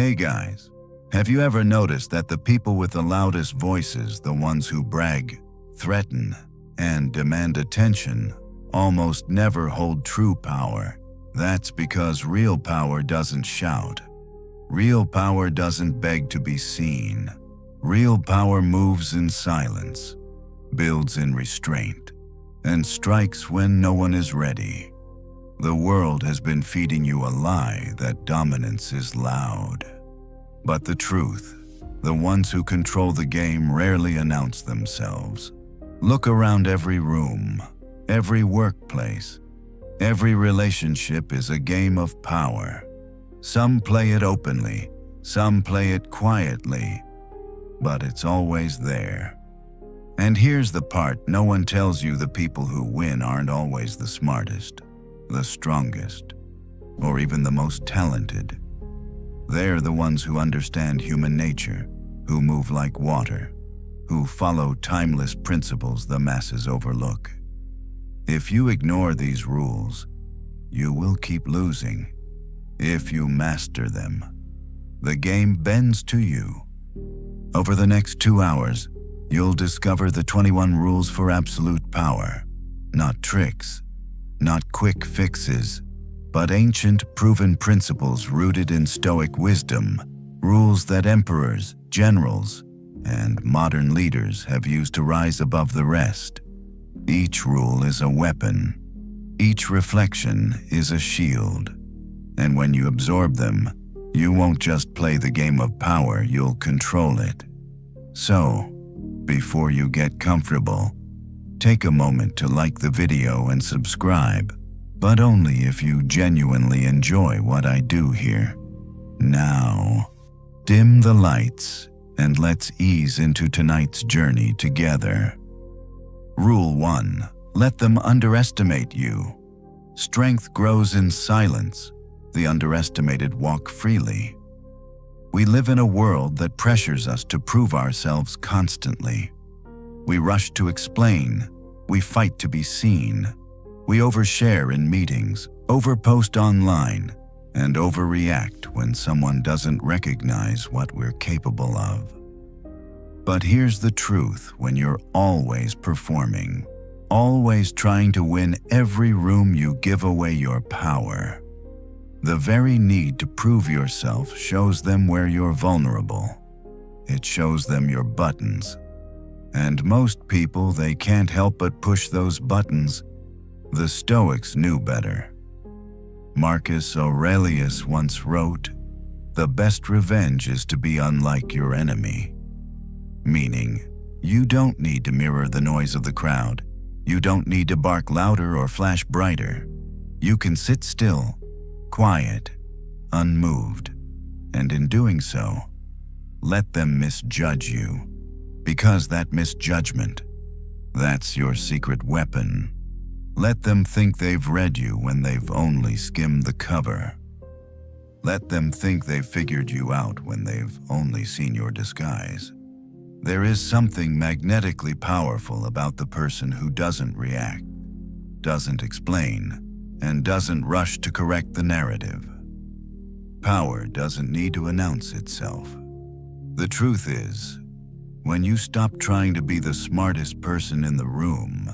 Hey guys, have you ever noticed that the people with the loudest voices, the ones who brag, threaten, and demand attention, almost never hold true power? That's because real power doesn't shout. Real power doesn't beg to be seen. Real power moves in silence, builds in restraint, and strikes when no one is ready. The world has been feeding you a lie that dominance is loud. But the truth, the ones who control the game rarely announce themselves. Look around every room, every workplace, every relationship is a game of power. Some play it openly, some play it quietly, but it's always there. And here's the part no one tells you: the people who win aren't always the smartest, the strongest, or even the most talented. They're the ones who understand human nature, who move like water, who follow timeless principles the masses overlook. If you ignore these rules, you will keep losing. If you master them, the game bends to you. Over the next 2 hours, you'll discover the 21 rules for absolute power. Not tricks, not quick fixes, but ancient, proven principles rooted in Stoic wisdom, rules that emperors, generals, and modern leaders have used to rise above the rest. Each rule is a weapon. Each reflection is a shield. And when you absorb them, you won't just play the game of power, you'll control it. So, before you get comfortable, take a moment to like the video and subscribe, but only if you genuinely enjoy what I do here. Now, dim the lights and let's ease into tonight's journey together. Rule 1. Let them underestimate you. Strength grows in silence. The underestimated walk freely. We live in a world that pressures us to prove ourselves constantly. We rush to explain. We fight to be seen. We overshare in meetings, overpost online, and overreact when someone doesn't recognize what we're capable of. But here's the truth: when you're always performing, always trying to win every room, you give away your power. The very need to prove yourself shows them where you're vulnerable. It shows them your buttons. And most people, they can't help but push those buttons. The Stoics knew better. Marcus Aurelius once wrote, "The best revenge is to be unlike your enemy." Meaning, you don't need to mirror the noise of the crowd. You don't need to bark louder or flash brighter. You can sit still, quiet, unmoved, and in doing so, let them misjudge you. Because that misjudgment, that's your secret weapon. Let them think they've read you when they've only skimmed the cover. Let them think they've figured you out when they've only seen your disguise. There is something magnetically powerful about the person who doesn't react, doesn't explain, and doesn't rush to correct the narrative. Power doesn't need to announce itself. The truth is, when you stop trying to be the smartest person in the room,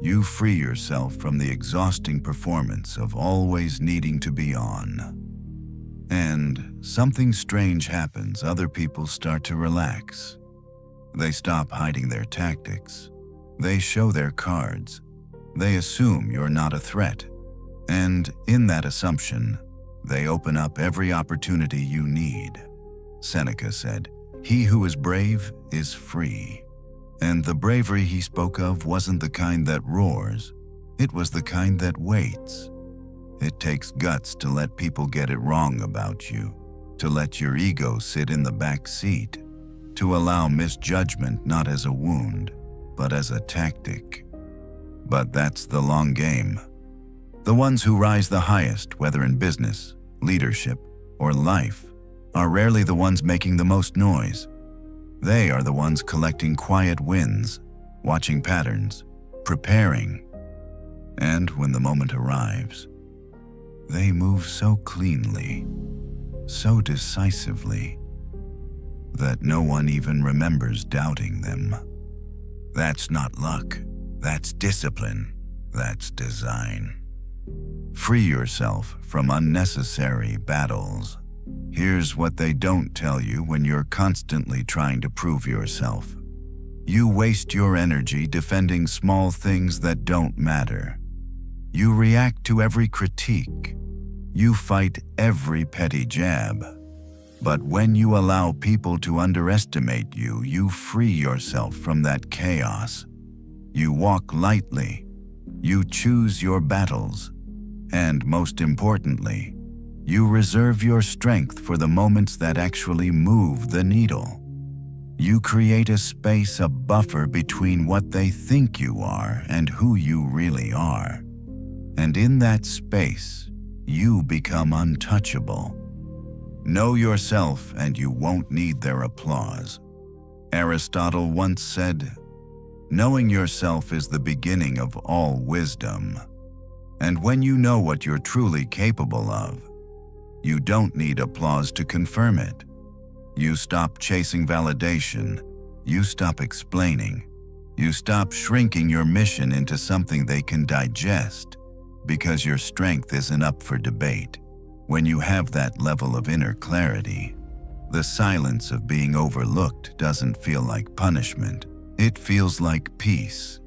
you free yourself from the exhausting performance of always needing to be on. And something strange happens. Other people start to relax. They stop hiding their tactics. They show their cards. They assume you're not a threat. And in that assumption, they open up every opportunity you need. Seneca said, "He who is brave is free." And the bravery he spoke of wasn't the kind that roars. It was the kind that waits. It takes guts to let people get it wrong about you, to let your ego sit in the back seat, to allow misjudgment not as a wound, but as a tactic. But that's the long game. The ones who rise the highest, whether in business, leadership, or life, are rarely the ones making the most noise. They are the ones collecting quiet wins, watching patterns, preparing. And when the moment arrives, they move so cleanly, so decisively that no one even remembers doubting them. That's not luck. That's discipline. That's design. Free yourself from unnecessary battles. Here's what they don't tell you when you're constantly trying to prove yourself. You waste your energy defending small things that don't matter. You react to every critique. You fight every petty jab. But when you allow people to underestimate you, you free yourself from that chaos. You walk lightly. You choose your battles. And most importantly, you reserve your strength for the moments that actually move the needle. You create a space, a buffer between what they think you are and who you really are. And in that space, you become untouchable. Know yourself and you won't need their applause. Aristotle once said, "Knowing yourself is the beginning of all wisdom." And when you know what you're truly capable of, you don't need applause to confirm it. You stop chasing validation. You stop explaining. You stop shrinking your mission into something they can digest, because your strength isn't up for debate. When you have that level of inner clarity, the silence of being overlooked doesn't feel like punishment. It feels like peace.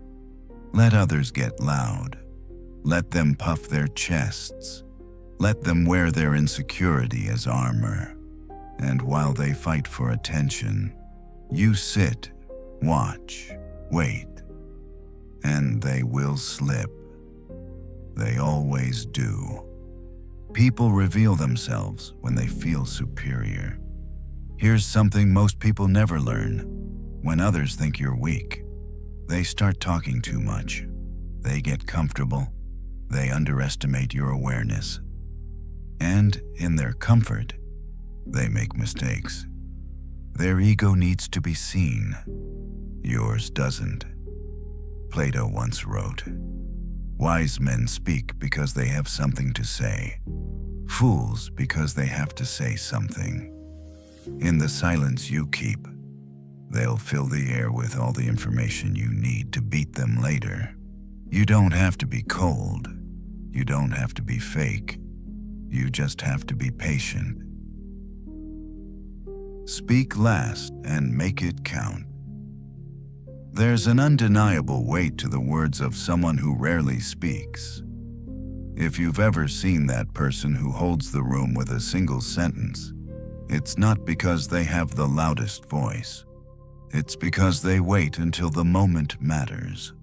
Let others get loud. Let them puff their chests. Let them wear their insecurity as armor. And while they fight for attention, you sit, watch, wait, and they will slip. They always do. People reveal themselves when they feel superior. Here's something most people never learn. When others think you're weak, they start talking too much. They get comfortable. They underestimate your awareness. And in their comfort, they make mistakes. Their ego needs to be seen. Yours doesn't. Plato once wrote, "Wise men speak because they have something to say. Fools because they have to say something." In the silence you keep, they'll fill the air with all the information you need to beat them later. You don't have to be cold. You don't have to be fake. You just have to be patient. Speak last and make it count. There's an undeniable weight to the words of someone who rarely speaks. If you've ever seen that person who holds the room with a single sentence, it's not because they have the loudest voice. It's because they wait until the moment matters.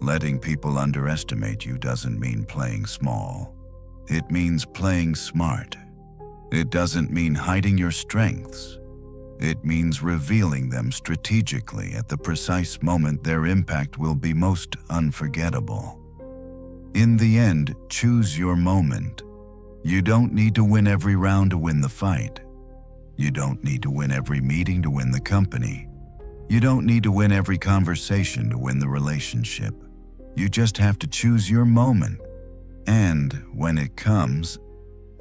Letting people underestimate you doesn't mean playing small. It means playing smart. It doesn't mean hiding your strengths. It means revealing them strategically at the precise moment their impact will be most unforgettable. In the end, choose your moment. You don't need to win every round to win the fight. You don't need to win every meeting to win the company. You don't need to win every conversation to win the relationship. You just have to choose your moment. And when it comes,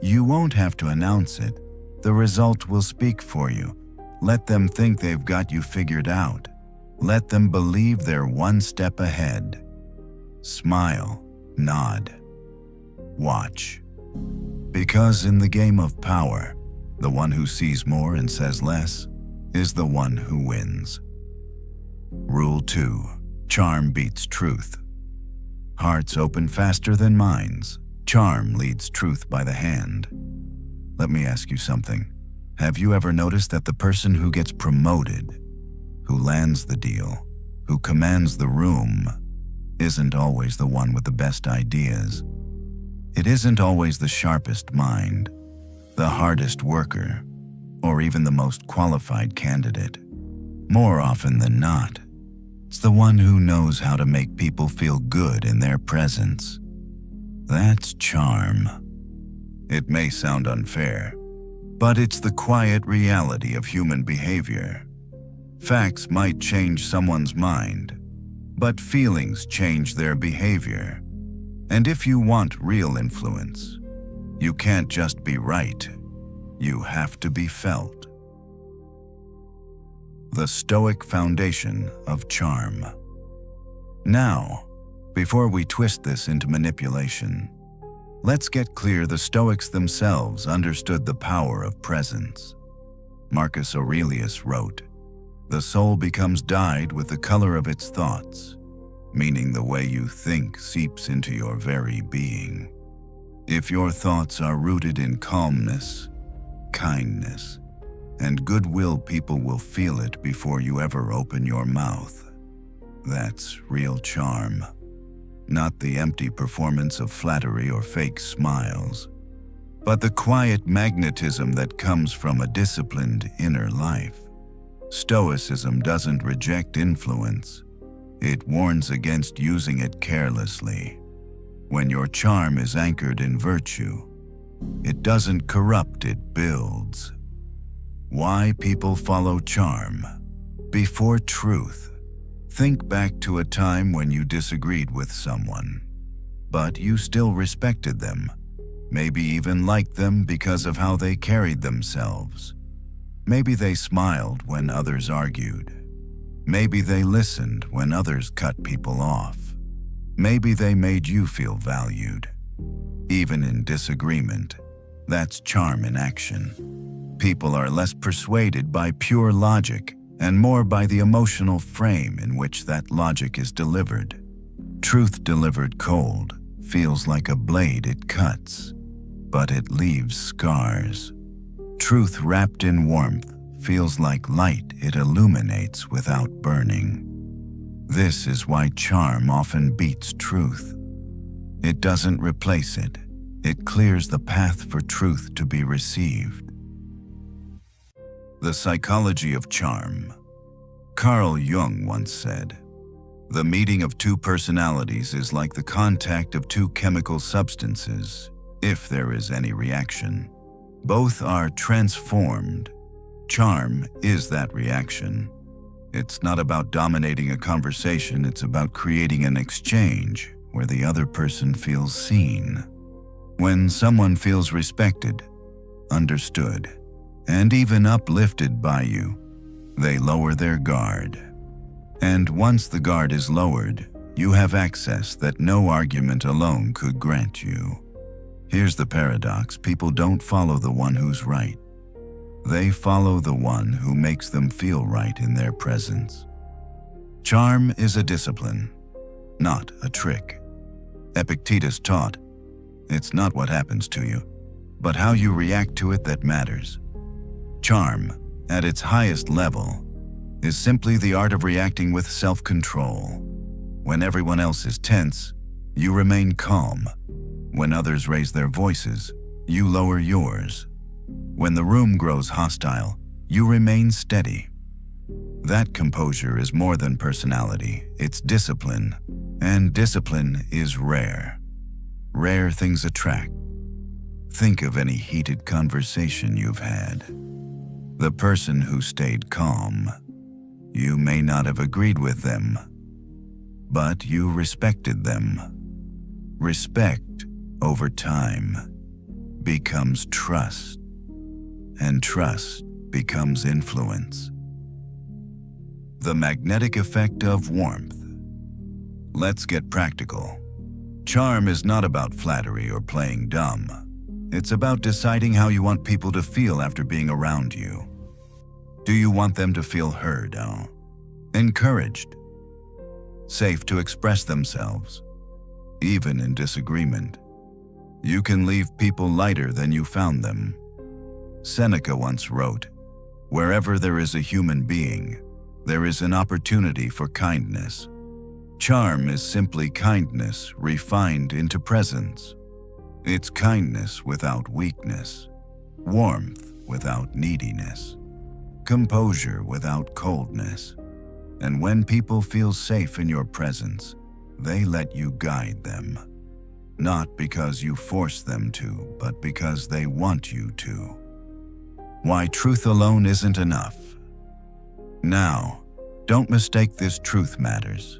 you won't have to announce it. The result will speak for you. Let them think they've got you figured out. Let them believe they're one step ahead. Smile, nod, watch. Because in the game of power, the one who sees more and says less is the one who wins. Rule 2. Charm beats truth. Hearts open faster than minds. Charm leads truth by the hand. Let me ask you something. Have you ever noticed that the person who gets promoted, who lands the deal, who commands the room, isn't always the one with the best ideas? It isn't always the sharpest mind, the hardest worker, or even the most qualified candidate. More often than not, it's the one who knows how to make people feel good in their presence. That's charm. It may sound unfair, but it's the quiet reality of human behavior. Facts might change someone's mind, but feelings change their behavior. And if you want real influence, you can't just be right. you have to be felt. The Stoic foundation of charm. Now, before we twist this into manipulation, let's get clear the Stoics themselves understood the power of presence. Marcus Aurelius wrote, "The soul becomes dyed with the color of its thoughts," meaning the way you think seeps into your very being. If your thoughts are rooted in calmness, kindness, and goodwill, people will feel it before you ever open your mouth. That's real charm, not the empty performance of flattery or fake smiles, but the quiet magnetism that comes from a disciplined inner life. Stoicism doesn't reject influence. It warns against using it carelessly. When your charm is anchored in virtue, it doesn't corrupt, it builds. Why people follow charm? Before truth, think back to a time when you disagreed with someone, but you still respected them, maybe even liked them because of how they carried themselves. Maybe they smiled when others argued. Maybe they listened when others cut people off. Maybe they made you feel valued. Even in disagreement, that's charm in action. People are less persuaded by pure logic and more by the emotional frame in which that logic is delivered. Truth delivered cold feels like a blade it cuts, but it leaves scars. Truth wrapped in warmth feels like light it illuminates without burning. This is why charm often beats truth. It doesn't replace it. It clears the path for truth to be received. The psychology of charm. Carl Jung once said, "The meeting of two personalities is like the contact of two chemical substances, if there is any reaction. Both are transformed. Charm is that reaction. It's not about dominating a conversation, it's about creating an exchange where the other person feels seen. When someone feels respected, understood, and even uplifted by you, they lower their guard. And once the guard is lowered, you have access that no argument alone could grant you. Here's the paradox: people don't follow the one who's right. They follow the one who makes them feel right in their presence. Charm is a discipline, not a trick. Epictetus taught, "It's not what happens to you, but how you react to it that matters." Charm, at its highest level, is simply the art of reacting with self-control. When everyone else is tense, you remain calm. When others raise their voices, you lower yours. When the room grows hostile, you remain steady. That composure is more than personality, it's discipline, and discipline is rare. Rare things attract. Think of any heated conversation you've had. The person who stayed calm, you may not have agreed with them, but you respected them. Respect, over time, becomes trust, and trust becomes influence. The magnetic effect of warmth. Let's get practical. Charm is not about flattery or playing dumb. It's about deciding how you want people to feel after being around you. Do you want them to feel heard, encouraged, safe to express themselves, even in disagreement? You can leave people lighter than you found them. Seneca once wrote, "Wherever there is a human being, there is an opportunity for kindness." Charm is simply kindness refined into presence. It's kindness without weakness, warmth without neediness, composure without coldness. And when people feel safe in your presence, they let you guide them. Not because you force them to, but because they want you to. Why truth alone isn't enough. Now, don't mistake this: truth matters.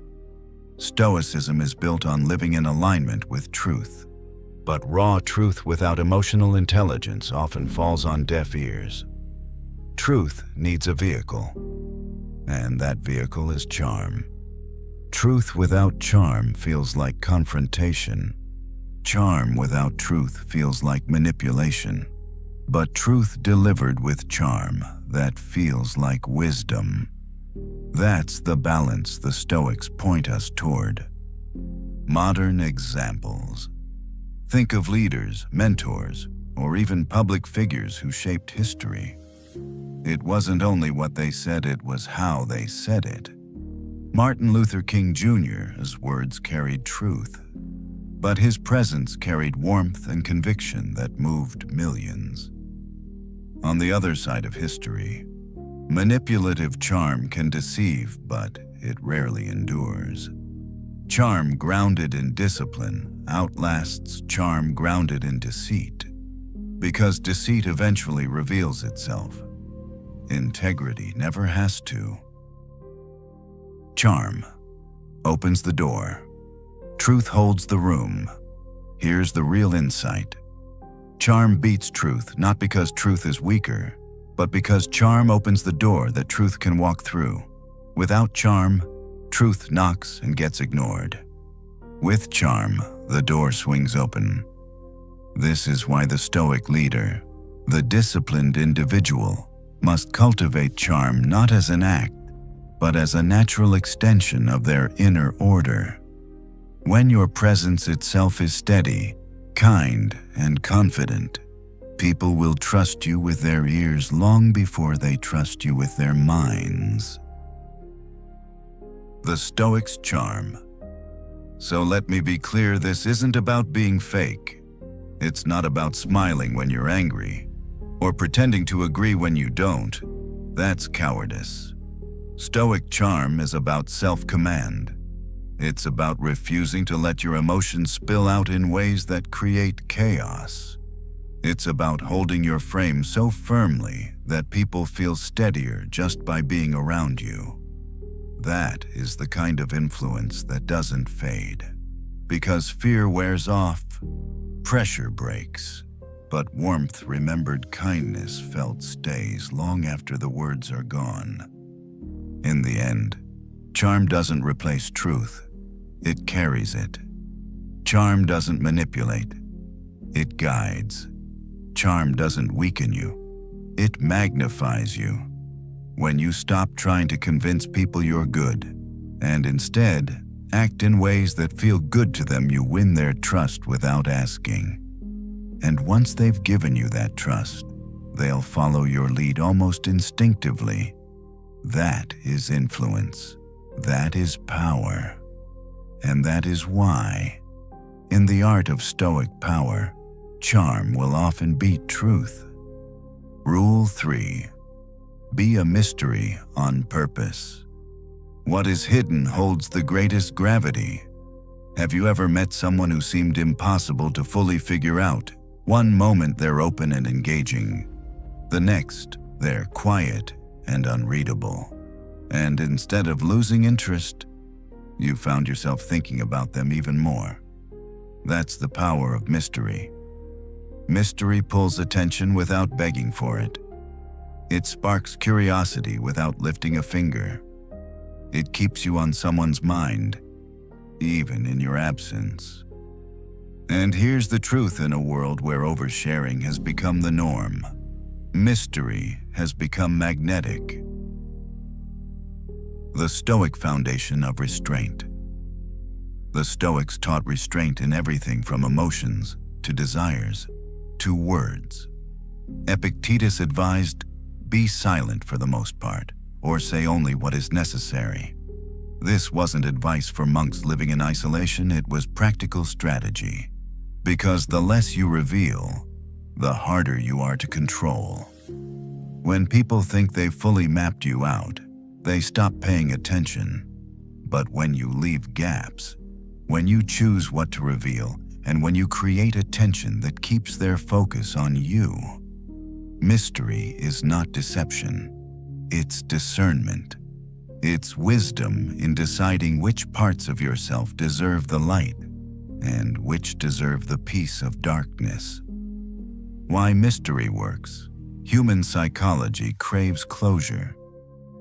Stoicism is built on living in alignment with truth. But raw truth without emotional intelligence often falls on deaf ears. Truth needs a vehicle, and that vehicle is charm. Truth without charm feels like confrontation. Charm without truth feels like manipulation. But truth delivered with charm, that feels like wisdom. That's the balance the Stoics point us toward. Modern examples. Think of leaders, mentors, or even public figures who shaped history. It wasn't only what they said, it was how they said it. Martin Luther King Jr.'s words carried truth, but his presence carried warmth and conviction that moved millions. On the other side of history, manipulative charm can deceive, but it rarely endures. Charm grounded in discipline outlasts charm grounded in deceit, because deceit eventually reveals itself. Integrity never has to. Charm opens the door. Truth holds the room. Here's the real insight. Charm beats truth, not because truth is weaker, but because charm opens the door that truth can walk through. Without charm, truth knocks and gets ignored. With charm, the door swings open. This is why the Stoic leader, the disciplined individual, must cultivate charm not as an act, but as a natural extension of their inner order. When your presence itself is steady, kind, and confident, people will trust you with their ears long before they trust you with their minds. The Stoics' charm. So let me be clear, this isn't about being fake. It's not about smiling when you're angry, or pretending to agree when you don't. That's cowardice. Stoic charm is about self-command. It's about refusing to let your emotions spill out in ways that create chaos. It's about holding your frame so firmly that people feel steadier just by being around you. That is the kind of influence that doesn't fade. Because fear wears off, pressure breaks, but warmth, remembered kindness felt stays long after the words are gone. In the end, charm doesn't replace truth, it carries it. Charm doesn't manipulate, it guides. Charm doesn't weaken you, it magnifies you. When you stop trying to convince people you're good, and instead act in ways that feel good to them, you win their trust without asking. And once they've given you that trust, they'll follow your lead almost instinctively. That is influence. That is power. And that is why, in the art of Stoic power, charm will often beat truth. Rule 3. Be a mystery on purpose. What is hidden holds the greatest gravity. Have you ever met someone who seemed impossible to fully figure out? One moment they're open and engaging. The next, they're quiet and unreadable. And instead of losing interest, you found yourself thinking about them even more. That's the power of mystery. Mystery pulls attention without begging for it. It sparks curiosity without lifting a finger. It keeps you on someone's mind, even in your absence. And here's the truth: in a world where oversharing has become the norm, mystery has become magnetic. The Stoic foundation of restraint. The Stoics taught restraint in everything from emotions to desires to words. Epictetus advised, be silent for the most part, or say only what is necessary. This wasn't advice for monks living in isolation, it was practical strategy. Because the less you reveal, the harder you are to control. When people think they've fully mapped you out, they stop paying attention. But when you leave gaps, when you choose what to reveal, and when you create a tension that keeps their focus on you, mystery is not deception, it's discernment. It's wisdom in deciding which parts of yourself deserve the light and which deserve the peace of darkness. Why mystery works. Human psychology craves closure.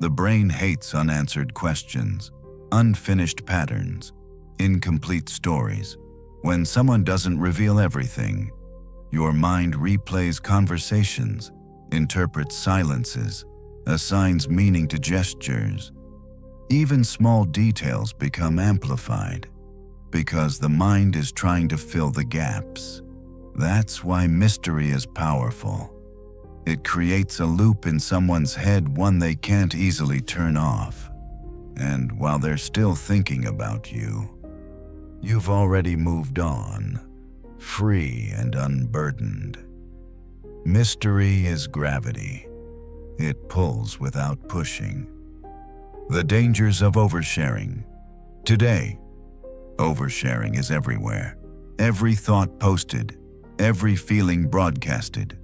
The brain hates unanswered questions, unfinished patterns, incomplete stories. When someone doesn't reveal everything, your mind replays conversations, interprets silences, assigns meaning to gestures. Even small details become amplified because the mind is trying to fill the gaps. That's why mystery is powerful. It creates a loop in someone's head, one they can't easily turn off. And while they're still thinking about you, you've already moved on, free and unburdened. Mystery is gravity. It pulls without pushing. The dangers of oversharing. Today, oversharing is everywhere. Every thought posted, every feeling broadcasted,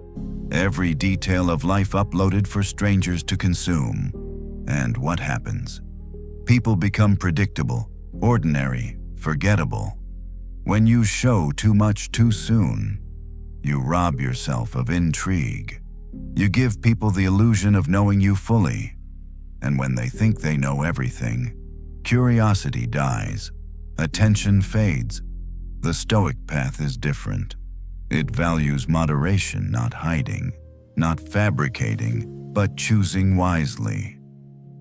every detail of life uploaded for strangers to consume. And what happens? People become predictable, ordinary, forgettable. When you show too much too soon, you rob yourself of intrigue. You give people the illusion of knowing you fully. And when they think they know everything, curiosity dies, attention fades. The Stoic path is different. It values moderation, not hiding, not fabricating, but choosing wisely.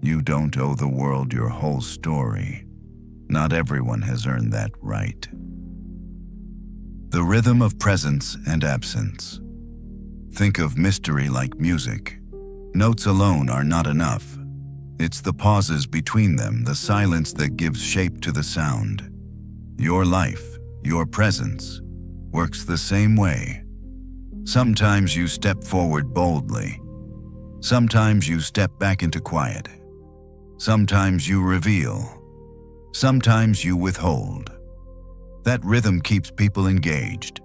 You don't owe the world your whole story. Not everyone has earned that right. The rhythm of presence and absence. Think of mystery like music. Notes alone are not enough. It's the pauses between them, the silence that gives shape to the sound. Your life, your presence, works the same way. Sometimes you step forward boldly. Sometimes you step back into quiet. Sometimes you reveal. Sometimes you withhold. That rhythm keeps people engaged.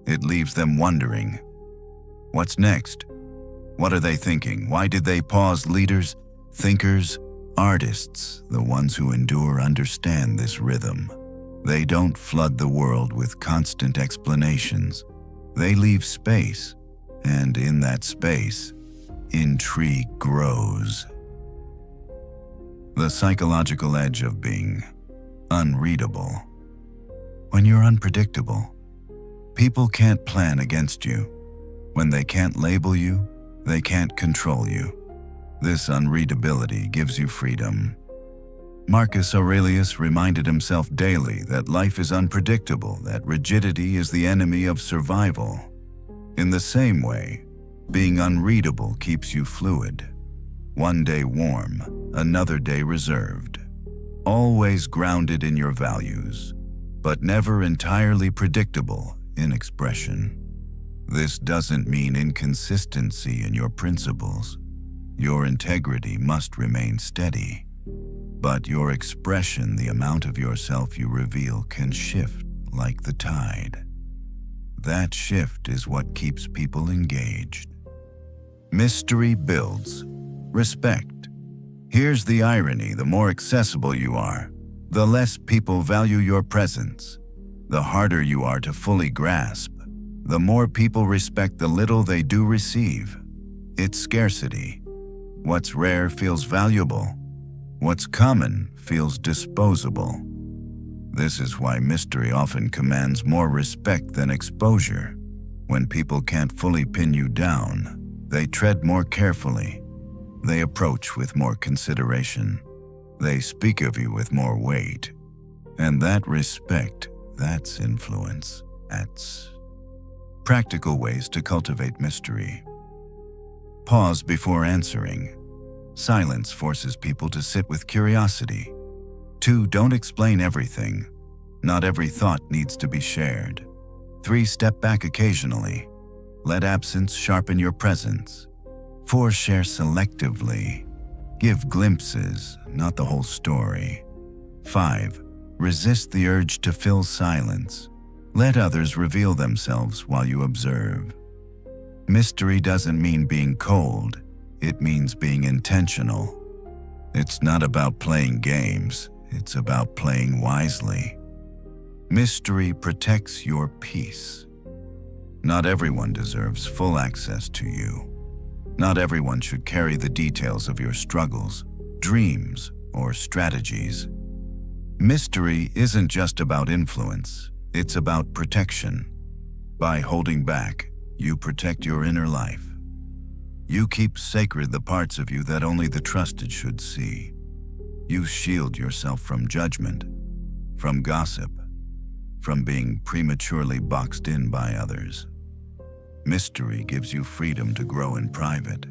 It leaves them wondering, what's next? What are they thinking? Why did they pause? Leaders, thinkers, artists, the ones who endure understand this rhythm. They don't flood the world with constant explanations. They leave space, and in that space, intrigue grows. The psychological edge of being unreadable. When you're unpredictable, people can't plan against you. When they can't label you, they can't control you. This unreadability gives you freedom. Marcus Aurelius reminded himself daily that life is unpredictable, that rigidity is the enemy of survival. In the same way, being unreadable keeps you fluid. One day warm, another day reserved. Always grounded in your values, but never entirely predictable in expression. This doesn't mean inconsistency in your principles. Your integrity must remain steady. But your expression, the amount of yourself you reveal, can shift like the tide. That shift is what keeps people engaged. Mystery builds respect. Here's the irony: the more accessible you are, the less people value your presence. The harder you are to fully grasp, the more people respect the little they do receive. It's scarcity. What's rare feels valuable. What's common feels disposable. This is why mystery often commands more respect than exposure. When people can't fully pin you down, they tread more carefully. They approach with more consideration. They speak of you with more weight. And that respect, that's influence. That's practical ways to cultivate mystery. Pause before answering. Silence forces people to sit with curiosity. 2. Don't explain everything. Not every thought needs to be shared. 3. Step back occasionally. Let absence sharpen your presence. 4. Share selectively. Give glimpses, not the whole story. 5. Resist the urge to fill silence. Let others reveal themselves while you observe. Mystery doesn't mean being cold. It means being intentional. It's not about playing games. It's about playing wisely. Mystery protects your peace. Not everyone deserves full access to you. Not everyone should carry the details of your struggles, dreams, or strategies. Mystery isn't just about influence, it's about protection. By holding back, you protect your inner life. You keep sacred the parts of you that only the trusted should see. You shield yourself from judgment, from gossip, from being prematurely boxed in by others. Mystery gives you freedom to grow in private,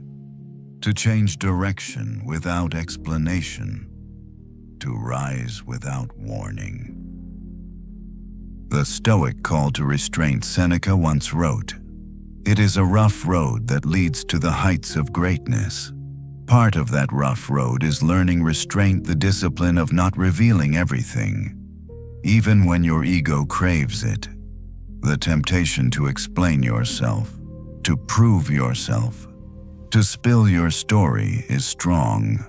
to change direction without explanation, to rise without warning. The Stoic call to restraint Seneca once wrote, "It is a rough road that leads to the heights of greatness." Part of that rough road is learning restraint, the discipline of not revealing everything, even when your ego craves it. The temptation to explain yourself, to prove yourself, to spill your story is strong.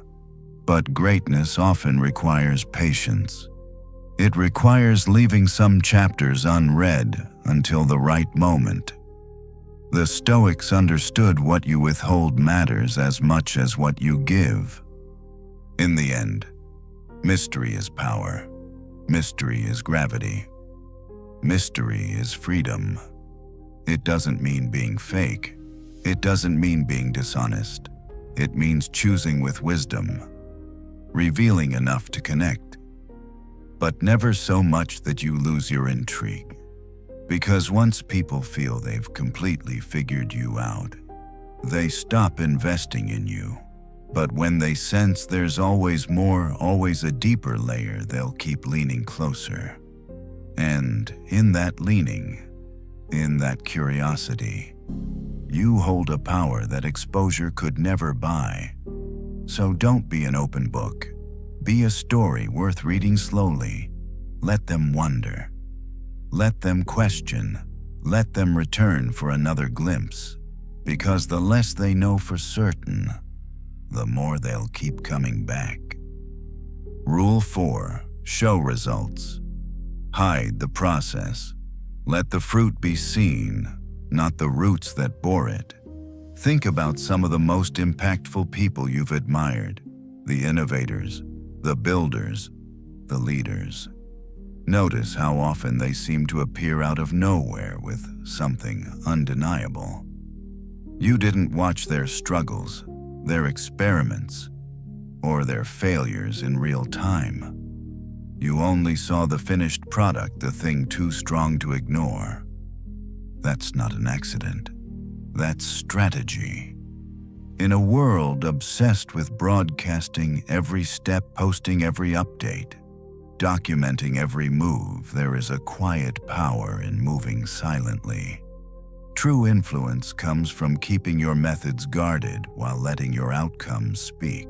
But greatness often requires patience. It requires leaving some chapters unread until the right moment. The Stoics understood what you withhold matters as much as what you give. In the end, mystery is power. Mystery is gravity. Mystery is freedom. It doesn't mean being fake. It doesn't mean being dishonest. It means choosing with wisdom, revealing enough to connect, but never so much that you lose your intrigue. Because once people feel they've completely figured you out, they stop investing in you. But when they sense there's always more, always a deeper layer, they'll keep leaning closer. And in that leaning, in that curiosity, you hold a power that exposure could never buy. So don't be an open book. Be a story worth reading slowly. Let them wonder. Let them question. Let them return for another glimpse. Because the less they know for certain, the more they'll keep coming back. Rule 4. Show results. Hide the process. Let the fruit be seen, not the roots that bore it. Think about some of the most impactful people you've admired, the innovators, the builders, the leaders. Notice how often they seem to appear out of nowhere with something undeniable. You didn't watch their struggles, their experiments, or their failures in real time. You only saw the finished product, the thing too strong to ignore. That's not an accident. That's strategy. In a world obsessed with broadcasting every step, posting every update, documenting every move, there is a quiet power in moving silently. True influence comes from keeping your methods guarded while letting your outcomes speak.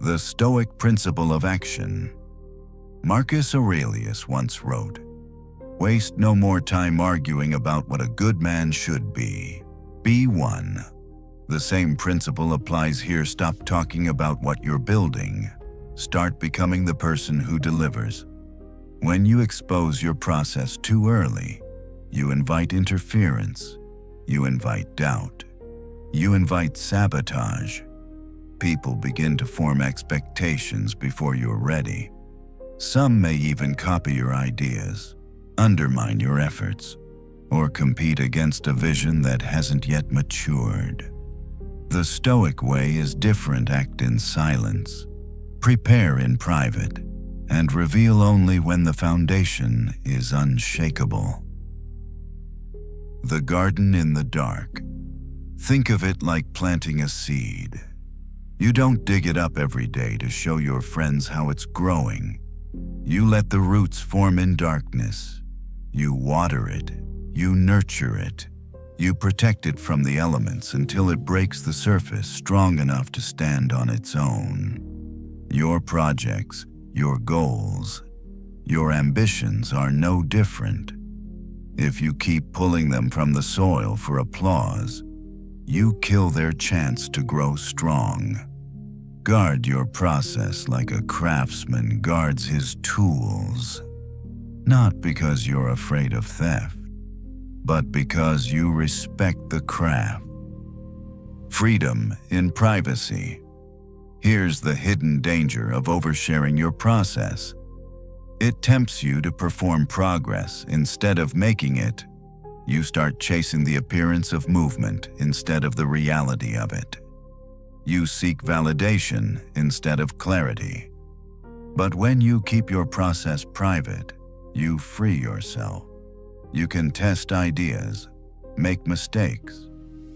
The Stoic principle of action. Marcus Aurelius once wrote, "Waste no more time arguing about what a good man should be. Be one." The same principle applies here. Stop talking about what you're building. Start becoming the person who delivers. When you expose your process too early, you invite interference, you invite doubt, you invite sabotage. People begin to form expectations before you're ready. Some may even copy your ideas, undermine your efforts, or compete against a vision that hasn't yet matured. The Stoic way is different. Act in silence, prepare in private, and reveal only when the foundation is unshakable. The garden in the dark. Think of it like planting a seed. You don't dig it up every day to show your friends how it's growing. You let the roots form in darkness. You water it. You nurture it. You protect it from the elements until it breaks the surface strong enough to stand on its own. Your projects, your goals, your ambitions are no different. If you keep pulling them from the soil for applause, you kill their chance to grow strong. Guard your process like a craftsman guards his tools. not because you're afraid of theft, but because you respect the craft. Freedom in privacy. Here's the hidden danger of oversharing your process. It tempts you to perform progress instead of making it. You start chasing the appearance of movement instead of the reality of it. You seek validation instead of clarity. But when you keep your process private, you free yourself. You can test ideas, make mistakes,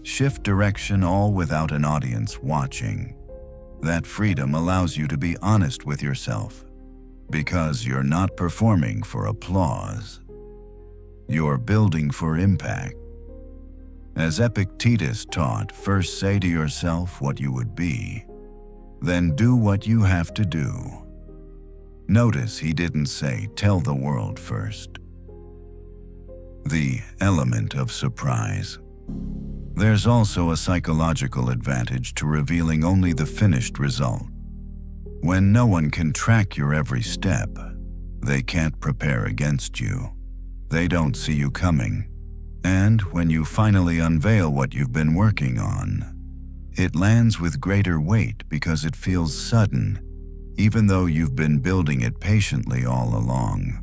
shift direction, all without an audience watching. That freedom allows you to be honest with yourself, because you're not performing for applause. You're building for impact. As Epictetus taught, first say to yourself what you would be, then do what you have to do. Notice he didn't say, tell the world first. The element of surprise. There's also a psychological advantage to revealing only the finished result. When no one can track your every step, they can't prepare against you. They don't see you coming. And when you finally unveil what you've been working on, it lands with greater weight because it feels sudden, even though you've been building it patiently all along.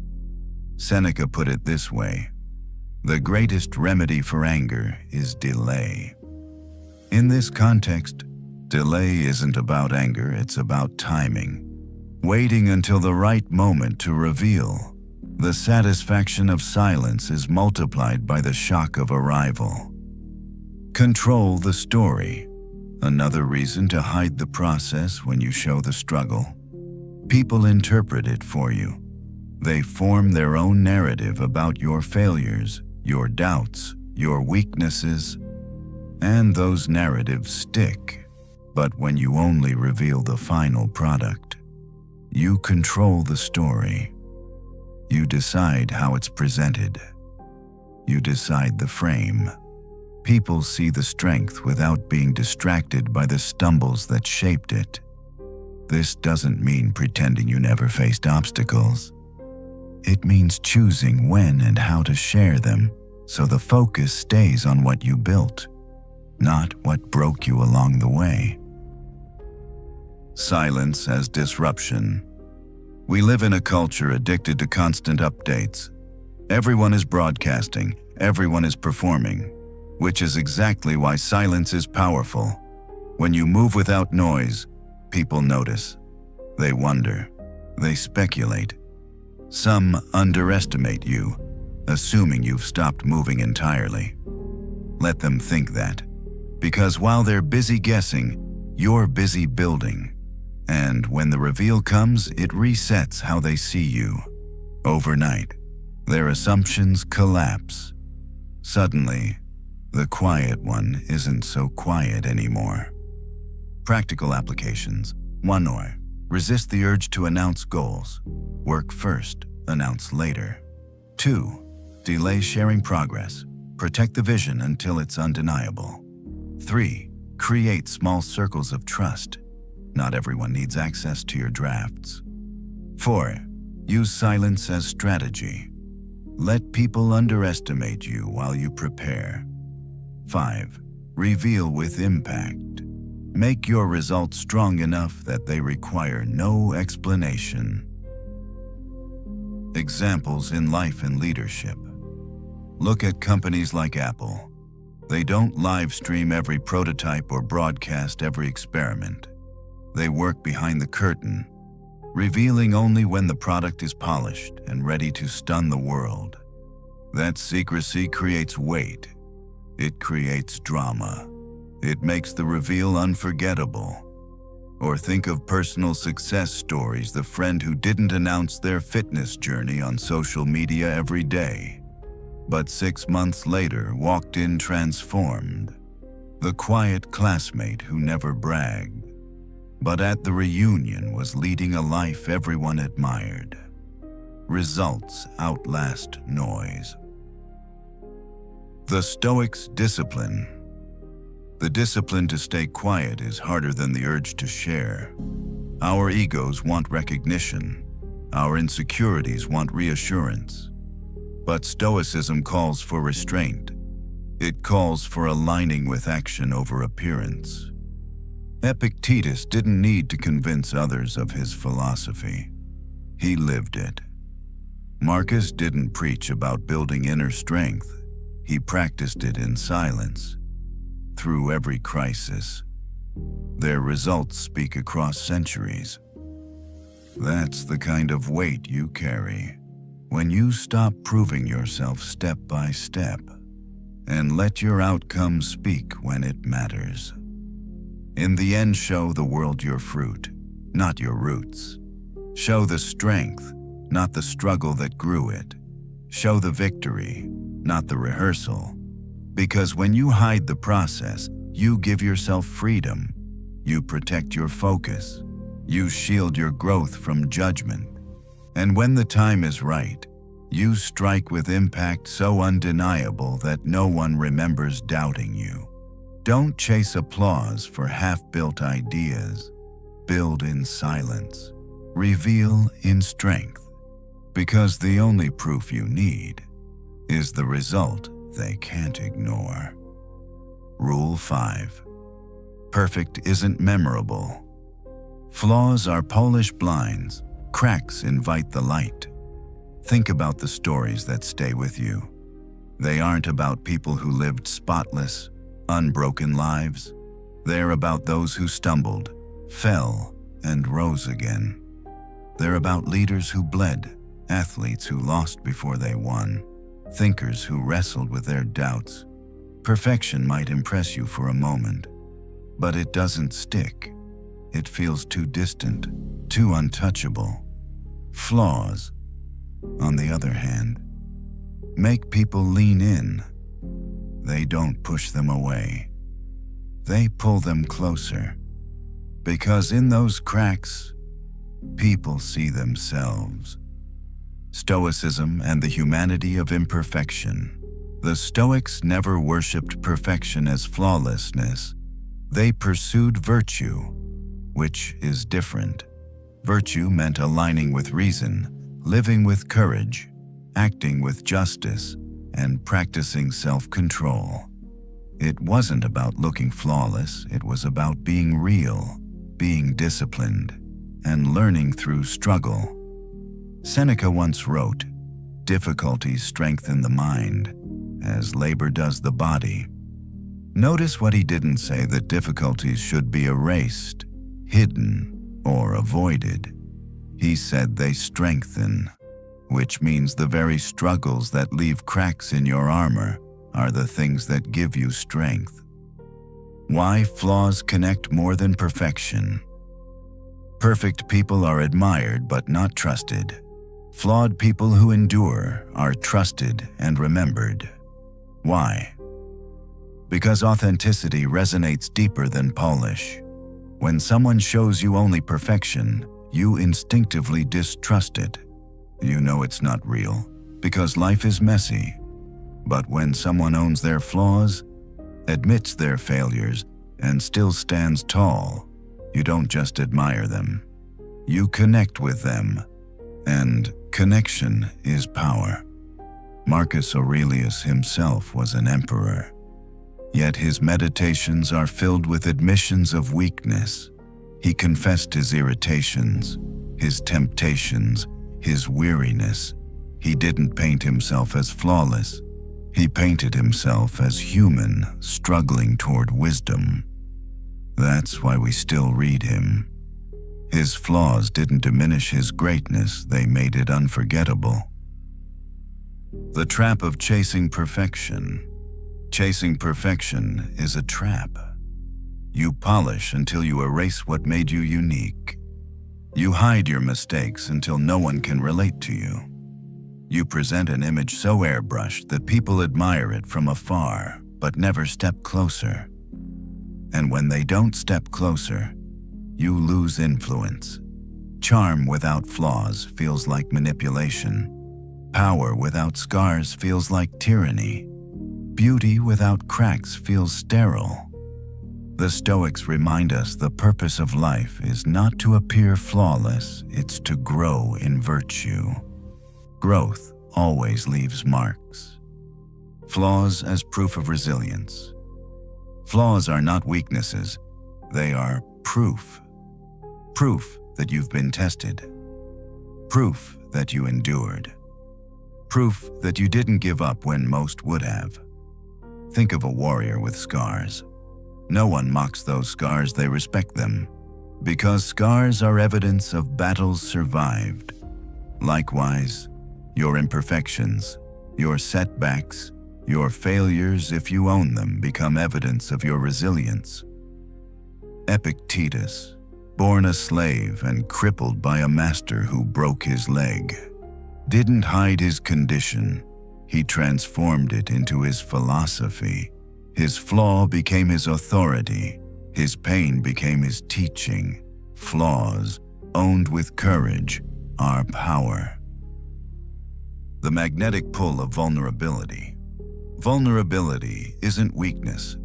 Seneca put it this way: the greatest remedy for anger is delay. In this context, delay isn't about anger, it's about timing. Waiting until the right moment to reveal. The satisfaction of silence is multiplied by the shock of arrival. Control the story. Another reason to hide the process when you show the struggle. People interpret it for you. They form their own narrative about your failures, your doubts, your weaknesses, and those narratives stick. But when you only reveal the final product, you control the story. You decide how it's presented. You decide the frame. People see the strength without being distracted by the stumbles that shaped it. This doesn't mean pretending you never faced obstacles. It means choosing when and how to share them, so the focus stays on what you built, not what broke you along the way. Silence as disruption. We live in a culture addicted to constant updates. Everyone is broadcasting, everyone is performing, which is exactly why silence is powerful. When you move without noise, people notice. They wonder. They speculate. Some underestimate you, assuming you've stopped moving entirely. Let them think that, because while they're busy guessing, you're busy building. And when the reveal comes, it resets how they see you. Overnight, their assumptions collapse. Suddenly, the quiet one isn't so quiet anymore. Practical applications. 1. Resist the urge to announce goals. Work first, announce later. 2. Delay sharing progress. Protect the vision until it's undeniable. 3. Create small circles of trust. Not everyone needs access to your drafts. 4. Use silence as strategy. Let people underestimate you while you prepare. 5. Reveal with impact. Make your results strong enough that they require no explanation. Examples in life and leadership. Look at companies like Apple. They don't live stream every prototype or broadcast every experiment. They work behind the curtain, revealing only when the product is polished and ready to stun the world. That secrecy creates weight. It creates drama. It makes the reveal unforgettable. Or think of personal success stories, the friend who didn't announce their fitness journey on social media every day, but 6 months later walked in transformed. The quiet classmate who never bragged, but at the reunion was leading a life everyone admired. Results outlast noise. The Stoics' discipline. The discipline to stay quiet is harder than the urge to share. Our egos want recognition. Our insecurities want reassurance. But Stoicism calls for restraint. It calls for aligning with action over appearance. Epictetus didn't need to convince others of his philosophy. He lived it. Marcus didn't preach about building inner strength. He practiced it in silence. Through every crisis, their results speak across centuries. That's the kind of weight you carry when you stop proving yourself step by step and let your outcomes speak when it matters. In the end, show the world your fruit, not your roots. Show the strength, not the struggle that grew it. Show the victory, not the rehearsal. Because when you hide the process, you give yourself freedom. You protect your focus. You shield your growth from judgment. And when the time is right, you strike with impact so undeniable that no one remembers doubting you. Don't chase applause for half-built ideas. Build in silence. Reveal in strength. Because the only proof you need is the result they can't ignore. Rule 5. Perfect isn't memorable. Flaws are polished blinds. Cracks invite the light. Think about the stories that stay with you. They aren't about people who lived spotless, unbroken lives. They're about those who stumbled, fell, and rose again. They're about leaders who bled, athletes who lost before they won, thinkers who wrestled with their doubts. Perfection might impress you for a moment, but it doesn't stick. It feels too distant, too untouchable. Flaws, on the other hand, make people lean in. They don't push them away. They pull them closer. Because in those cracks, people see themselves. Stoicism and the humanity of imperfection. The Stoics never worshipped perfection as flawlessness. They pursued virtue, which is different. Virtue meant aligning with reason, living with courage, acting with justice, and practicing self-control. It wasn't about looking flawless, it was about being real, being disciplined, and learning through struggle. Seneca once wrote, "Difficulties strengthen the mind, as labor does the body." Notice what he didn't say: that difficulties should be erased, hidden, or avoided. He said they strengthen, which means the very struggles that leave cracks in your armor are the things that give you strength. Why flaws connect more than perfection? Perfect people are admired but not trusted. Flawed people who endure are trusted and remembered. Why? Because authenticity resonates deeper than polish. When someone shows you only perfection, you instinctively distrust it. You know it's not real, because life is messy. But when someone owns their flaws, admits their failures, and still stands tall, you don't just admire them. You connect with them. And connection is power. Marcus Aurelius himself was an emperor. Yet his meditations are filled with admissions of weakness. He confessed his irritations, his temptations, his weariness. He didn't paint himself as flawless. He painted himself as human, struggling toward wisdom. That's why we still read him. His flaws didn't diminish his greatness, they made it unforgettable. The trap of chasing perfection. Chasing perfection is a trap. You polish until you erase what made you unique. You hide your mistakes until no one can relate to you. You present an image so airbrushed that people admire it from afar, but never step closer. And when they don't step closer, you lose influence. Charm without flaws feels like manipulation. Power without scars feels like tyranny. Beauty without cracks feels sterile. The Stoics remind us the purpose of life is not to appear flawless, it's to grow in virtue. Growth always leaves marks. Flaws as proof of resilience. Flaws are not weaknesses, they are proof. Proof that you've been tested. Proof that you endured. Proof that you didn't give up when most would have. Think of a warrior with scars. No one mocks those scars, they respect them, because scars are evidence of battles survived. Likewise, your imperfections, your setbacks, your failures, if you own them, become evidence of your resilience. Epictetus, born a slave and crippled by a master who broke his leg, didn't hide his condition, he transformed it into his philosophy. His flaw became his authority, his pain became his teaching. Flaws, owned with courage, are power. The magnetic pull of vulnerability. Vulnerability isn't weakness.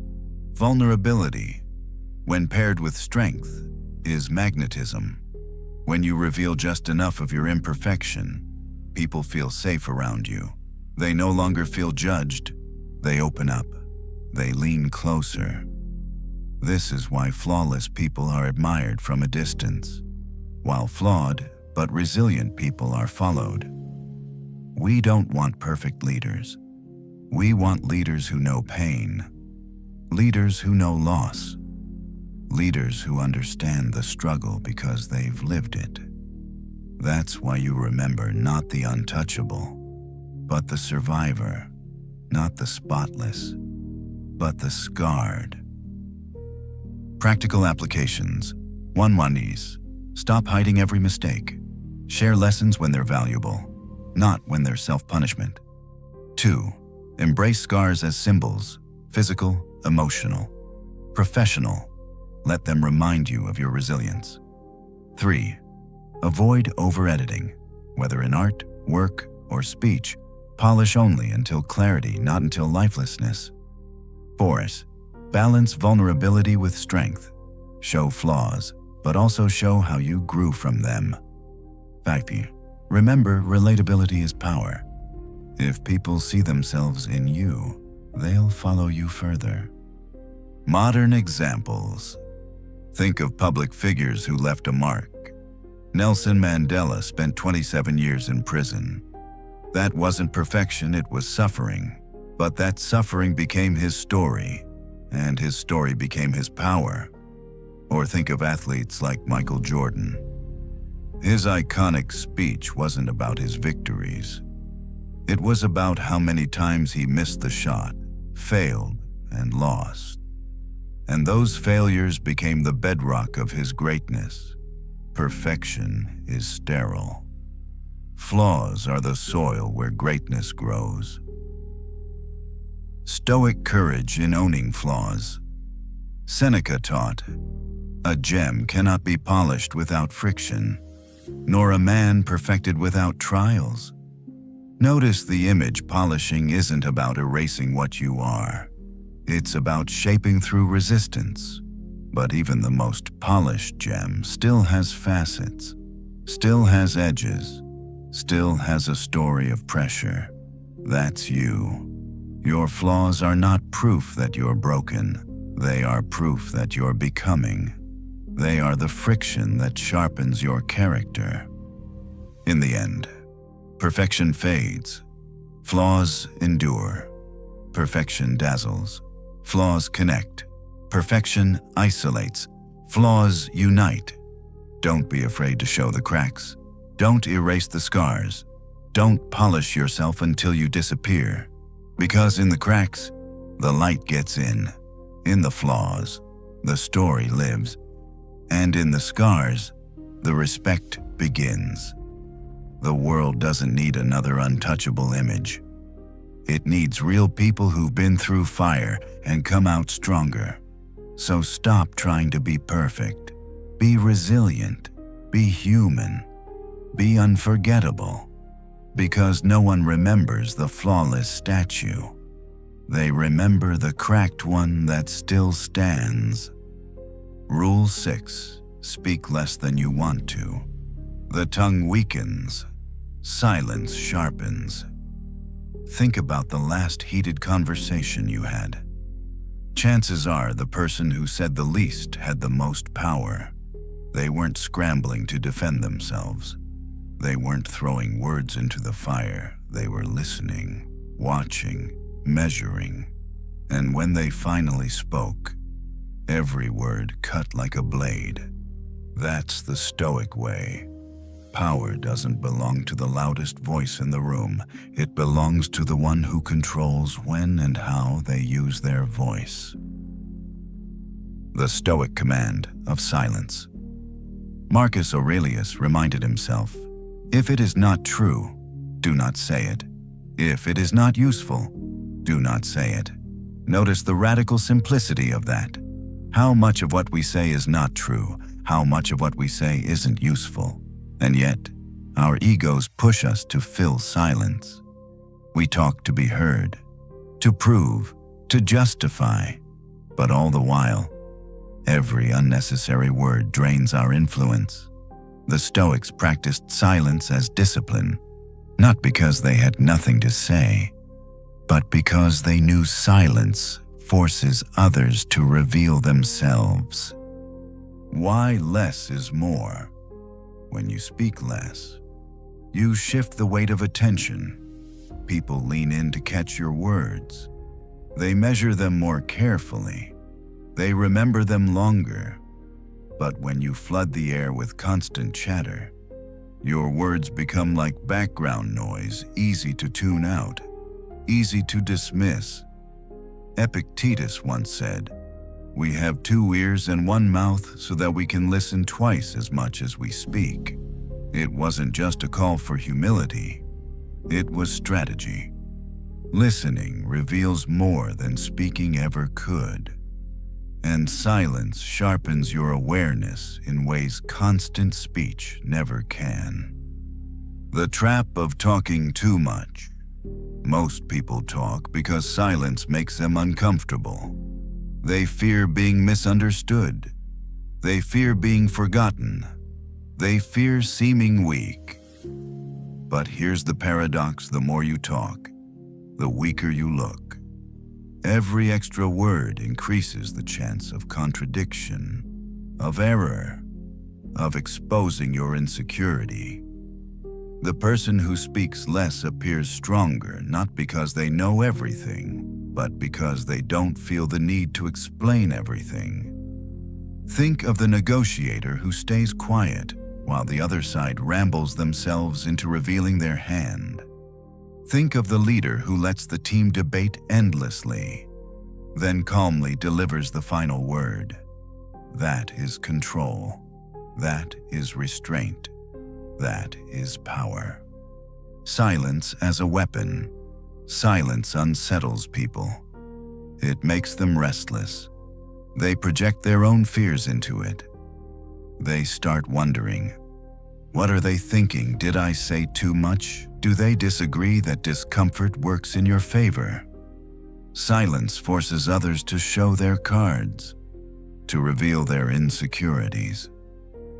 Vulnerability, when paired with strength, is magnetism. When you reveal just enough of your imperfection, people feel safe around you. They no longer feel judged. They open up. They lean closer. This is why flawless people are admired from a distance, while flawed but resilient people are followed. We don't want perfect leaders. We want leaders who know pain, leaders who know loss, leaders who understand the struggle because they've lived it. That's why you remember not the untouchable, but the survivor, not the spotless, but the scarred. Practical applications. 1. Stop hiding every mistake. Share lessons when they're valuable, not when they're self-punishment. 2. Embrace scars as symbols, physical, emotional, professional. Let them remind you of your resilience. 3. Avoid over-editing, whether in art, work, or speech. Polish only until clarity, not until lifelessness. 4. Balance vulnerability with strength. Show flaws, but also show how you grew from them. 5. Remember, relatability is power. If people see themselves in you, they'll follow you further. Modern examples. Think of public figures who left a mark. Nelson Mandela spent 27 years in prison. That wasn't perfection, it was suffering. But that suffering became his story, and his story became his power. Or think of athletes like Michael Jordan. His iconic speech wasn't about his victories. It was about how many times he missed the shot, failed, and lost. And those failures became the bedrock of his greatness. Perfection is sterile. Flaws are the soil where greatness grows. Stoic courage in owning flaws. Seneca taught, "A gem cannot be polished without friction, nor a man perfected without trials." Notice the image polishing isn't about erasing what you are. It's about shaping through resistance. But even the most polished gem still has facets, still has edges, still has a story of pressure. That's you. Your flaws are not proof that you're broken. They are proof that you're becoming. They are the friction that sharpens your character. In the end, perfection fades. Flaws endure. Perfection dazzles. Flaws connect. Perfection isolates. Flaws unite. Don't be afraid to show the cracks. Don't erase the scars. Don't polish yourself until you disappear. Because in the cracks, the light gets in. In the flaws, the story lives. And in the scars, the respect begins. The world doesn't need another untouchable image. It needs real people who've been through fire and come out stronger. So stop trying to be perfect. Be resilient. Be human. Be unforgettable. Because no one remembers the flawless statue. They remember the cracked one that still stands. Rule 6. Speak less than you want to. The tongue weakens. Silence sharpens. Think about the last heated conversation you had. Chances are the person who said the least had the most power. They weren't scrambling to defend themselves. They weren't throwing words into the fire. They were listening, watching, measuring. And when they finally spoke, every word cut like a blade. That's the Stoic way. Power doesn't belong to the loudest voice in the room. It belongs to the one who controls when and how they use their voice. The Stoic command of silence. Marcus Aurelius reminded himself, "If it is not true, do not say it. If it is not useful, do not say it." Notice the radical simplicity of that. How much of what we say is not true? How much of what we say isn't useful? And yet, our egos push us to fill silence. We talk to be heard, to prove, to justify, but all the while, every unnecessary word drains our influence. The Stoics practiced silence as discipline, not because they had nothing to say, but because they knew silence forces others to reveal themselves. Why less is more? When you speak less, you shift the weight of attention. People lean in to catch your words. They measure them more carefully. They remember them longer. But when you flood the air with constant chatter, your words become like background noise, easy to tune out, easy to dismiss. Epictetus once said, "We have 2 ears and 1 mouth so that we can listen twice as much as we speak." It wasn't just a call for humility, it was strategy. Listening reveals more than speaking ever could. And silence sharpens your awareness in ways constant speech never can. The trap of talking too much. Most people talk because silence makes them uncomfortable. They fear being misunderstood. They fear being forgotten. They fear seeming weak. But here's the paradox: the more you talk, the weaker you look. Every extra word increases the chance of contradiction, of error, of exposing your insecurity. The person who speaks less appears stronger, not because they know everything, but because they don't feel the need to explain everything. Think of the negotiator who stays quiet while the other side rambles themselves into revealing their hand. Think of the leader who lets the team debate endlessly, then calmly delivers the final word. That is control. That is restraint. That is power. Silence as a weapon. Silence unsettles people. It makes them restless. They project their own fears into it. They start wondering, what are they thinking? Did I say too much? Do they disagree that discomfort works in your favor? Silence forces others to show their cards, to reveal their insecurities,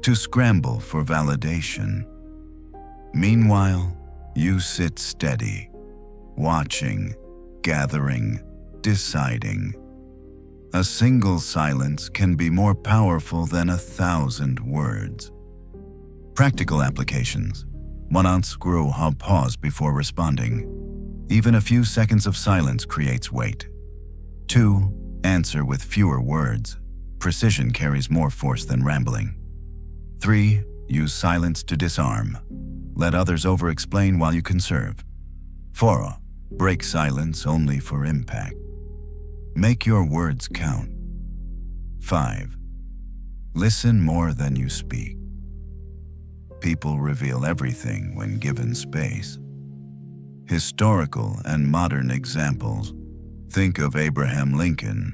to scramble for validation. Meanwhile, you sit steady, watching, gathering, deciding. A single silence can be more powerful than 1,000 words. Practical applications. 1. Unscrew or pause before responding. Even a few seconds of silence creates weight. 2. Answer with fewer words. Precision carries more force than rambling. 3. Use silence to disarm. Let others over-explain while you conserve. 4. Break silence only for impact. Make your words count. 5. Listen more than you speak. People reveal everything when given space. Historical and modern examples. Think of Abraham Lincoln.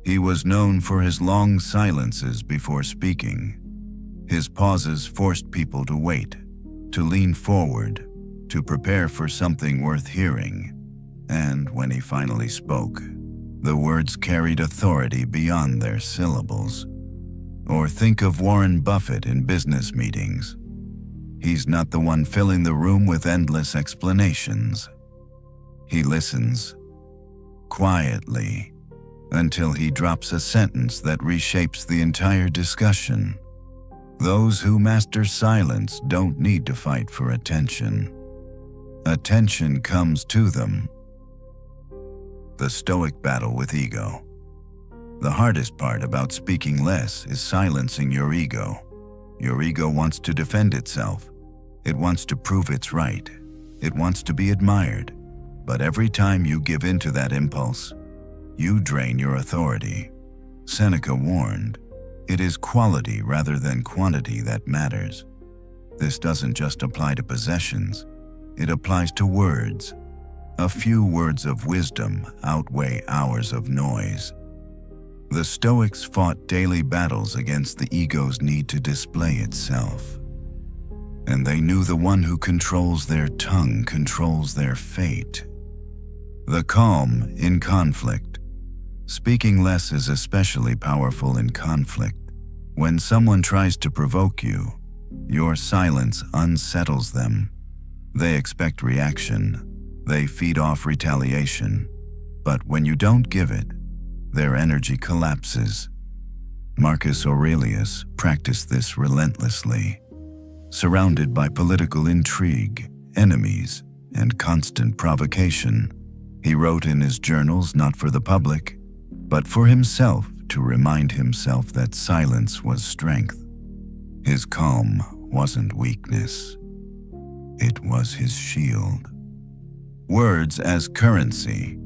He was known for his long silences before speaking. His pauses forced people to wait, to lean forward, to prepare for something worth hearing. And when he finally spoke, the words carried authority beyond their syllables. Or think of Warren Buffett in business meetings. He's not the one filling the room with endless explanations. He listens quietly until he drops a sentence that reshapes the entire discussion. Those who master silence don't need to fight for attention. Attention comes to them. The Stoic battle with ego. The hardest part about speaking less is silencing your ego. Your ego wants to defend itself. It wants to prove it's right. It wants to be admired. But every time you give in to that impulse, you drain your authority. Seneca warned, "It is quality rather than quantity that matters." This doesn't just apply to possessions. It applies to words. A few words of wisdom outweigh hours of noise. The Stoics fought daily battles against the ego's need to display itself. And they knew the one who controls their tongue controls their fate. The calm in conflict. Speaking less is especially powerful in conflict. When someone tries to provoke you, your silence unsettles them. They expect reaction. They feed off retaliation. But when you don't give it, their energy collapses. Marcus Aurelius practiced this relentlessly. Surrounded by political intrigue, enemies, and constant provocation, he wrote in his journals not for the public, but for himself to remind himself that silence was strength. His calm wasn't weakness. It was his shield. Words as currency.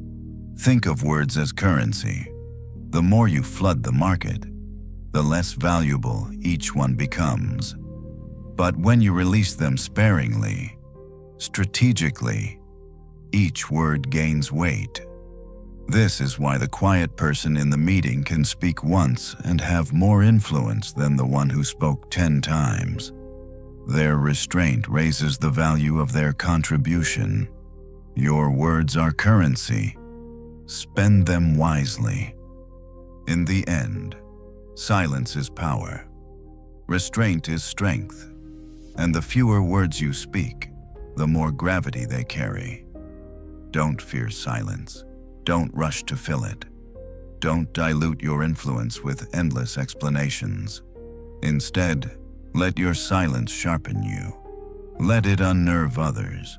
Think of words as currency. The more you flood the market, the less valuable each one becomes. But when you release them sparingly, strategically, each word gains weight. This is why the quiet person in the meeting can speak once and have more influence than the one who spoke 10 times. Their restraint raises the value of their contribution. Your words are currency. Spend them wisely. In the end, silence is power. Restraint is strength. And the fewer words you speak, the more gravity they carry. Don't fear silence. Don't rush to fill it. Don't dilute your influence with endless explanations. Instead, let your silence sharpen you. Let it unnerve others.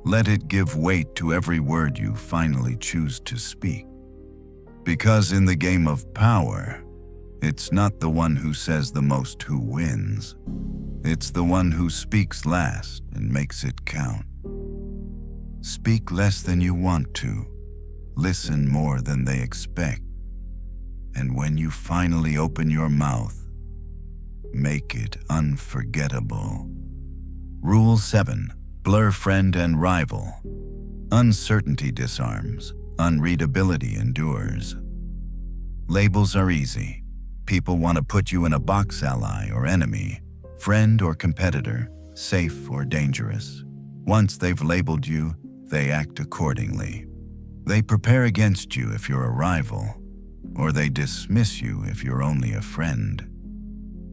Let it give weight to every word you finally choose to speak. Because in the game of power, it's not the one who says the most who wins. It's the one who speaks last and makes it count. Speak less than you want to. Listen more than they expect. And when you finally open your mouth, make it unforgettable. Rule 7. Blur friend and rival. Uncertainty disarms. Unreadability endures. Labels are easy. People want to put you in a box: ally or enemy, friend or competitor, safe or dangerous. Once they've labeled you, they act accordingly. They prepare against you if you're a rival, or they dismiss you if you're only a friend.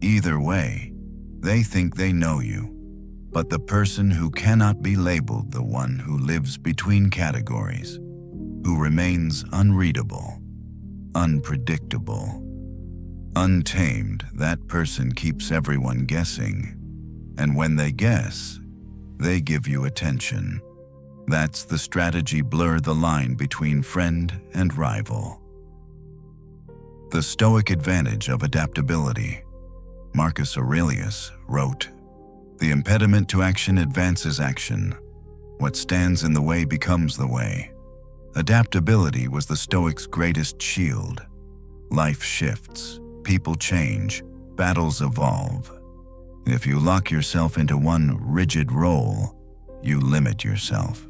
Either way, they think they know you. But the person who cannot be labeled, the one who lives between categories, who remains unreadable, unpredictable, untamed, that person keeps everyone guessing. And when they guess, they give you attention. That's the strategy: blur the line between friend and rival. The Stoic advantage of adaptability. Marcus Aurelius wrote, "The impediment to action advances action. What stands in the way becomes the way." Adaptability was the Stoics' greatest shield. Life shifts, people change, battles evolve. If you lock yourself into one rigid role, you limit yourself.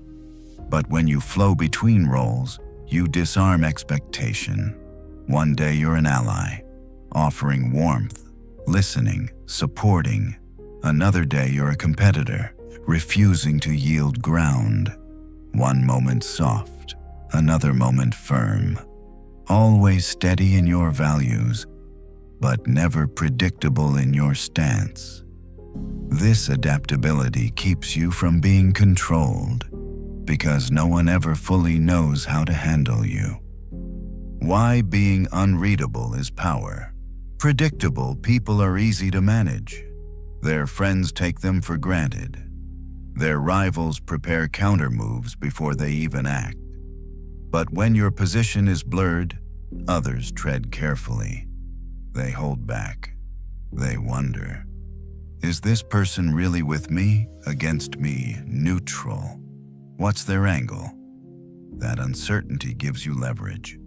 But when you flow between roles, you disarm expectation. One day you're an ally, offering warmth, listening, supporting. Another day you're a competitor, refusing to yield ground. One moment soft, another moment firm. Always steady in your values. but never predictable in your stance. This adaptability keeps you from being controlled, because no one ever fully knows how to handle you. Why being unreadable is power. Predictable people are easy to manage. Their friends take them for granted. Their rivals prepare counter-moves before they even act. But when your position is blurred, others tread carefully. They hold back. They wonder, is this person really with me, against me, neutral? What's their angle? That uncertainty gives you leverage.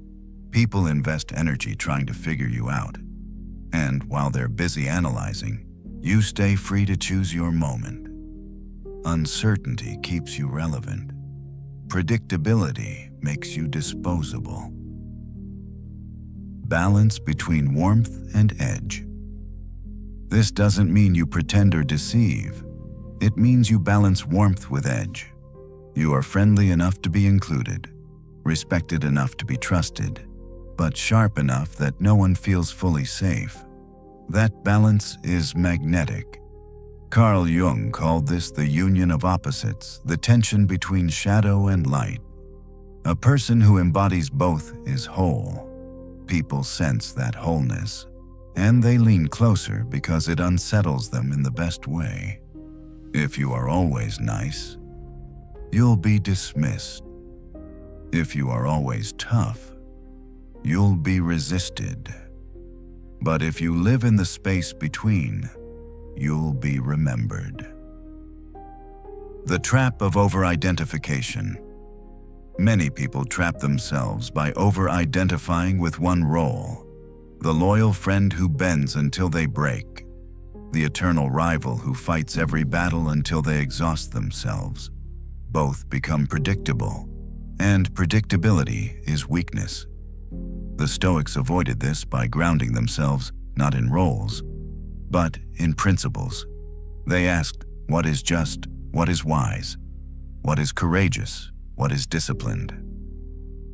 People invest energy trying to figure you out. And while they're busy analyzing, you stay free to choose your moment. Uncertainty keeps you relevant. Predictability makes you disposable. Balance between warmth and edge. This doesn't mean you pretend or deceive. It means you balance warmth with edge. You are friendly enough to be included, respected enough to be trusted, but sharp enough that no one feels fully safe. That balance is magnetic. Carl Jung called this the union of opposites, the tension between shadow and light. A person who embodies both is whole. People sense that wholeness, and they lean closer because it unsettles them in the best way. If you are always nice, you'll be dismissed. If you are always tough, you'll be resisted. But if you live in the space between, you'll be remembered. The trap of over-identification. Many people trap themselves by over-identifying with one role. The loyal friend who bends until they break. The eternal rival who fights every battle until they exhaust themselves. Both become predictable, and predictability is weakness. The Stoics avoided this by grounding themselves not in roles, but in principles. They asked, what is just, what is wise, what is courageous, what is disciplined?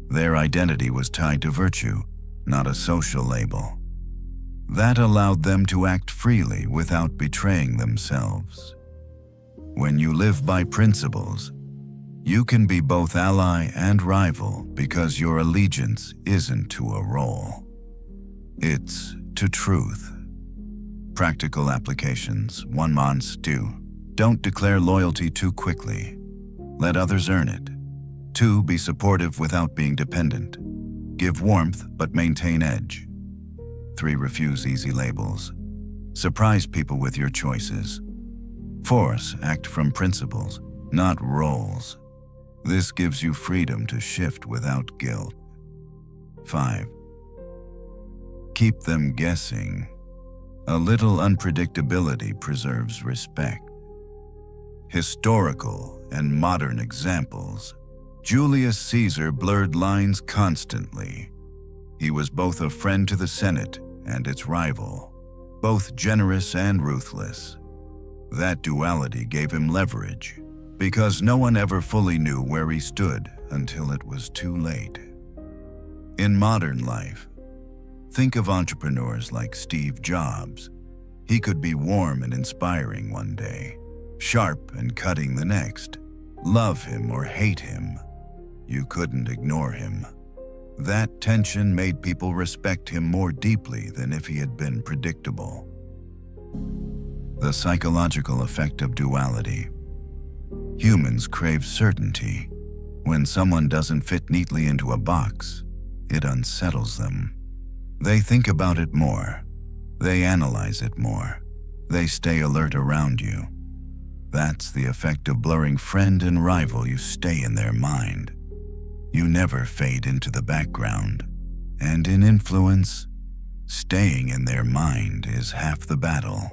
Their identity was tied to virtue, not a social label. That allowed them to act freely without betraying themselves. When you live by principles, you can be both ally and rival because your allegiance isn't to a role. It's to truth. Practical applications. 1 months 2. Don't declare loyalty too quickly. Let others earn it. 2. Be supportive without being dependent. Give warmth but maintain edge. 3. Refuse easy labels. Surprise people with your choices. 4. Act from principles, not roles. This gives you freedom to shift without guilt. 5. Keep them guessing. A little unpredictability preserves respect. Historical and modern examples. Julius Caesar blurred lines constantly. He was both a friend to the Senate and its rival, both generous and ruthless. That duality gave him leverage, because no one ever fully knew where he stood until it was too late. In modern life, think of entrepreneurs like Steve Jobs. He could be warm and inspiring one day, sharp and cutting the next. Love him or hate him, you couldn't ignore him. That tension made people respect him more deeply than if he had been predictable. The psychological effect of duality. Humans crave certainty. When someone doesn't fit neatly into a box, it unsettles them. They think about it more. They analyze it more. They stay alert around you. That's the effect of blurring friend and rival. You stay in their mind. You never fade into the background. And in influence, staying in their mind is half the battle.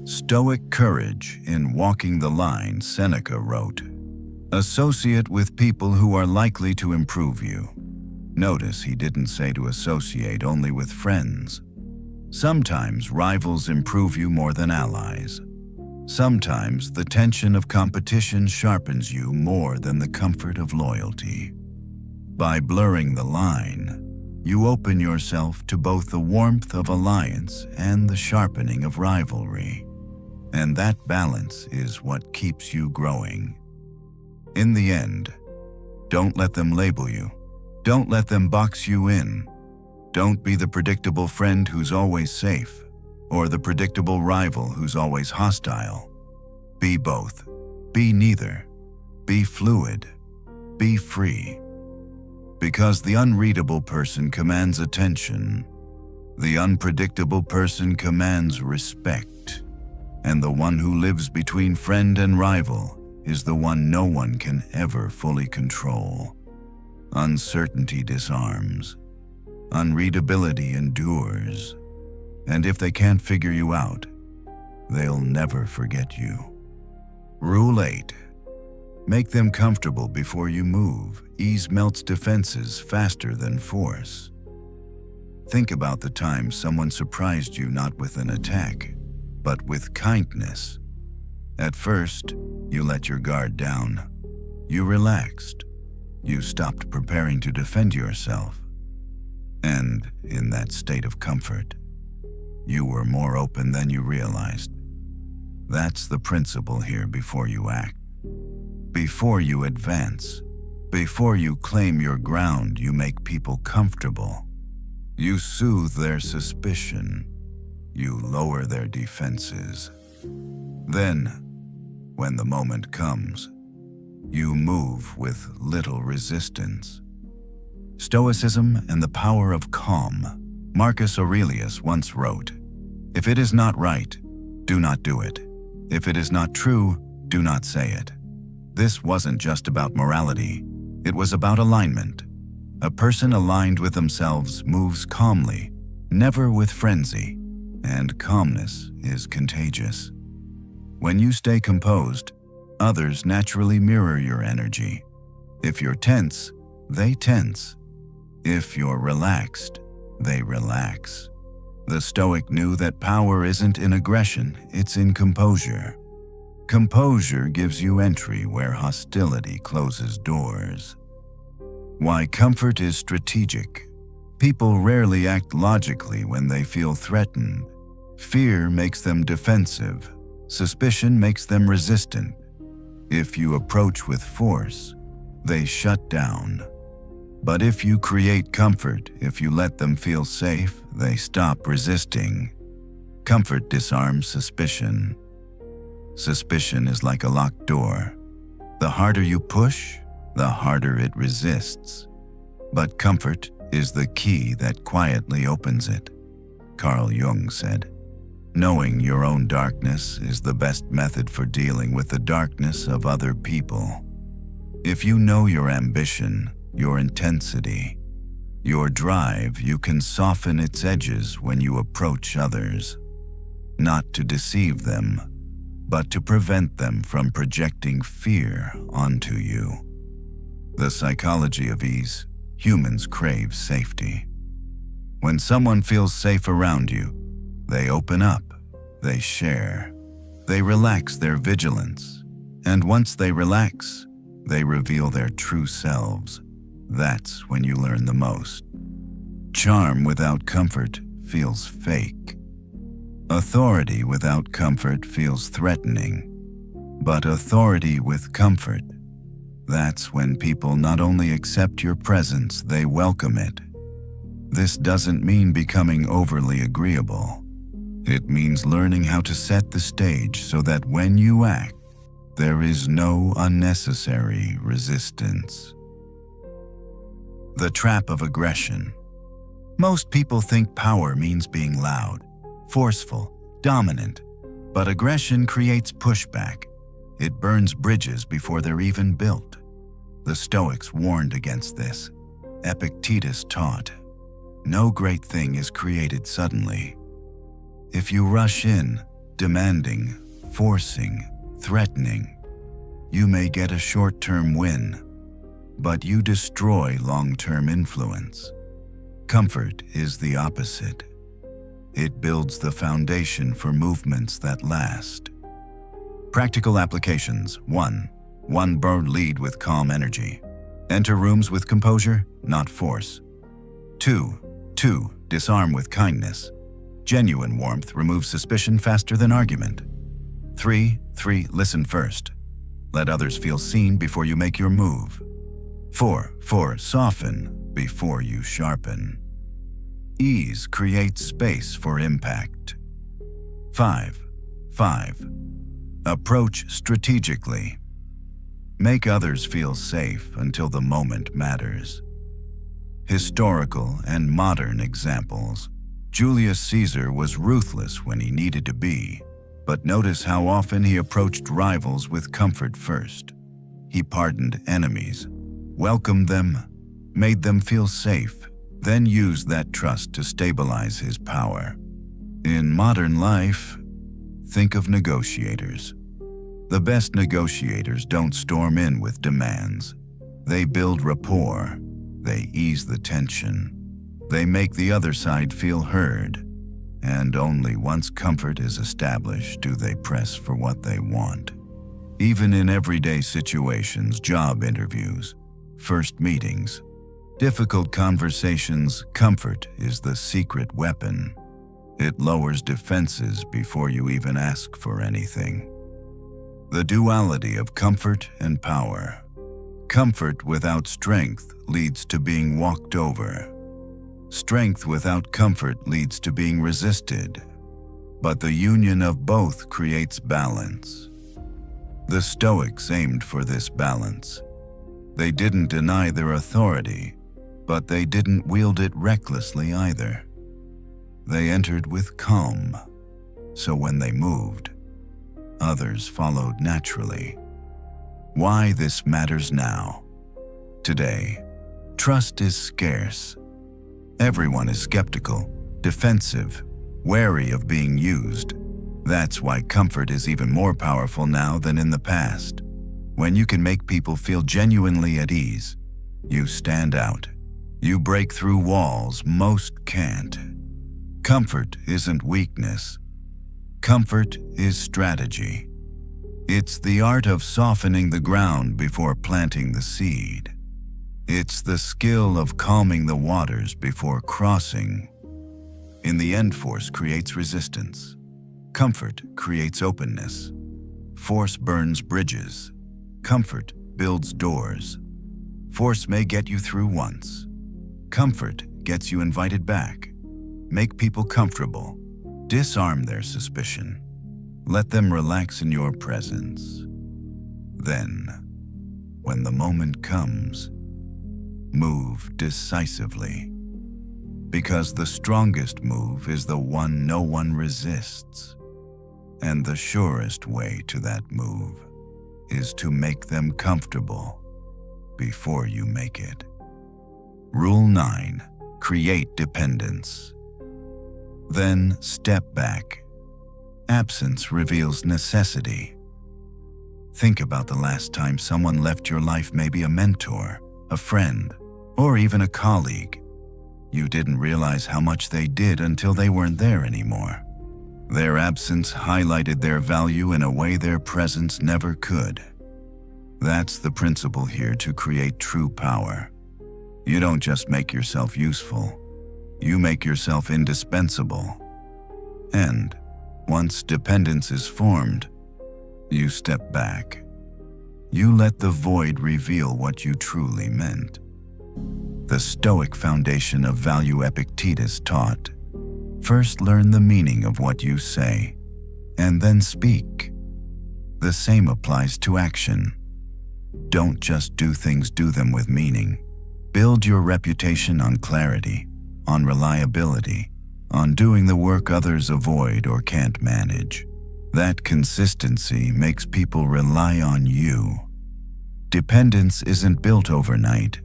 Stoic courage. In Walking the Line, Seneca wrote, "Associate with people who are likely to improve you." Notice he didn't say to associate only with friends. Sometimes rivals improve you more than allies. Sometimes the tension of competition sharpens you more than the comfort of loyalty. By blurring the line, You open yourself to both the warmth of alliance and the sharpening of rivalry. And that balance is what keeps you growing. In the end, don't let them label you. Don't let them box you in. Don't be the predictable friend who's always safe, or the predictable rival who's always hostile. Be both. Be neither. Be fluid. Be free. Because the unreadable person commands attention, the unpredictable person commands respect, and the one who lives between friend and rival is the one no one can ever fully control. Uncertainty disarms. Unreadability endures. And if they can't figure you out, they'll never forget you. Rule 8. Make them comfortable before you move. Ease melts defenses faster than force. Think about the time someone surprised you not with an attack, but with kindness. At first, you let your guard down. You relaxed. You stopped preparing to defend yourself. And in that state of comfort, you were more open than you realized. That's the principle here before you act. Before you advance, before you claim your ground, you make people comfortable. You soothe their suspicion. You lower their defenses. Then, when the moment comes, you move with little resistance. Stoicism and the Power of Calm. Marcus Aurelius once wrote, "If it is not right, do not do it. If it is not true, do not say it." This wasn't just about morality. It was about alignment. A person aligned with themselves moves calmly, never with frenzy, and calmness is contagious. When you stay composed, others naturally mirror your energy. If you're tense, they tense. If you're relaxed, they relax. The Stoic knew that power isn't in aggression, it's in composure. Composure gives you entry where hostility closes doors. Why comfort is strategic. People rarely act logically when they feel threatened. Fear makes them defensive. Suspicion makes them resistant. If you approach with force, they shut down. But if you create comfort, if you let them feel safe, they stop resisting. Comfort disarms suspicion. Suspicion is like a locked door. The harder you push, the harder it resists. But comfort is the key that quietly opens it. Carl Jung said, "Knowing your own darkness is the best method for dealing with the darkness of other people." If you know your ambition, your intensity, your drive, you can soften its edges when you approach others. Not to deceive them, but to prevent them from projecting fear onto you. The psychology of ease. Humans crave safety. When someone feels safe around you, they open up, they share, they relax their vigilance, and once they relax, they reveal their true selves. That's when you learn the most. Charm without comfort feels fake. Authority without comfort feels threatening. But authority with comfort, that's when people not only accept your presence, they welcome it. This doesn't mean becoming overly agreeable. It means learning how to set the stage so that when you act, there is no unnecessary resistance. The trap of aggression. Most people think power means being loud, forceful, dominant, but aggression creates pushback. It burns bridges before they're even built. The Stoics warned against this. Epictetus taught, "No great thing is created suddenly." If you rush in, demanding, forcing, threatening, you may get a short-term win, but you destroy long-term influence. Comfort is the opposite. It builds the foundation for movements that last. Practical applications. 1. Bird lead with calm energy. Enter rooms with composure, not force. 2. Disarm with kindness. Genuine warmth removes suspicion faster than argument. 3. Listen first. Let others feel seen before you make your move. 4. Soften before you sharpen. Ease creates space for impact. 5. Approach strategically. Make others feel safe until the moment matters. Historical and modern examples. Julius Caesar was ruthless when he needed to be, but notice how often he approached rivals with comfort first. He pardoned enemies, welcomed them, made them feel safe, then used that trust to stabilize his power. In modern life, think of negotiators. The best negotiators don't storm in with demands. They build rapport. They ease the tension. They make the other side feel heard. And only once comfort is established do they press for what they want. Even in everyday situations, job interviews, first meetings, difficult conversations, comfort is the secret weapon. It lowers defenses before you even ask for anything. The duality of comfort and power. Comfort without strength leads to being walked over. Strength without comfort leads to being resisted. But the union of both creates balance. The Stoics aimed for this balance. They didn't deny their authority, but they didn't wield it recklessly either. They entered with calm, so when they moved, others followed naturally. Why this matters now. Today, trust is scarce. Everyone is skeptical, defensive, wary of being used. That's why comfort is even more powerful now than in the past. When you can make people feel genuinely at ease, you stand out. You break through walls most can't. Comfort isn't weakness. Comfort is strategy. It's the art of softening the ground before planting the seed. It's the skill of calming the waters before crossing. In the end, force creates resistance. Comfort creates openness. Force burns bridges. Comfort builds doors. Force may get you through once. Comfort gets you invited back. Make people comfortable. Disarm their suspicion. Let them relax in your presence. Then, when the moment comes, move decisively. Because the strongest move is the one no one resists. And the surest way to that move is to make them comfortable before you make it. Rule 9. Create dependence. Then step back. Absence reveals necessity. Think about the last time someone left your life, maybe a mentor, a friend, or even a colleague. You didn't realize how much they did until they weren't there anymore. Their absence highlighted their value in a way their presence never could. That's the principle here to create true power. You don't just make yourself useful, you make yourself indispensable. And once dependence is formed, you step back. You let the void reveal what you truly meant. The Stoic foundation of value Epictetus taught, first learn the meaning of what you say, and then speak. The same applies to action. Don't just do things, do them with meaning. Build your reputation on clarity, on reliability, on doing the work others avoid or can't manage. That consistency makes people rely on you. Dependence isn't built overnight.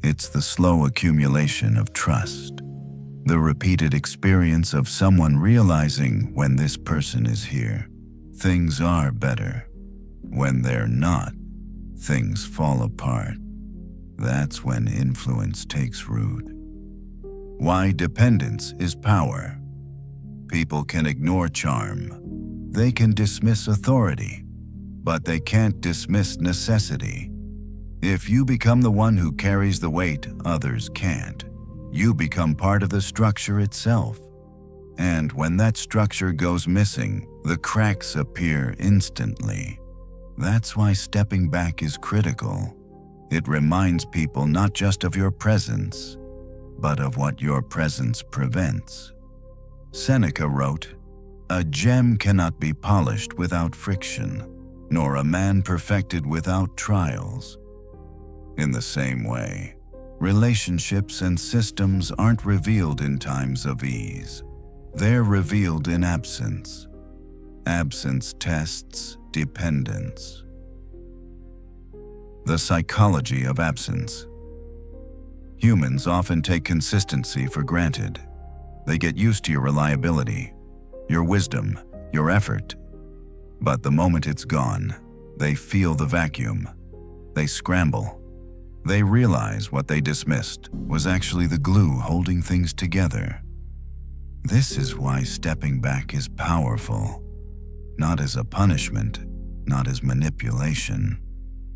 It's the slow accumulation of trust. The repeated experience of someone realizing when this person is here, things are better. When they're not, things fall apart. That's when influence takes root. Why dependence is power. People can ignore charm. They can dismiss authority, but they can't dismiss necessity. If you become the one who carries the weight, others can't. you become part of the structure itself. And when that structure goes missing, the cracks appear instantly. That's why stepping back is critical. It reminds people not just of your presence, but of what your presence prevents. Seneca wrote, "A gem cannot be polished without friction, nor a man perfected without trials." In the same way, relationships and systems aren't revealed in times of ease. They're revealed in absence. Absence tests dependence. The psychology of absence. Humans often take consistency for granted. They get used to your reliability, your wisdom, your effort. But the moment it's gone, they feel the vacuum. They scramble. They realize what they dismissed was actually the glue holding things together. This is why stepping back is powerful, not as a punishment, not as manipulation,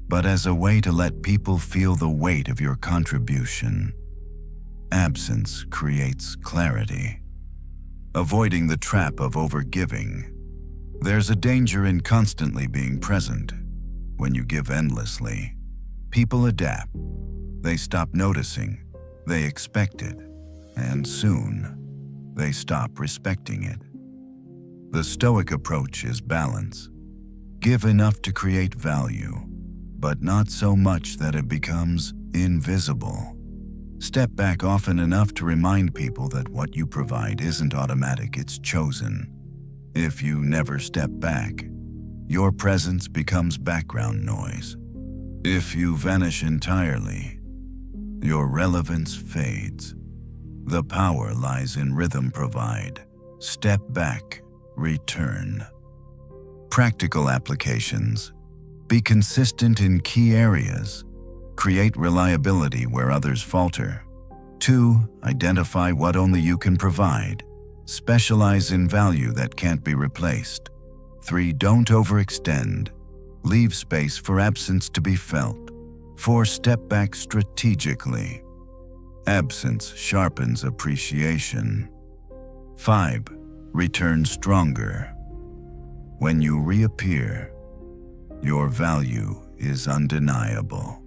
but as a way to let people feel the weight of your contribution. Absence creates clarity. Avoiding the trap of overgiving. There's a danger in constantly being present. When you give endlessly, people adapt. They stop noticing, they expect it, and soon, they stop respecting it. The Stoic approach is balance. Give enough to create value, but not so much that it becomes invisible. Step back often enough to remind people that what you provide isn't automatic, it's chosen. If you never step back, your presence becomes background noise. If you vanish entirely, your relevance fades. The power lies in rhythm. Provide. Step back, return. Practical applications. Be consistent in key areas. Create reliability where others falter. 2. Identify what only you can provide. Specialize in value that can't be replaced. 3. Don't overextend. Leave space for absence to be felt. 4. Step back strategically. Absence sharpens appreciation. 5. Return stronger. When you reappear, your value is undeniable.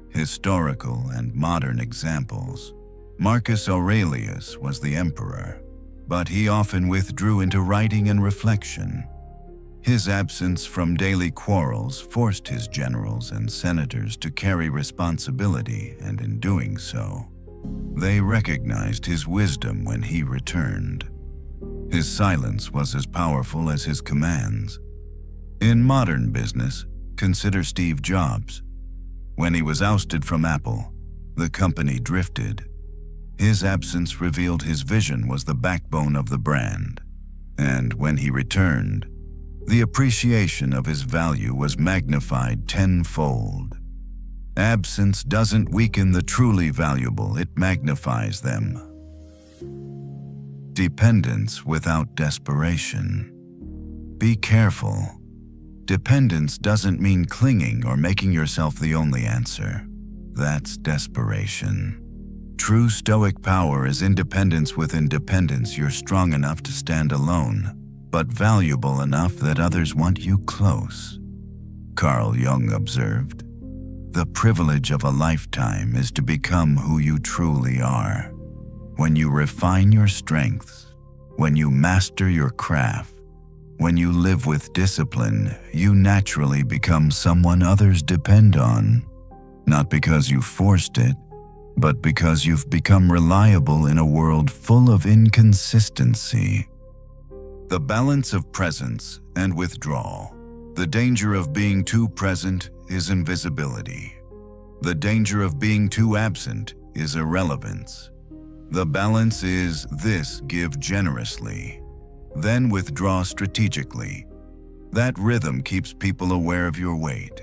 Historical and modern examples. Marcus Aurelius was the emperor, but he often withdrew into writing and reflection. His absence from daily quarrels forced his generals and senators to carry responsibility, and in doing so, they recognized his wisdom when he returned. His silence was as powerful as his commands. In modern business, consider Steve Jobs. When he was ousted from Apple, the company drifted. His absence revealed his vision was the backbone of the brand. And when he returned, the appreciation of his value was magnified tenfold. Absence doesn't weaken the truly valuable, it magnifies them. Dependence without desperation. Be careful. Dependence doesn't mean clinging or making yourself the only answer. That's desperation. True Stoic power is independence with independence. You're strong enough to stand alone, but valuable enough that others want you close. Carl Jung observed, "The privilege of a lifetime is to become who you truly are. When you refine your strengths, when you master your craft, when you live with discipline, you naturally become someone others depend on. Not because you forced it, but because you've become reliable in a world full of inconsistency." The balance of presence and withdrawal. The danger of being too present is invisibility. The danger of being too absent is irrelevance. The balance is this: give generously, then withdraw strategically. That rhythm keeps people aware of your weight.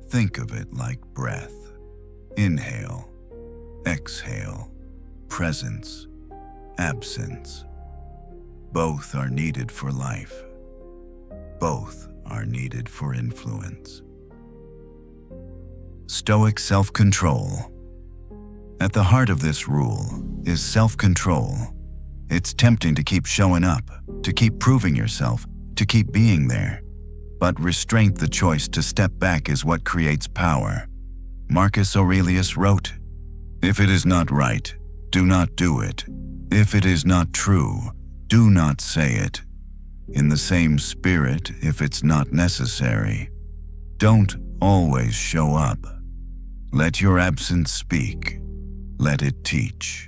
Think of it like breath. Inhale, exhale, presence, absence. Both are needed for life. Both are needed for influence. Stoic self-control. At the heart of this rule is self-control. It's tempting to keep showing up, to keep proving yourself, to keep being there. But restraint, the choice to step back, is what creates power. Marcus Aurelius wrote, "If it is not right, do not do it. If it is not true, do not say it. In the same spirit, if it's not necessary, don't always show up. Let your absence speak. Let it teach.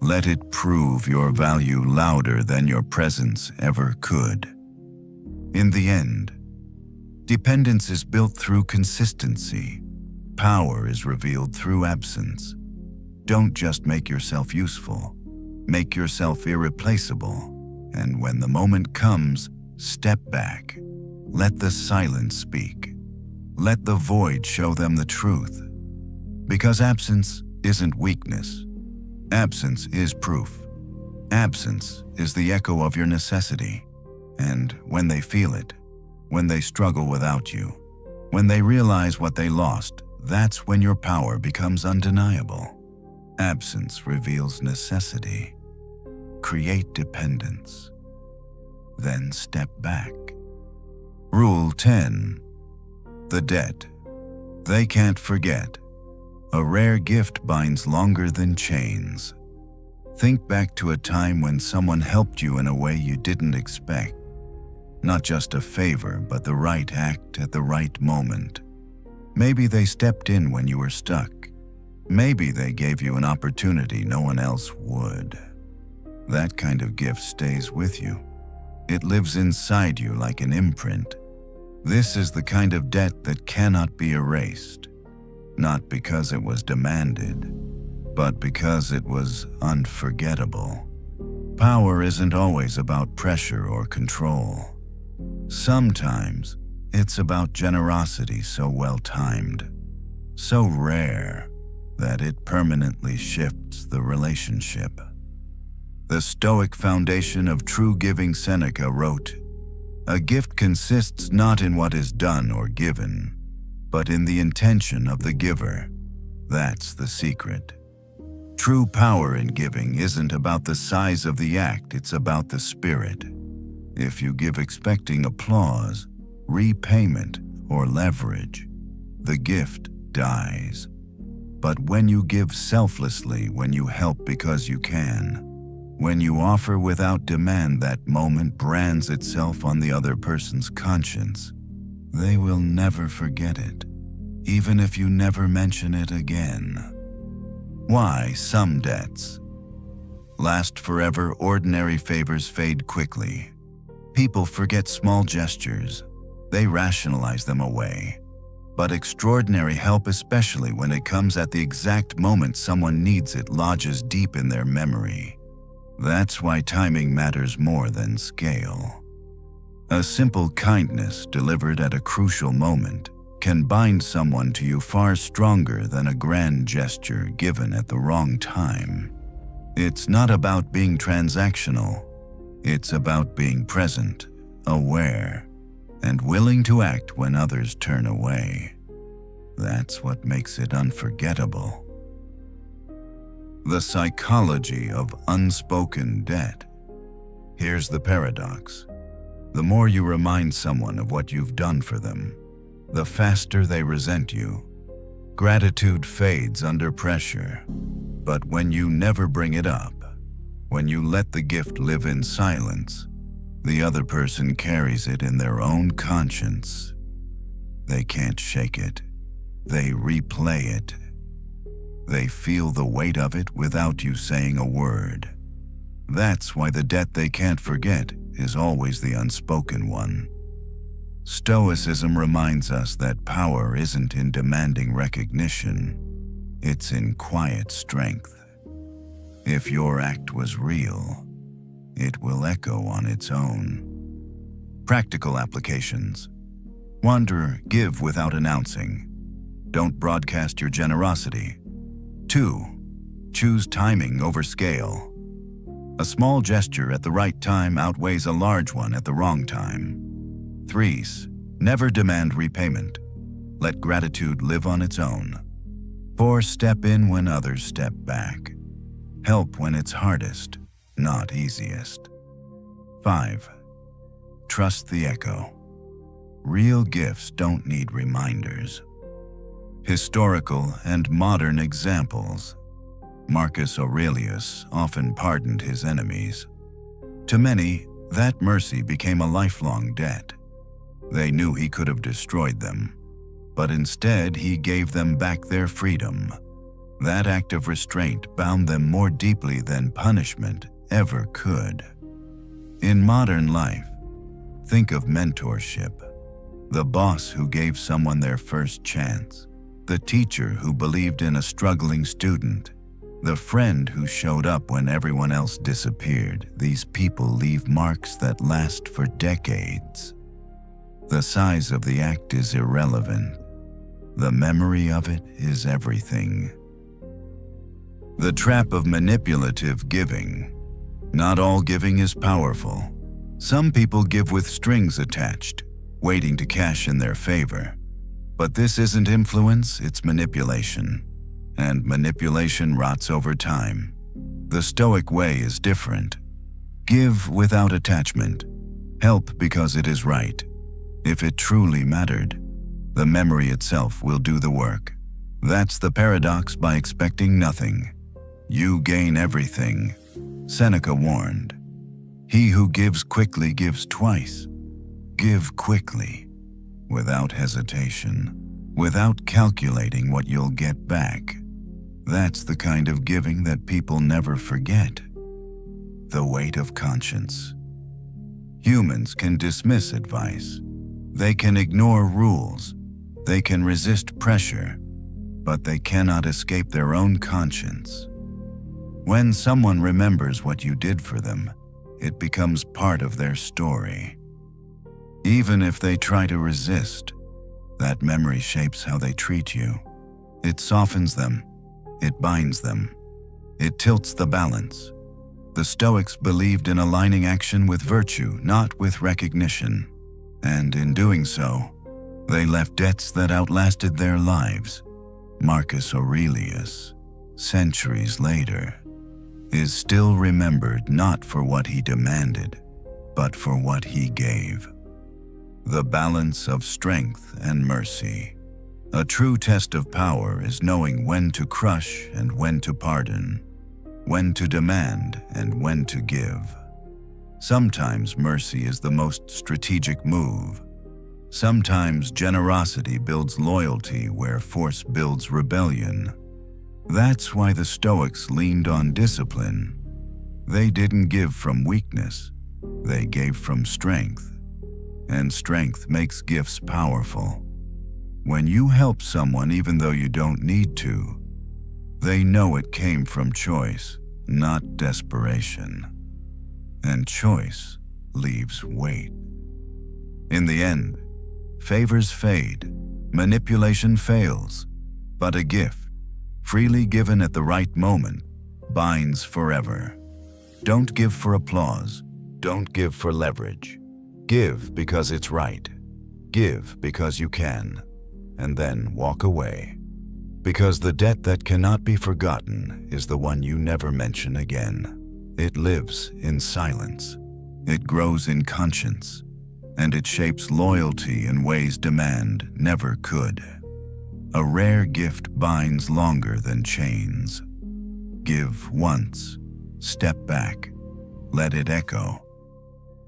Let it prove your value louder than your presence ever could." In the end, dependence is built through consistency. Power is revealed through absence. Don't just make yourself useful. Make yourself irreplaceable. And when the moment comes, step back. Let the silence speak. Let the void show them the truth. Because absence isn't weakness. Absence is proof. Absence is the echo of your necessity. And when they feel it, when they struggle without you, when they realize what they lost, that's when your power becomes undeniable. Absence reveals necessity. Create dependence. Then step back. Rule 10. The debt. They can't forget. A rare gift binds longer than chains. Think back to a time when someone helped you in a way you didn't expect. Not just a favor, but the right act at the right moment. Maybe they stepped in when you were stuck. Maybe they gave you an opportunity no one else would. That kind of gift stays with you. It lives inside you like an imprint. This is the kind of debt that cannot be erased. Not because it was demanded, but because it was unforgettable. Power isn't always about pressure or control. Sometimes it's about generosity so well-timed, so rare that it permanently shifts the relationship. The Stoic foundation of true giving, Seneca wrote, "A gift consists not in what is done or given, but in the intention of the giver. That's the secret." True power in giving isn't about the size of the act, it's about the spirit. If you give expecting applause, repayment, or leverage, the gift dies. But when you give selflessly, when you help because you can, when you offer without demand, that moment brands itself on the other person's conscience. They will never forget it, even if you never mention it again. Why some debts last forever? Ordinary favors fade quickly. People forget small gestures. They rationalize them away. But extraordinary help, especially when it comes at the exact moment someone needs it, lodges deep in their memory. That's why timing matters more than scale. A simple kindness delivered at a crucial moment can bind someone to you far stronger than a grand gesture given at the wrong time. It's not about being transactional. It's about being present, aware, and willing to act when others turn away. That's what makes it unforgettable. The psychology of unspoken debt. Here's the paradox. The more you remind someone of what you've done for them, the faster they resent you. Gratitude fades under pressure. But when you never bring it up, when you let the gift live in silence, the other person carries it in their own conscience. They can't shake it. They replay it. They feel the weight of it without you saying a word. That's why the debt they can't forget is always the unspoken one. Stoicism reminds us that power isn't in demanding recognition. It's in quiet strength. If your act was real, it will echo on its own. Practical applications. 1. Give without announcing. Don't broadcast your generosity. 2. Choose timing over scale. A small gesture at the right time outweighs a large one at the wrong time. 3. Never demand repayment. Let gratitude live on its own. 4. Step in when others step back. Help when it's hardest, not easiest. 5. Trust the echo. Real gifts don't need reminders. Historical and modern examples. Marcus Aurelius often pardoned his enemies. To many, that mercy became a lifelong debt. They knew he could have destroyed them, but instead he gave them back their freedom. That act of restraint bound them more deeply than punishment ever could. In modern life, think of mentorship. The boss who gave someone their first chance, the teacher who believed in a struggling student, the friend who showed up when everyone else disappeared. These people leave marks that last for decades. The size of the act is irrelevant. The memory of it is everything. The trap of manipulative giving. Not all giving is powerful. Some people give with strings attached, waiting to cash in their favor. But this isn't influence, it's manipulation. And manipulation rots over time. The Stoic way is different. Give without attachment. Help because it is right. If it truly mattered, the memory itself will do the work. That's the paradox by expecting nothing. You gain everything. Seneca warned. He who gives quickly gives twice. Give quickly, without hesitation, without calculating what you'll get back. That's the kind of giving that people never forget. The weight of conscience. Humans can dismiss advice. They can ignore rules. They can resist pressure, but they cannot escape their own conscience. When someone remembers what you did for them, it becomes part of their story. Even if they try to resist, that memory shapes how they treat you. It softens them. It binds them. It tilts the balance. The Stoics believed in aligning action with virtue, not with recognition. And in doing so, they left debts that outlasted their lives. Marcus Aurelius, centuries later, is still remembered not for what he demanded, but for what he gave. The balance of strength and mercy. A true test of power is knowing when to crush and when to pardon, when to demand and when to give. Sometimes mercy is the most strategic move. Sometimes generosity builds loyalty where force builds rebellion. That's why the Stoics leaned on discipline. They didn't give from weakness, they gave from strength. And strength makes gifts powerful. When you help someone even though you don't need to, they know it came from choice, not desperation. And choice leaves weight. In the end, favors fade, manipulation fails, but a gift, freely given at the right moment, binds forever. Don't give for applause. Don't give for leverage. Give because it's right. Give because you can. And then walk away. Because the debt that cannot be forgotten is the one you never mention again. It lives in silence. It grows in conscience. And it shapes loyalty in ways demand never could. A rare gift binds longer than chains. Give once. Step back. Let it echo.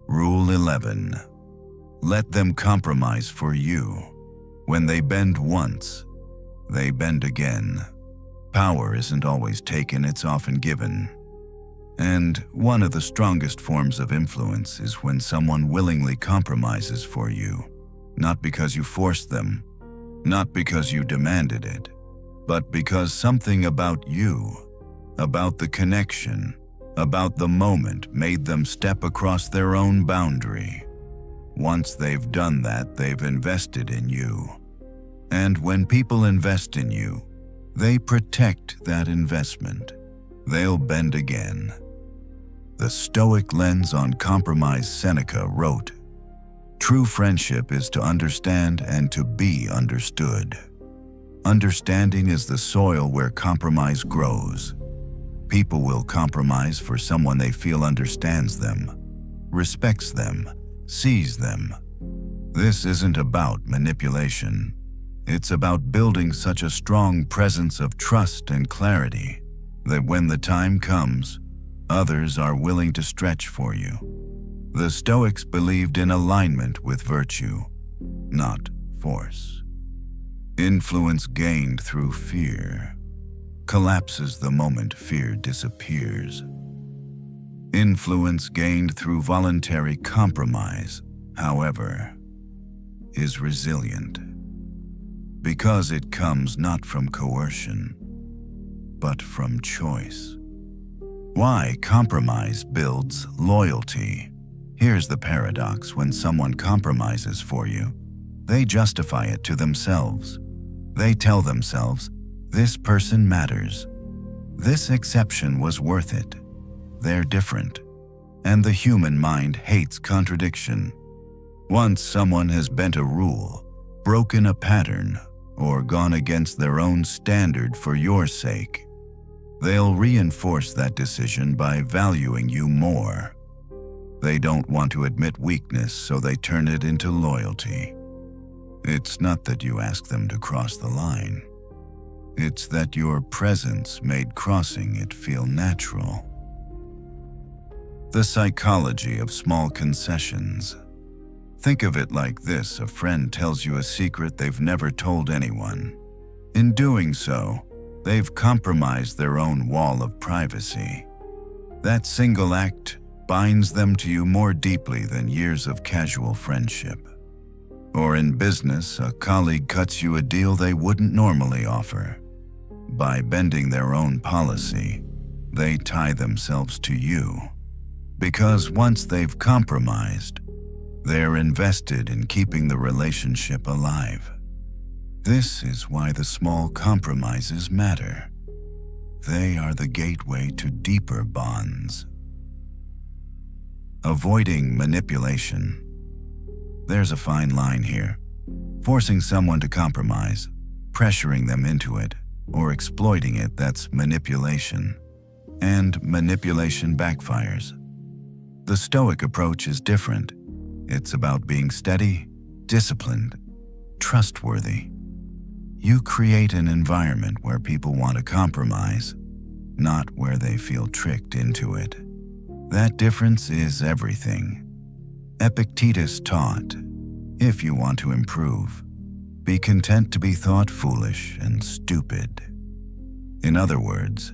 Rule 11. Let them compromise for you. When they bend once, they bend again. Power isn't always taken, it's often given. And one of the strongest forms of influence is when someone willingly compromises for you, not because you forced them, not because you demanded it, but because something about you, about the connection, about the moment made them step across their own boundary. Once they've done that, they've invested in you. And when people invest in you, they protect that investment. They'll bend again. The Stoic lens on compromise. Seneca wrote, "True friendship is to understand and to be understood." Understanding is the soil where compromise grows. People will compromise for someone they feel understands them, respects them, sees them. This isn't about manipulation. It's about building such a strong presence of trust and clarity that when the time comes, others are willing to stretch for you. The Stoics believed in alignment with virtue, not force. Influence gained through fear collapses the moment fear disappears. Influence gained through voluntary compromise, however, is resilient because it comes not from coercion, but from choice. Why compromise builds loyalty? Here's the paradox: when someone compromises for you, they justify it to themselves. They tell themselves, this person matters. This exception was worth it. They're different. And the human mind hates contradiction. Once someone has bent a rule, broken a pattern, or gone against their own standard for your sake, they'll reinforce that decision by valuing you more. They don't want to admit weakness, so they turn it into loyalty. It's not that you ask them to cross the line. It's that your presence made crossing it feel natural. The psychology of small concessions. Think of it like this: a friend tells you a secret they've never told anyone. In doing so, they've compromised their own wall of privacy. That single act binds them to you more deeply than years of casual friendship. Or in business, a colleague cuts you a deal they wouldn't normally offer. By bending their own policy, they tie themselves to you. Because once they've compromised, they're invested in keeping the relationship alive. This is why the small compromises matter. They are the gateway to deeper bonds. Avoiding manipulation. There's a fine line here. Forcing someone to compromise, pressuring them into it, or exploiting it, that's manipulation. And manipulation backfires. The Stoic approach is different. It's about being steady, disciplined, trustworthy. You create an environment where people want to compromise, not where they feel tricked into it. That difference is everything. Epictetus taught, if you want to improve, be content to be thought foolish and stupid. In other words,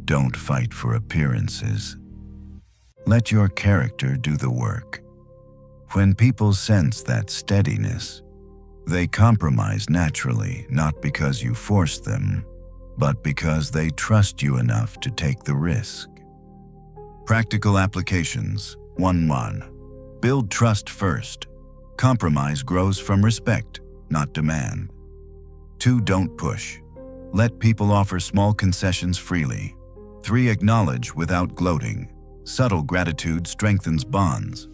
don't fight for appearances. Let your character do the work. When people sense that steadiness, they compromise naturally, not because you force them, but because they trust you enough to take the risk. Practical applications. 1. Build trust first. Compromise grows from respect, not demand. 2. Don't push. Let people offer small concessions freely. 3. Acknowledge without gloating. Subtle gratitude strengthens bonds.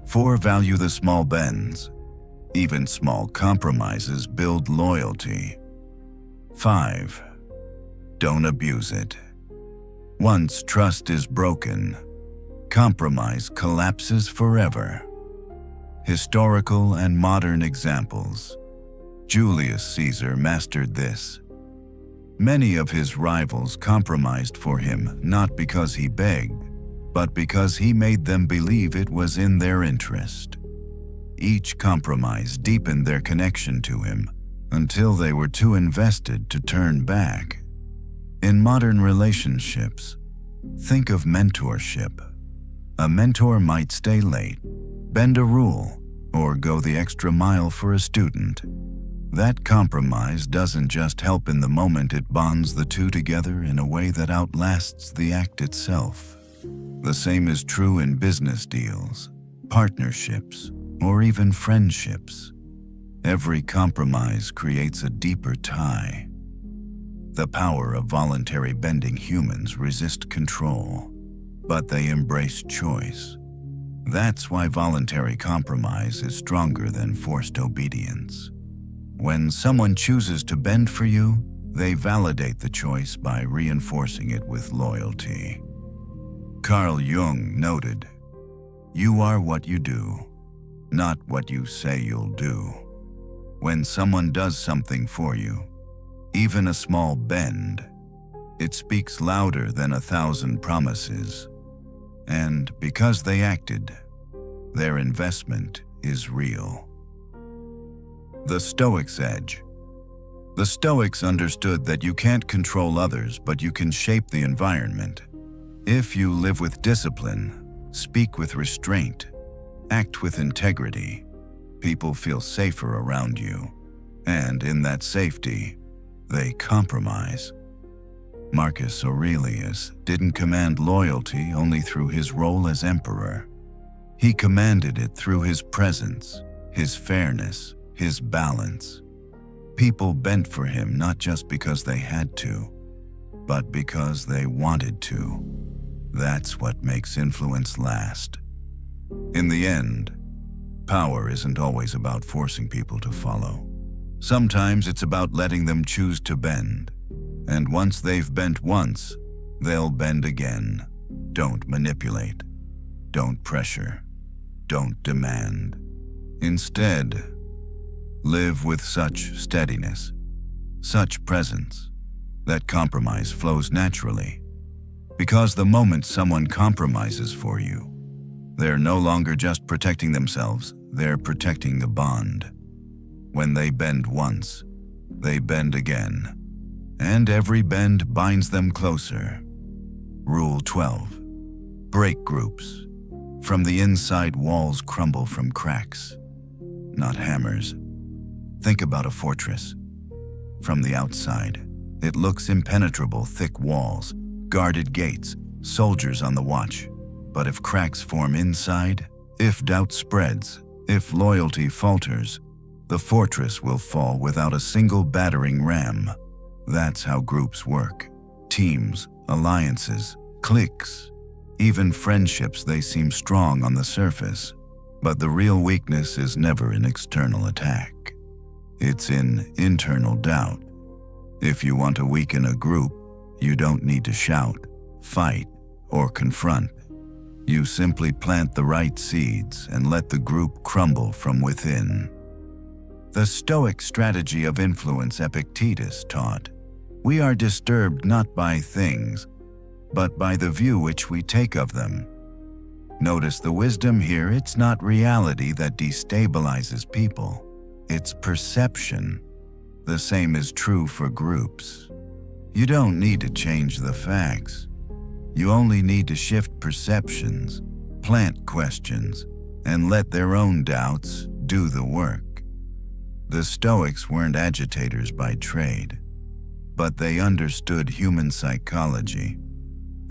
4. Value the small bends. Even small compromises build loyalty. 5. Don't abuse it. Once trust is broken, compromise collapses forever. Historical and modern examples. Julius Caesar mastered this. Many of his rivals compromised for him not because he begged, but because he made them believe it was in their interest. Each compromise deepened their connection to him until they were too invested to turn back. In modern relationships, think of mentorship. A mentor might stay late, bend a rule, or go the extra mile for a student. That compromise doesn't just help in the moment, it bonds the two together in a way that outlasts the act itself. The same is true in business deals, partnerships, or even friendships. Every compromise creates a deeper tie. The power of voluntary bending. Humans resist control, but they embrace choice. That's why voluntary compromise is stronger than forced obedience. When someone chooses to bend for you, they validate the choice by reinforcing it with loyalty. Carl Jung noted, "You are what you do, not what you say you'll do." When someone does something for you, even a small bend, it speaks louder than 1,000 promises. And because they acted, their investment is real. The Stoics' edge. The Stoics understood that you can't control others, but you can shape the environment. If you live with discipline, speak with restraint, act with integrity, people feel safer around you. And in that safety, they compromise. Marcus Aurelius didn't command loyalty only through his role as emperor. He commanded it through his presence, his fairness, his balance. People bent for him not just because they had to, but because they wanted to. That's what makes influence last. In the end, power isn't always about forcing people to follow. Sometimes it's about letting them choose to bend. And once they've bent once, they'll bend again. Don't manipulate. Don't pressure. Don't demand. Instead, live with such steadiness, such presence, that compromise flows naturally. Because the moment someone compromises for you, they're no longer just protecting themselves, they're protecting the bond. When they bend once, they bend again. And every bend binds them closer. Rule 12. Break groups. From the inside, walls crumble from cracks, not hammers. Think about a fortress. From the outside, it looks impenetrable, thick walls, guarded gates, soldiers on the watch. But if cracks form inside, if doubt spreads, if loyalty falters, the fortress will fall without a single battering ram. That's how groups work. Teams, alliances, cliques, even friendships, they seem strong on the surface. But the real weakness is never in external attack. It's in internal doubt. If you want to weaken a group, you don't need to shout, fight, or confront. You simply plant the right seeds and let the group crumble from within. The Stoic strategy of influence Epictetus taught, we are disturbed not by things, but by the view which we take of them. Notice the wisdom here, it's not reality that destabilizes people, it's perception. The same is true for groups. You don't need to change the facts. You only need to shift perceptions, plant questions, and let their own doubts do the work. The Stoics weren't agitators by trade, but they understood human psychology.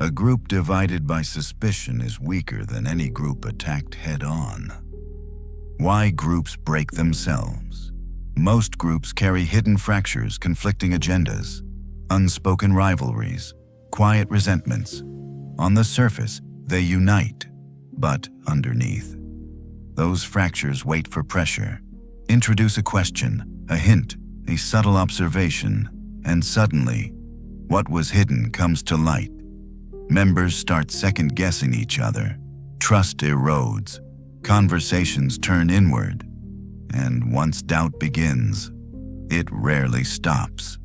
A group divided by suspicion is weaker than any group attacked head-on. Why groups break themselves? Most groups carry hidden fractures, conflicting agendas, unspoken rivalries, quiet resentments. On the surface, they unite, but underneath, those fractures wait for pressure. Introduce a question, a hint, a subtle observation, and suddenly, what was hidden comes to light. Members start second-guessing each other. Trust erodes. Conversations turn inward. And once doubt begins, it rarely stops.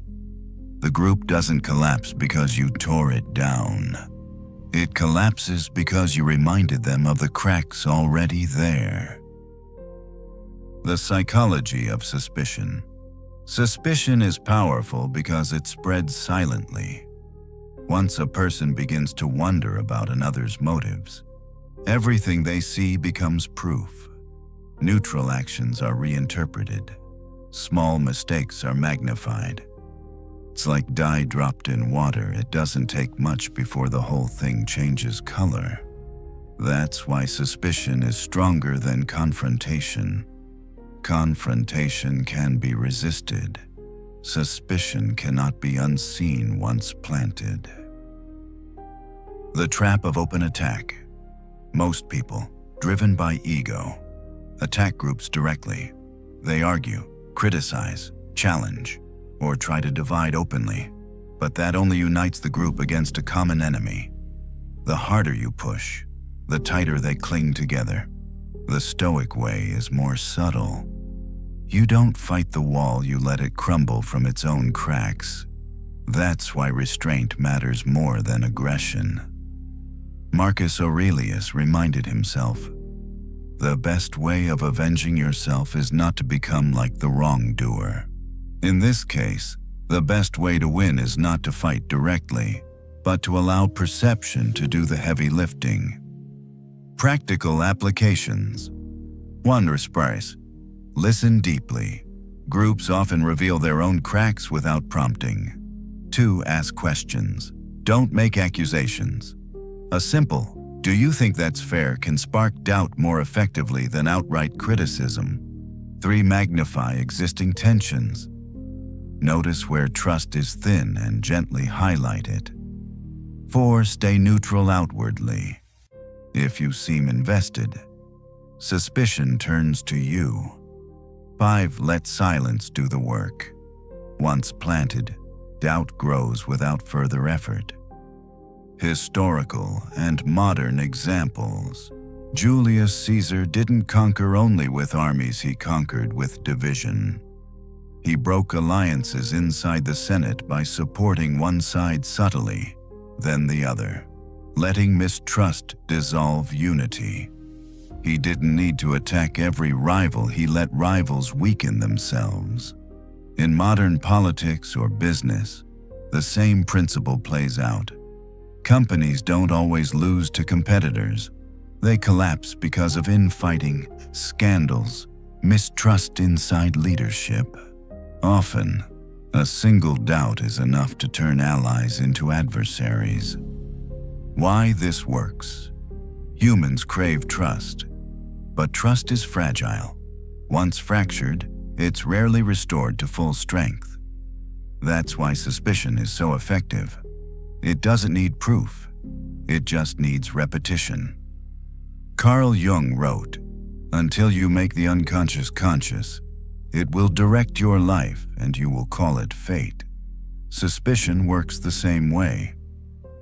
The group doesn't collapse because you tore it down. It collapses because you reminded them of the cracks already there. The psychology of suspicion. Suspicion is powerful because it spreads silently. Once a person begins to wonder about another's motives, everything they see becomes proof. Neutral actions are reinterpreted. Small mistakes are magnified. It's like dye dropped in water. It doesn't take much before the whole thing changes color. That's why suspicion is stronger than confrontation. Confrontation can be resisted. Suspicion cannot be unseen once planted. The trap of open attack. Most people, driven by ego, attack groups directly. They argue, criticize, challenge, or try to divide openly, but that only unites the group against a common enemy. The harder you push, the tighter they cling together. The Stoic way is more subtle. You don't fight the wall, you let it crumble from its own cracks. That's why restraint matters more than aggression. Marcus Aurelius reminded himself, the best way of avenging yourself is not to become like the wrongdoer. In this case, the best way to win is not to fight directly, but to allow perception to do the heavy lifting. Practical applications. 1. Reframe. Listen deeply. Groups often reveal their own cracks without prompting. 2. Ask questions. Don't make accusations. A simple, "Do you think that's fair?" can spark doubt more effectively than outright criticism. 3. Magnify existing tensions. Notice where trust is thin and gently highlight it. 4. Stay neutral outwardly. If you seem invested, suspicion turns to you. 5. Let silence do the work. Once planted, doubt grows without further effort. Historical and modern examples. Julius Caesar didn't conquer only with armies, he conquered with division. He broke alliances inside the Senate by supporting one side subtly, then the other, letting mistrust dissolve unity. He didn't need to attack every rival, he let rivals weaken themselves. In modern politics or business, the same principle plays out. Companies don't always lose to competitors. They collapse because of infighting, scandals, mistrust inside leadership. Often, a single doubt is enough to turn allies into adversaries. Why this works? Humans crave trust, but trust is fragile. Once fractured, it's rarely restored to full strength. That's why suspicion is so effective. It doesn't need proof, it just needs repetition. Carl Jung wrote, "Until you make the unconscious conscious, it will direct your life and you will call it fate." Suspicion works the same way.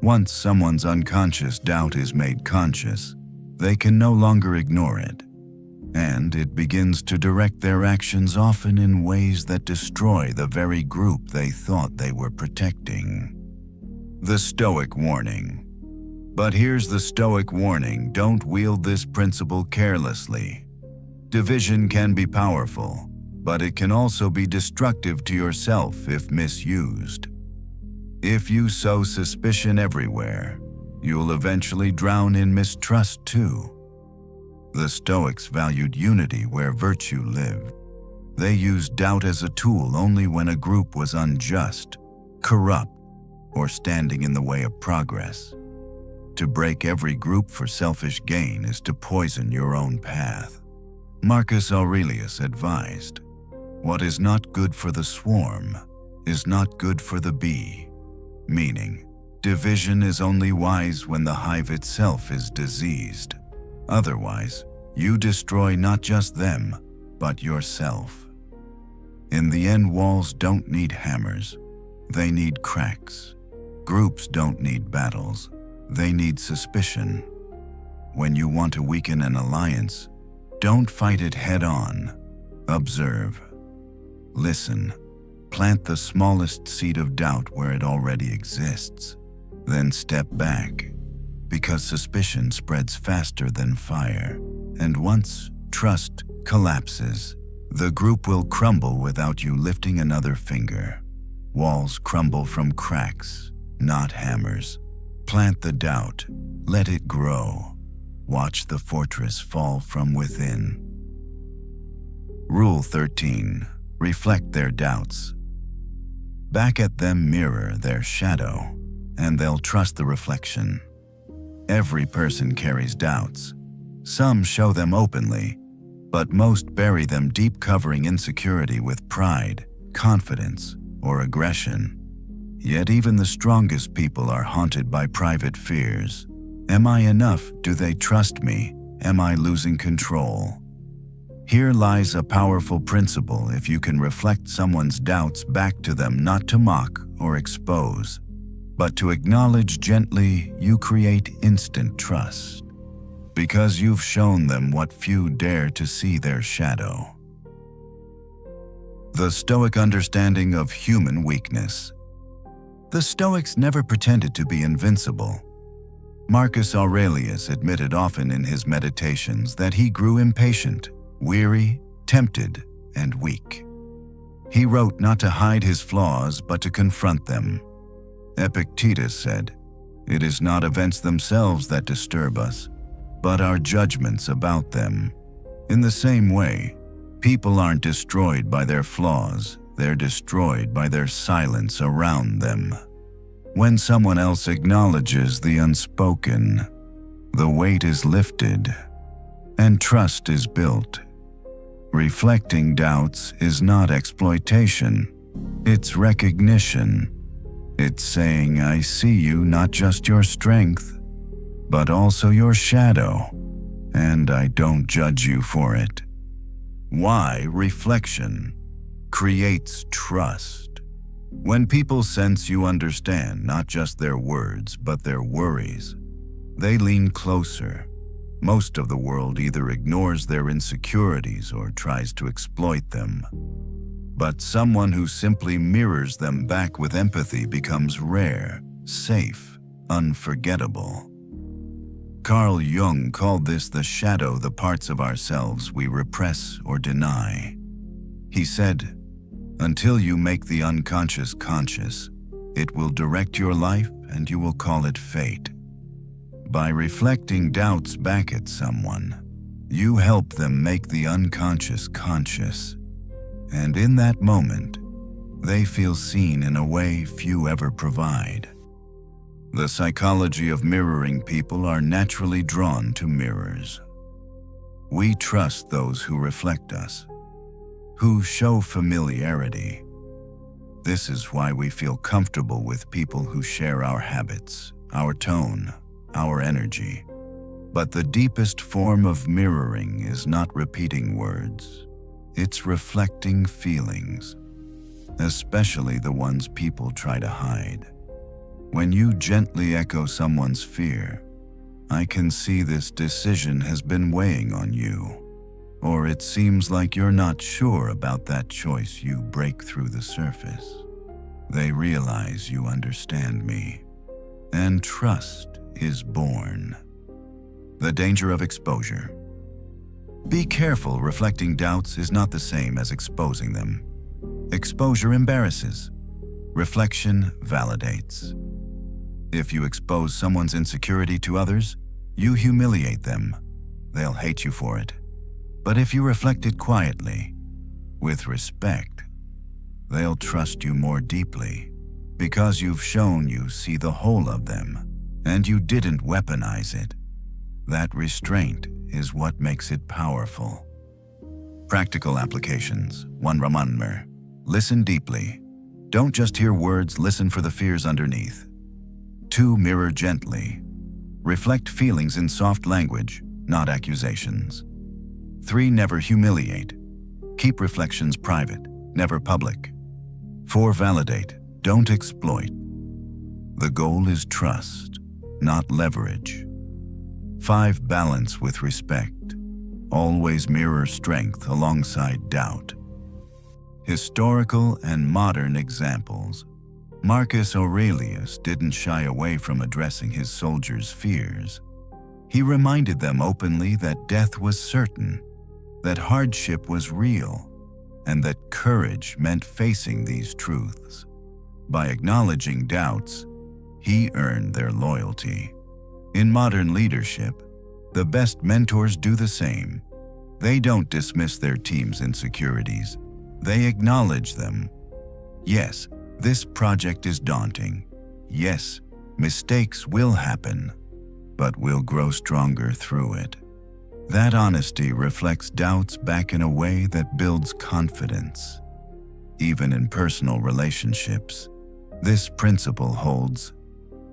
Once someone's unconscious doubt is made conscious, they can no longer ignore it. And it begins to direct their actions, often in ways that destroy the very group they thought they were protecting. The Stoic warning. But here's the Stoic warning: don't wield this principle carelessly. Division can be powerful, but it can also be destructive to yourself if misused. If you sow suspicion everywhere, you'll eventually drown in mistrust too. The Stoics valued unity where virtue lived. They used doubt as a tool only when a group was unjust, corrupt, or standing in the way of progress. To break every group for selfish gain is to poison your own path. Marcus Aurelius advised, "What is not good for the swarm is not good for the bee," meaning, division is only wise when the hive itself is diseased. Otherwise, you destroy not just them, but yourself. In the end, walls don't need hammers, they need cracks. Groups don't need battles, they need suspicion. When you want to weaken an alliance, don't fight it head on. Observe. Listen. Plant the smallest seed of doubt where it already exists. Then step back, because suspicion spreads faster than fire. And once trust collapses, the group will crumble without you lifting another finger. Walls crumble from cracks, not hammers. Plant the doubt, let it grow. Watch the fortress fall from within. Rule 13. Reflect their doubts. Back at them mirror their shadow, and they'll trust the reflection. Every person carries doubts. Some show them openly, but most bury them deep, covering insecurity with pride, confidence, or aggression. Yet even the strongest people are haunted by private fears. Am I enough? Do they trust me? Am I losing control? Here lies a powerful principle if you can reflect someone's doubts back to them, not to mock or expose, but to acknowledge gently. You create instant trust, because you've shown them what few dare to see: their shadow. The Stoic understanding of human weakness. The Stoics never pretended to be invincible. Marcus Aurelius admitted often in his meditations that he grew impatient, weary, tempted, and weak. He wrote not to hide his flaws, but to confront them. Epictetus said, "It is not events themselves that disturb us, but our judgments about them." In the same way, people aren't destroyed by their flaws, they're destroyed by their silence around them. When someone else acknowledges the unspoken, the weight is lifted, and trust is built. Reflecting doubts is not exploitation, it's recognition. It's saying, "I see you, not just your strength, but also your shadow, and I don't judge you for it." Why reflection creates trust? When people sense you understand not just their words, but their worries, they lean closer. Most of the world either ignores their insecurities or tries to exploit them. But someone who simply mirrors them back with empathy becomes rare, safe, unforgettable. Carl Jung called this the shadow, the parts of ourselves we repress or deny. He said, "Until you make the unconscious conscious, it will direct your life and you will call it fate." By reflecting doubts back at someone, you help them make the unconscious conscious. And in that moment, they feel seen in a way few ever provide. The psychology of mirroring. People are naturally drawn to mirrors. We trust those who reflect us, who show familiarity. This is why we feel comfortable with people who share our habits, our tone, our energy. But the deepest form of mirroring is not repeating words. It's reflecting feelings, especially the ones people try to hide. When you gently echo someone's fear, "I can see this decision has been weighing on you," or "It seems like you're not sure about that choice," you break through the surface. They realize you understand me, and trust is born. The danger of exposure. Be careful. Reflecting doubts is not the same as exposing them. Exposure embarrasses. Reflection validates. If you expose someone's insecurity to others, you humiliate them. They'll hate you for it. But if you reflect it quietly, with respect, they'll trust you more deeply, because you've shown you see the whole of them, and you didn't weaponize it. That restraint is what makes it powerful. Practical applications. 1. Ramanmer. Listen deeply. Don't just hear words, listen for the fears underneath. 2. Mirror gently. Reflect feelings in soft language, not accusations. 3. Never humiliate. Keep reflections private, never public. 4. Validate. Don't exploit. The goal is trust, not leverage. 5. Balance with respect. Always mirror strength alongside doubt. Historical and modern examples. Marcus Aurelius didn't shy away from addressing his soldiers' fears. He reminded them openly that death was certain, that hardship was real, and that courage meant facing these truths. By acknowledging doubts, he earned their loyalty. In modern leadership, the best mentors do the same. They don't dismiss their team's insecurities. They acknowledge them. Yes, this project is daunting. Yes, mistakes will happen, but we'll grow stronger through it. That honesty reflects doubts back in a way that builds confidence. Even in personal relationships, this principle holds.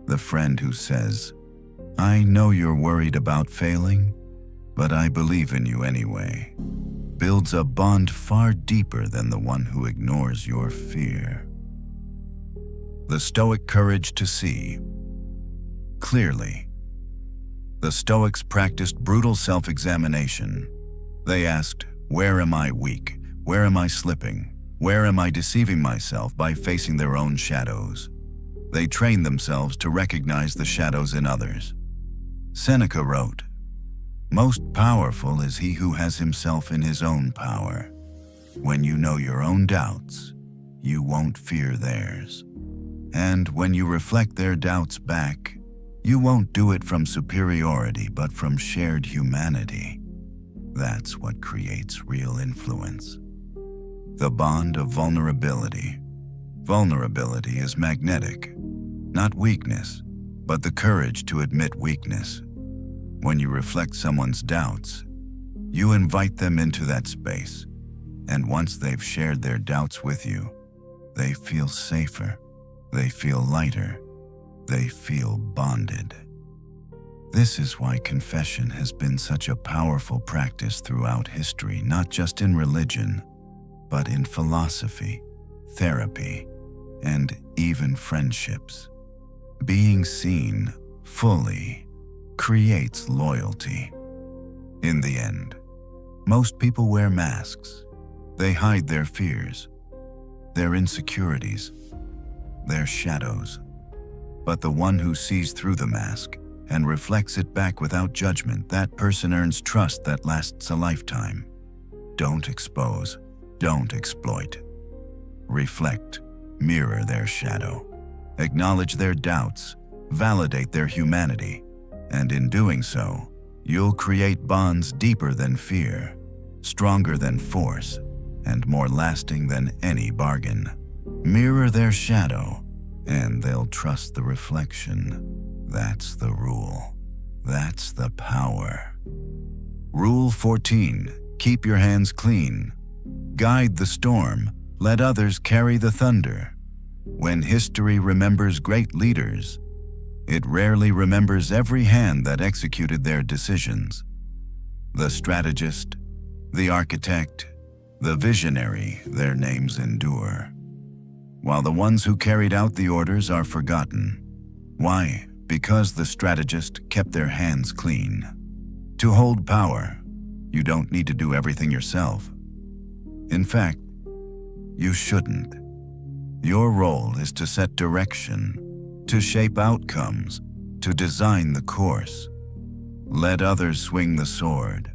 The friend who says, "I know you're worried about failing, but I believe in you anyway." builds a bond far deeper than the one who ignores your fear. The Stoic courage to see clearly. The Stoics practiced brutal self-examination. They asked, where am I weak? Where am I slipping? Where am I deceiving myself by facing their own shadows? They trained themselves to recognize the shadows in others. Seneca wrote, "Most powerful is he who has himself in his own power. When you know your own doubts, you won't fear theirs. And when you reflect their doubts back, you won't do it from superiority but from shared humanity. That's what creates real influence." The bond of vulnerability. Vulnerability is magnetic, not weakness, but the courage to admit weakness. When you reflect someone's doubts, you invite them into that space, and once they've shared their doubts with you, they feel safer, they feel lighter, they feel bonded. This is why confession has been such a powerful practice throughout history, not just in religion, but in philosophy, therapy, and even friendships. Being seen fully creates loyalty. In the end, most people wear masks. They hide their fears, their insecurities, their shadows. But the one who sees through the mask and reflects it back without judgment, that person earns trust that lasts a lifetime. Don't expose, don't exploit. Reflect, mirror their shadow. Acknowledge their doubts, validate their humanity, and in doing so, you'll create bonds deeper than fear, stronger than force, and more lasting than any bargain. Mirror their shadow, and they'll trust the reflection. That's the rule. That's the power. Rule 14. Keep your hands clean. Guide the storm. Let others carry the thunder. When history remembers great leaders, it rarely remembers every hand that executed their decisions. The strategist, the architect, the visionary, their names endure, while the ones who carried out the orders are forgotten. Why? Because the strategist kept their hands clean. To hold power, you don't need to do everything yourself. In fact, you shouldn't. Your role is to set direction, to shape outcomes, to design the course. Let others swing the sword.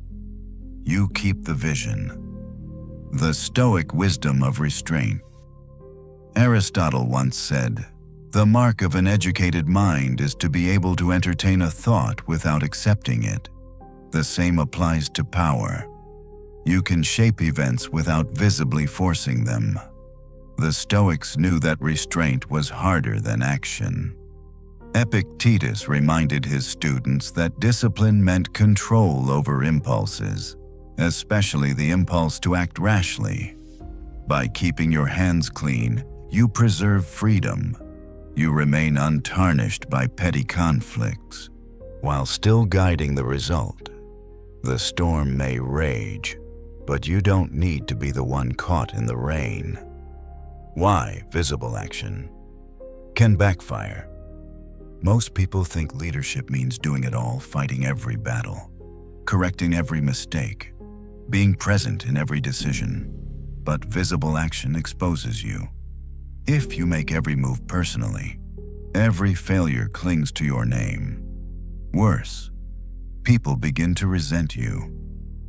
You keep the vision. The Stoic wisdom of restraint. Aristotle once said, "The mark of an educated mind is to be able to entertain a thought without accepting it." The same applies to power. You can shape events without visibly forcing them. The Stoics knew that restraint was harder than action. Epictetus reminded his students that discipline meant control over impulses, especially the impulse to act rashly. By keeping your hands clean, you preserve freedom. You remain untarnished by petty conflicts, while still guiding the result. The storm may rage, but you don't need to be the one caught in the rain. Why visible action can backfire? Most people think leadership means doing it all, fighting every battle, correcting every mistake, being present in every decision. But visible action exposes you. If you make every move personally, every failure clings to your name. Worse, people begin to resent you.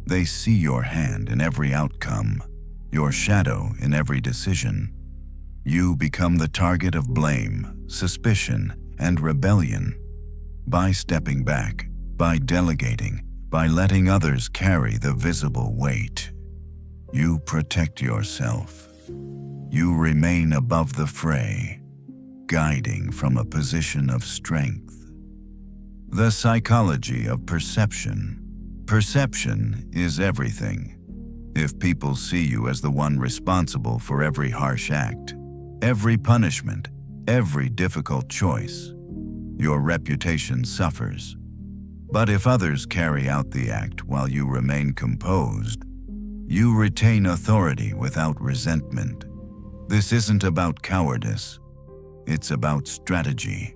They see your hand in every outcome, your shadow in every decision. You become the target of blame, suspicion, and rebellion. By stepping back, by delegating, by letting others carry the visible weight, you protect yourself. You remain above the fray, guiding from a position of strength. The psychology of perception. Perception is everything. If people see you as the one responsible for every harsh act, every punishment, every difficult choice, your reputation suffers. But if others carry out the act while you remain composed, You retain authority without resentment. This isn't about cowardice. It's about strategy.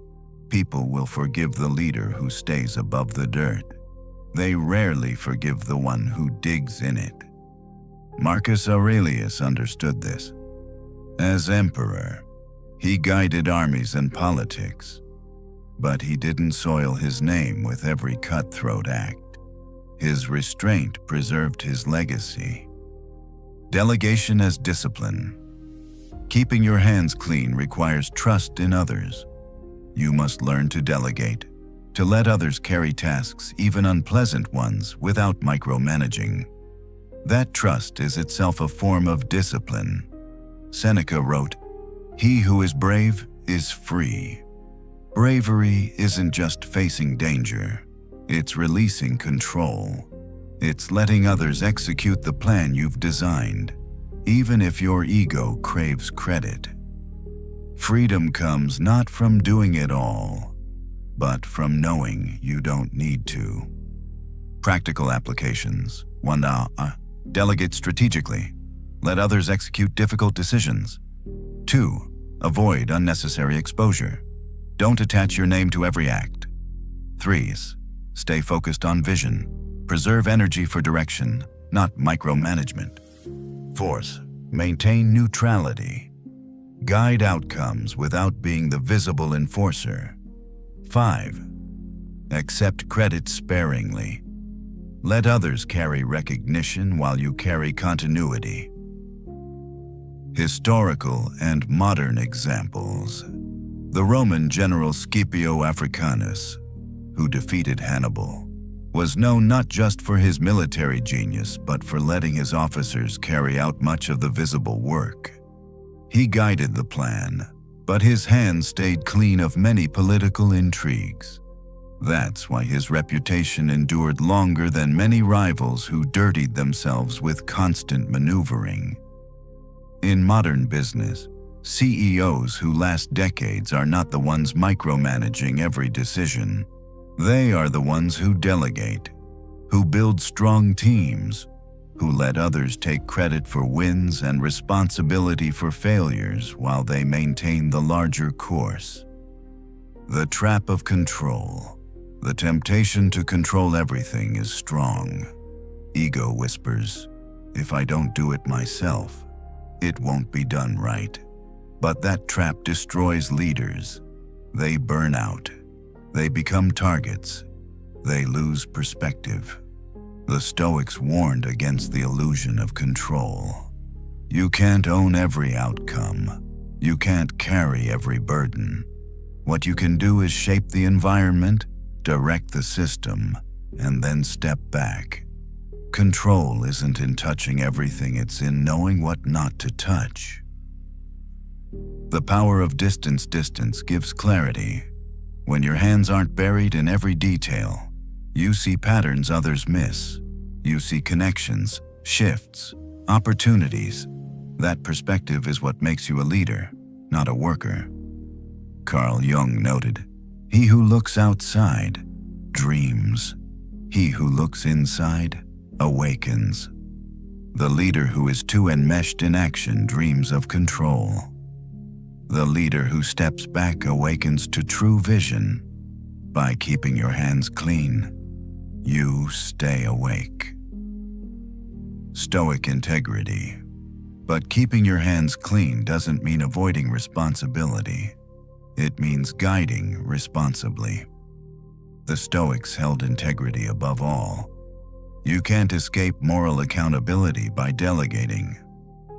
People will forgive the leader who stays above the dirt. They rarely forgive the one who digs in it. Marcus Aurelius understood this. As emperor, he guided armies and politics, but he didn't soil his name with every cutthroat act. His restraint preserved his legacy. Delegation as discipline. Keeping your hands clean requires trust in others. You must learn to delegate, to let others carry tasks, even unpleasant ones, without micromanaging. That trust is itself a form of discipline. Seneca wrote, "He who is brave is free." Bravery isn't just facing danger. It's releasing control. It's letting others execute the plan you've designed, even if your ego craves credit. Freedom comes not from doing it all, but from knowing you don't need to. Practical applications. 1. Delegate strategically. Let others execute difficult decisions. 2. Avoid unnecessary exposure. Don't attach your name to every act. 3. Stay focused on vision. Preserve energy for direction, not micromanagement. 4. Maintain neutrality. Guide outcomes without being the visible enforcer. 5. Accept credit sparingly. Let others carry recognition while you carry continuity. Historical and modern examples. The Roman general Scipio Africanus, who defeated Hannibal, was known not just for his military genius, but for letting his officers carry out much of the visible work. He guided the plan, but his hands stayed clean of many political intrigues. That's why his reputation endured longer than many rivals who dirtied themselves with constant maneuvering. In modern business, CEOs who last decades are not the ones micromanaging every decision. They are the ones who delegate, who build strong teams, who let others take credit for wins and responsibility for failures while they maintain the larger course. The trap of control. The temptation to control everything is strong. Ego whispers, "If I don't do it myself, it won't be done right." But that trap destroys leaders. They burn out. They become targets. They lose perspective. The Stoics warned against the illusion of control. You can't own every outcome. You can't carry every burden. What you can do is shape the environment, direct the system, and then step back. Control isn't in touching everything, it's in knowing what not to touch. The power of distance gives clarity. When your hands aren't buried in every detail, you see patterns others miss. You see connections, shifts, opportunities. That perspective is what makes you a leader, not a worker. Carl Jung noted, "He who looks outside dreams. He who looks inside awakens." The leader who is too enmeshed in action dreams of control. The leader who steps back awakens to true vision. By keeping your hands clean, you stay awake. Stoic integrity. But keeping your hands clean doesn't mean avoiding responsibility. It means guiding responsibly. The Stoics held integrity above all. You can't escape moral accountability by delegating,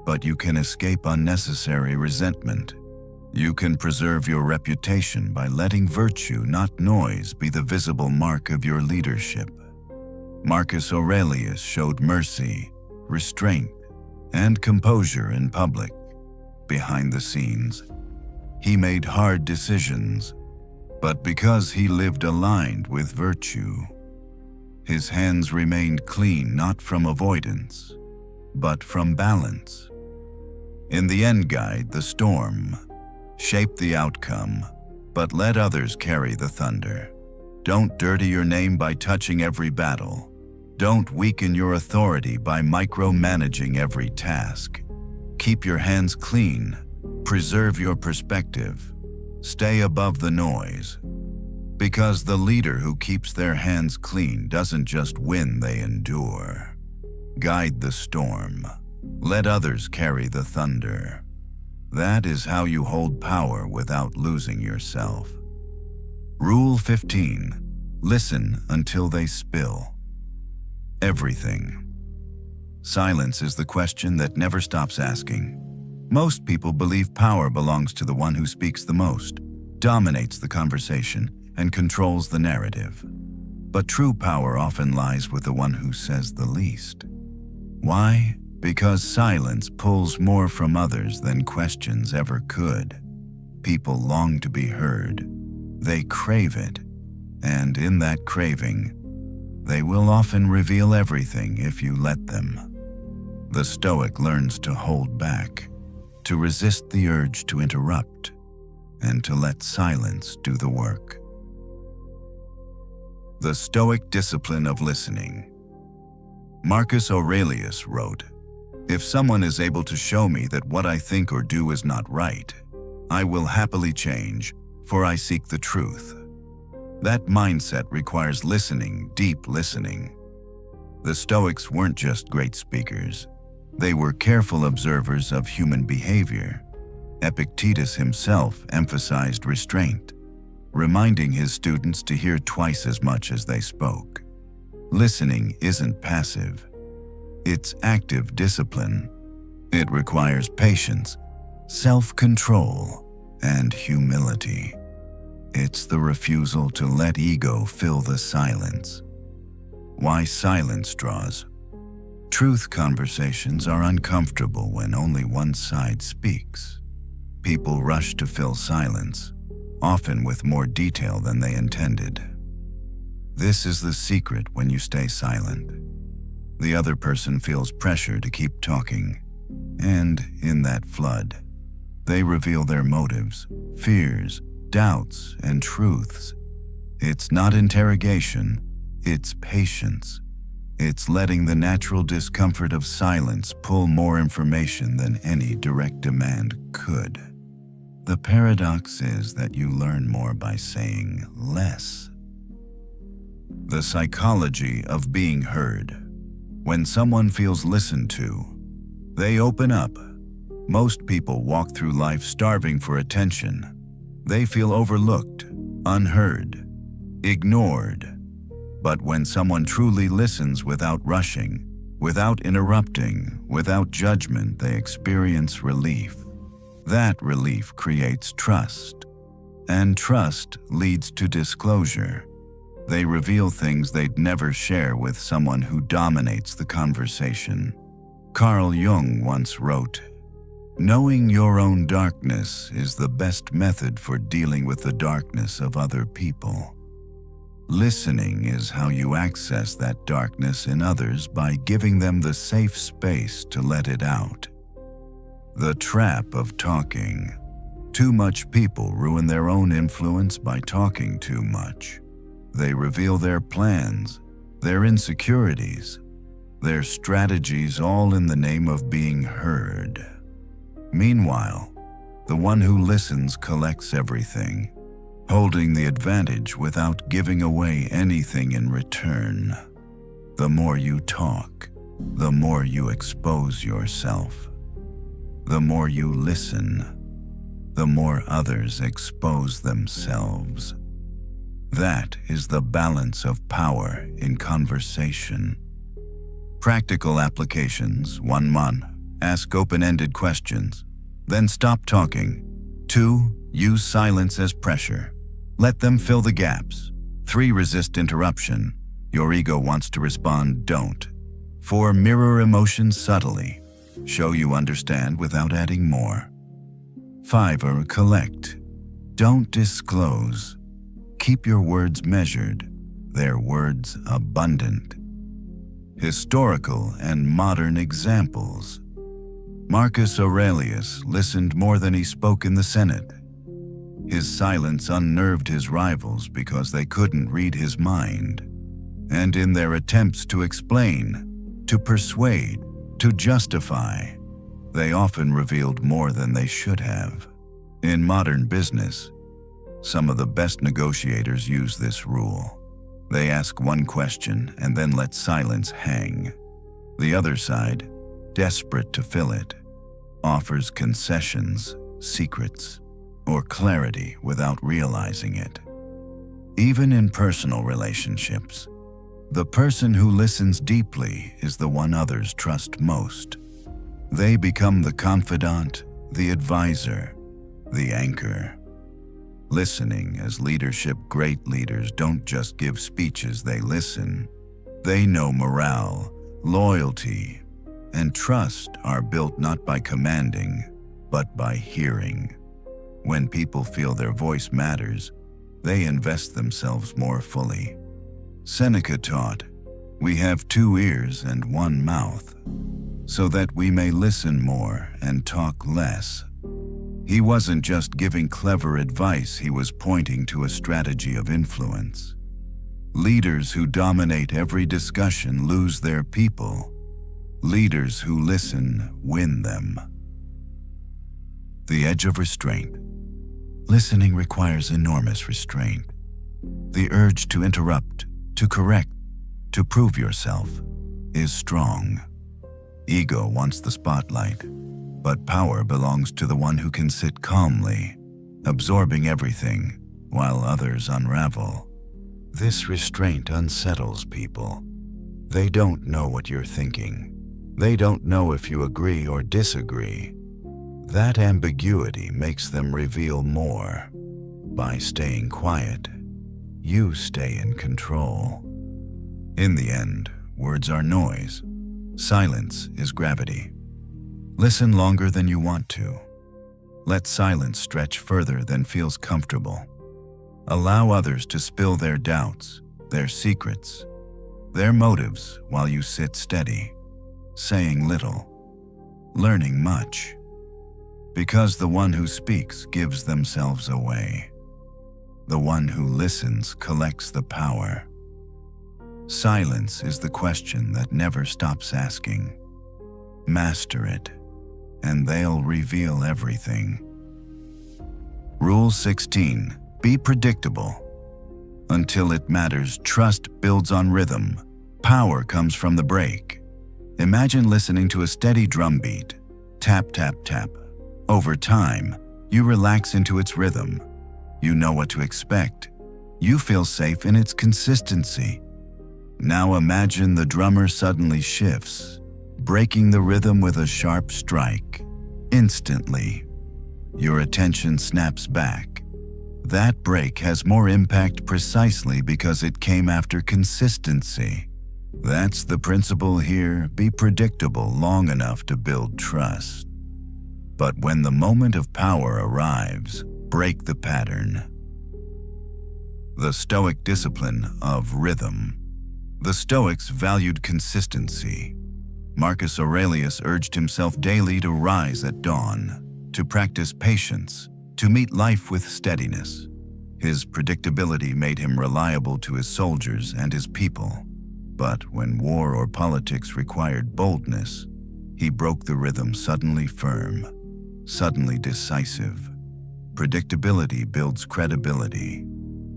but you can escape unnecessary resentment. You can preserve your reputation by letting virtue, not noise, be the visible mark of your leadership. Marcus Aurelius showed mercy, restraint, and composure in public. Behind the scenes, he made hard decisions, but because he lived aligned with virtue, his hands remained clean not from avoidance, but from balance. In the end guide, the storm, shape the outcome, but let others carry the thunder. Don't dirty your name by touching every battle. Don't weaken your authority by micromanaging every task. Keep your hands clean. Preserve your perspective. Stay above the noise. Because the leader who keeps their hands clean doesn't just win, they endure. Guide the storm. Let others carry the thunder. That is how you hold power without losing yourself. Rule 15. Listen until they spill. Everything. Silence is the question that never stops asking. Most people believe power belongs to the one who speaks the most, dominates the conversation, and controls the narrative. But true power often lies with the one who says the least. Why? Because silence pulls more from others than questions ever could. People long to be heard. They crave it. And in that craving, they will often reveal everything if you let them. The Stoic learns to hold back, to resist the urge to interrupt, and to let silence do the work. The Stoic discipline of listening. Marcus Aurelius wrote, "If someone is able to show me that what I think or do is not right, I will happily change, for I seek the truth." That mindset requires listening, deep listening. The Stoics weren't just great speakers. They were careful observers of human behavior. Epictetus himself emphasized restraint, reminding his students to hear twice as much as they spoke. Listening isn't passive. It's active discipline. It requires patience, self-control, and humility. It's the refusal to let ego fill the silence. Why silence draws? Truth conversations are uncomfortable when only one side speaks. People rush to fill silence, often with more detail than they intended. This is the secret when you stay silent. The other person feels pressure to keep talking, and in that flood, they reveal their motives, fears, doubts, and truths. It's not interrogation, it's patience. It's letting the natural discomfort of silence pull more information than any direct demand could. The paradox is that you learn more by saying less. The psychology of being heard. When someone feels listened to, they open up. Most people walk through life starving for attention. They feel overlooked, unheard, ignored. But when someone truly listens without rushing, without interrupting, without judgment, they experience relief. That relief creates trust, and trust leads to disclosure. They reveal things they'd never share with someone who dominates the conversation. Carl Jung once wrote, "Knowing your own darkness is the best method for dealing with the darkness of other people." Listening is how you access that darkness in others by giving them the safe space to let it out. The trap of talking. Too much people ruin their own influence by talking too much. They reveal their plans, their insecurities, their strategies, all in the name of being heard. Meanwhile, the one who listens collects everything, holding the advantage without giving away anything in return. The more you talk, the more you expose yourself. The more you listen, the more others expose themselves. That is the balance of power in conversation. Practical applications. 1. Ask open-ended questions. Then stop talking. 2. Use silence as pressure. Let them fill the gaps. 3. Resist interruption. Your ego wants to respond, don't. 4. Mirror emotions subtly. Show you understand without adding more. 5. Collect. Don't disclose. Keep your words measured, their words abundant. Historical and modern examples. Marcus Aurelius listened more than he spoke in the Senate. His silence unnerved his rivals because they couldn't read his mind. And in their attempts to explain, to persuade, to justify, they often revealed more than they should have. In modern business, some of the best negotiators use this rule. They ask one question and then let silence hang. The other side, desperate to fill it, offers concessions, secrets, or clarity without realizing it. Even in personal relationships, the person who listens deeply is the one others trust most. They become the confidant, the advisor, the anchor. Listening as leadership, great leaders don't just give speeches, they listen. They know morale, loyalty, and trust are built not by commanding, but by hearing. When people feel their voice matters, they invest themselves more fully. Seneca taught, "We have 2 ears and 1 mouth, so that we may listen more and talk less." He wasn't just giving clever advice, he was pointing to a strategy of influence. Leaders who dominate every discussion lose their people. Leaders who listen win them. The edge of restraint. Listening requires enormous restraint. The urge to interrupt, to correct, to prove yourself is strong. Ego wants the spotlight, but power belongs to the one who can sit calmly, absorbing everything while others unravel. This restraint unsettles people. They don't know what you're thinking. They don't know if you agree or disagree. That ambiguity makes them reveal more. By staying quiet, you stay in control. In the end, words are noise. Silence is gravity. Listen longer than you want to. Let silence stretch further than feels comfortable. Allow others to spill their doubts, their secrets, their motives while you sit steady, saying little, learning much. Because the one who speaks gives themselves away. The one who listens collects the power. Silence is the question that never stops asking. Master it, and they'll reveal everything. Rule 16. Be predictable. Until it matters, trust builds on rhythm. Power comes from the break. Imagine listening to a steady drumbeat. Tap, tap, tap. Over time, you relax into its rhythm. You know what to expect. You feel safe in its consistency. Now imagine the drummer suddenly shifts, breaking the rhythm with a sharp strike. Instantly, your attention snaps back. That break has more impact precisely because it came after consistency. That's the principle here. Be predictable long enough to build trust. But when the moment of power arrives, break the pattern. The Stoic discipline of rhythm. The Stoics valued consistency. Marcus Aurelius urged himself daily to rise at dawn, to practice patience, to meet life with steadiness. His predictability made him reliable to his soldiers and his people. But when war or politics required boldness, he broke the rhythm, suddenly firm, suddenly decisive. Predictability builds credibility.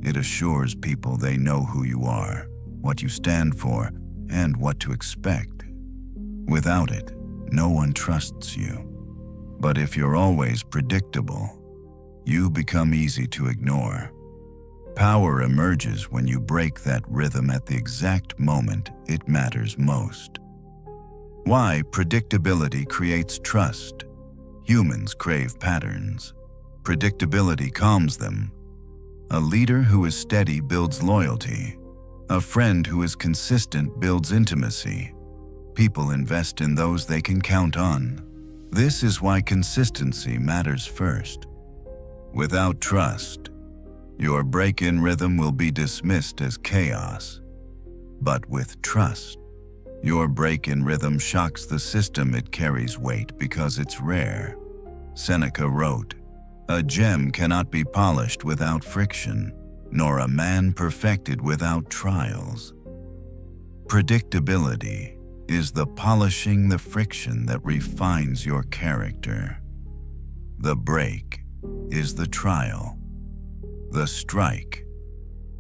It assures people they know who you are, what you stand for, and what to expect. Without it, no one trusts you. But if you're always predictable, you become easy to ignore. Power emerges when you break that rhythm at the exact moment it matters most. Why predictability creates trust? Humans crave patterns. Predictability calms them. A leader who is steady builds loyalty. A friend who is consistent builds intimacy. People invest in those they can count on. This is why consistency matters first. Without trust, your break-in rhythm will be dismissed as chaos. But with trust, your break-in rhythm shocks the system. It carries weight because it's rare. Seneca wrote, "A gem cannot be polished without friction, nor a man perfected without trials." Unpredictability is the polishing the friction that refines your character. The break is the trial, the strike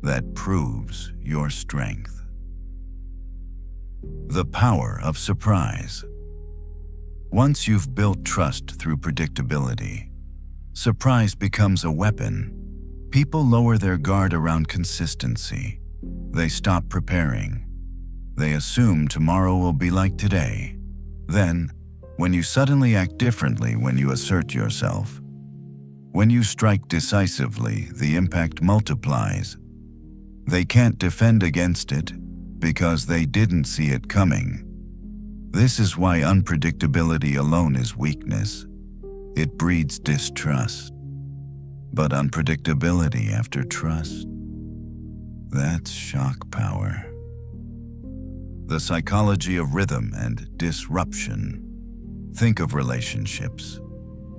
that proves your strength. The power of surprise. Once you've built trust through predictability, surprise becomes a weapon. People lower their guard around consistency. They stop preparing. They assume tomorrow will be like today. Then, when you suddenly act differently, when you assert yourself, when you strike decisively, the impact multiplies. They can't defend against it because they didn't see it coming. This is why unpredictability alone is weakness. It breeds distrust. But unpredictability after trust, that's shock power. The psychology of rhythm and disruption. Think of relationships.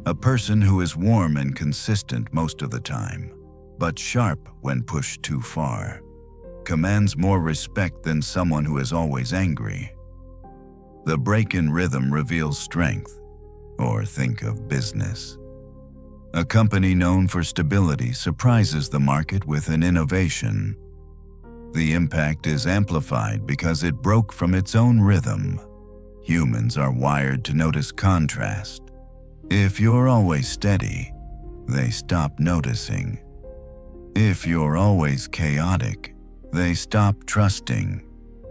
A person who is warm and consistent most of the time, but sharp when pushed too far, commands more respect than someone who is always angry. The break in rhythm reveals strength, or think of business. A company known for stability surprises the market with an innovation. The impact is amplified because it broke from its own rhythm. Humans are wired to notice contrast. If you're always steady, they stop noticing. If you're always chaotic, they stop trusting.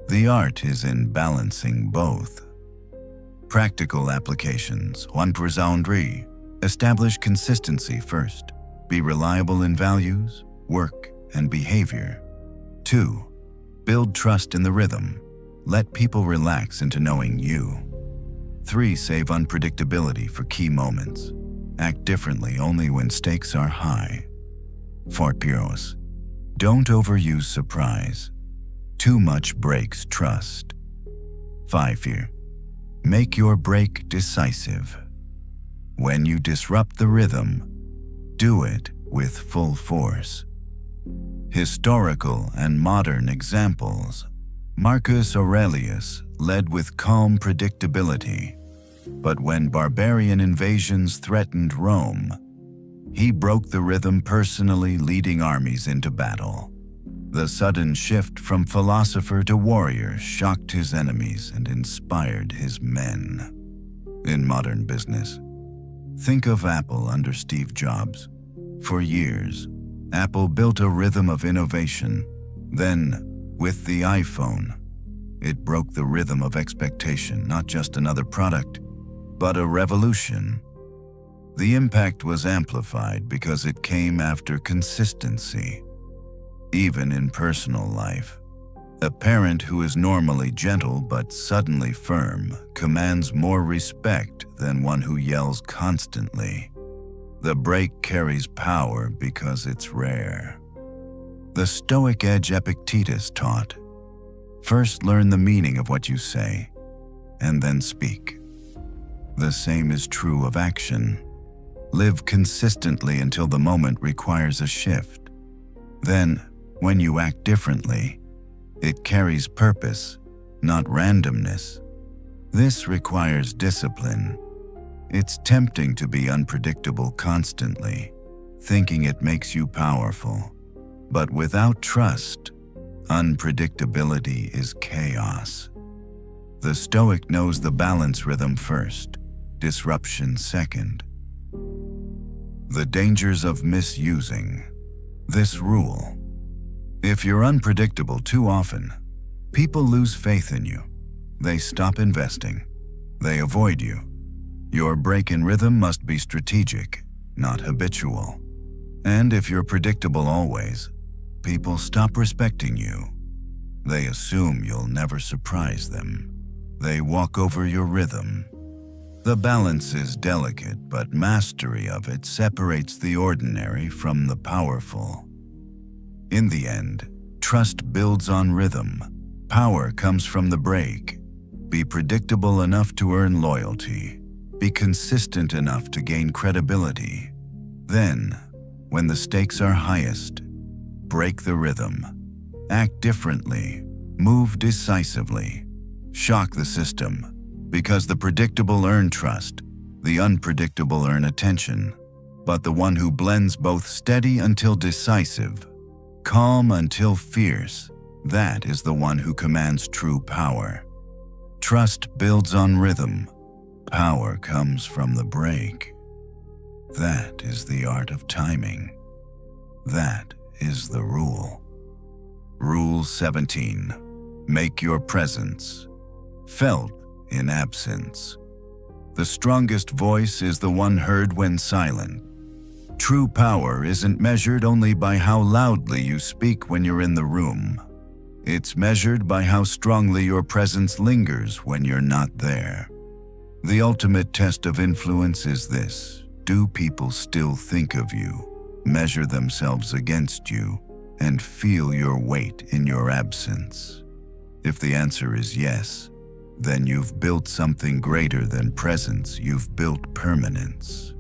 The art is in balancing both. Practical applications. 1. Establish consistency first. Be reliable in values, work, and behavior. 2. Build trust in the rhythm. Let people relax into knowing you. 3. Save unpredictability for key moments. Act differently only when stakes are high. 4. Don't overuse surprise. Too much breaks trust. 5. Make your break decisive. When you disrupt the rhythm, do it with full force. Historical and modern examples. Marcus Aurelius led with calm predictability, but when barbarian invasions threatened Rome, he broke the rhythm personally, leading armies into battle. The sudden shift from philosopher to warrior shocked his enemies and inspired his men. In modern business, think of Apple under Steve Jobs. For years, Apple built a rhythm of innovation. Then, with the iPhone, it broke the rhythm of expectation, not just another product, but a revolution. The impact was amplified because it came after consistency. Even in personal life, a parent who is normally gentle but suddenly firm commands more respect than one who yells constantly. The break carries power because it's rare. The Stoic edge Epictetus taught, first learn the meaning of what you say, and then speak. The same is true of action. Live consistently until the moment requires a shift. Then, when you act differently, it carries purpose, not randomness. This requires discipline. It's tempting to be unpredictable constantly, thinking it makes you powerful. But without trust, unpredictability is chaos. The Stoic knows the balance rhythm first, disruption second. The dangers of misusing this rule. If you're unpredictable too often, people lose faith in you. They stop investing. They avoid you. Your break in rhythm must be strategic, not habitual. And if you're predictable always, people stop respecting you. They assume you'll never surprise them. They walk over your rhythm. The balance is delicate, but mastery of it separates the ordinary from the powerful. In the end, trust builds on rhythm. Power comes from the break. Be predictable enough to earn loyalty. Be consistent enough to gain credibility. Then, when the stakes are highest, break the rhythm. Act differently. Move decisively. Shock the system, because the predictable earn trust, the unpredictable earn attention. But the one who blends both steady until decisive, calm until fierce, that is the one who commands true power. Trust builds on rhythm. Power comes from the break. That is the art of timing. That is the rule. Rule 17. Make your presence felt in absence. The strongest voice is the one heard when silent. True power isn't measured only by how loudly you speak when you're in the room. It's measured by how strongly your presence lingers when you're not there. The ultimate test of influence is this: do people still think of you, measure themselves against you, and feel your weight in your absence? If the answer is yes, then you've built something greater than presence, you've built permanence.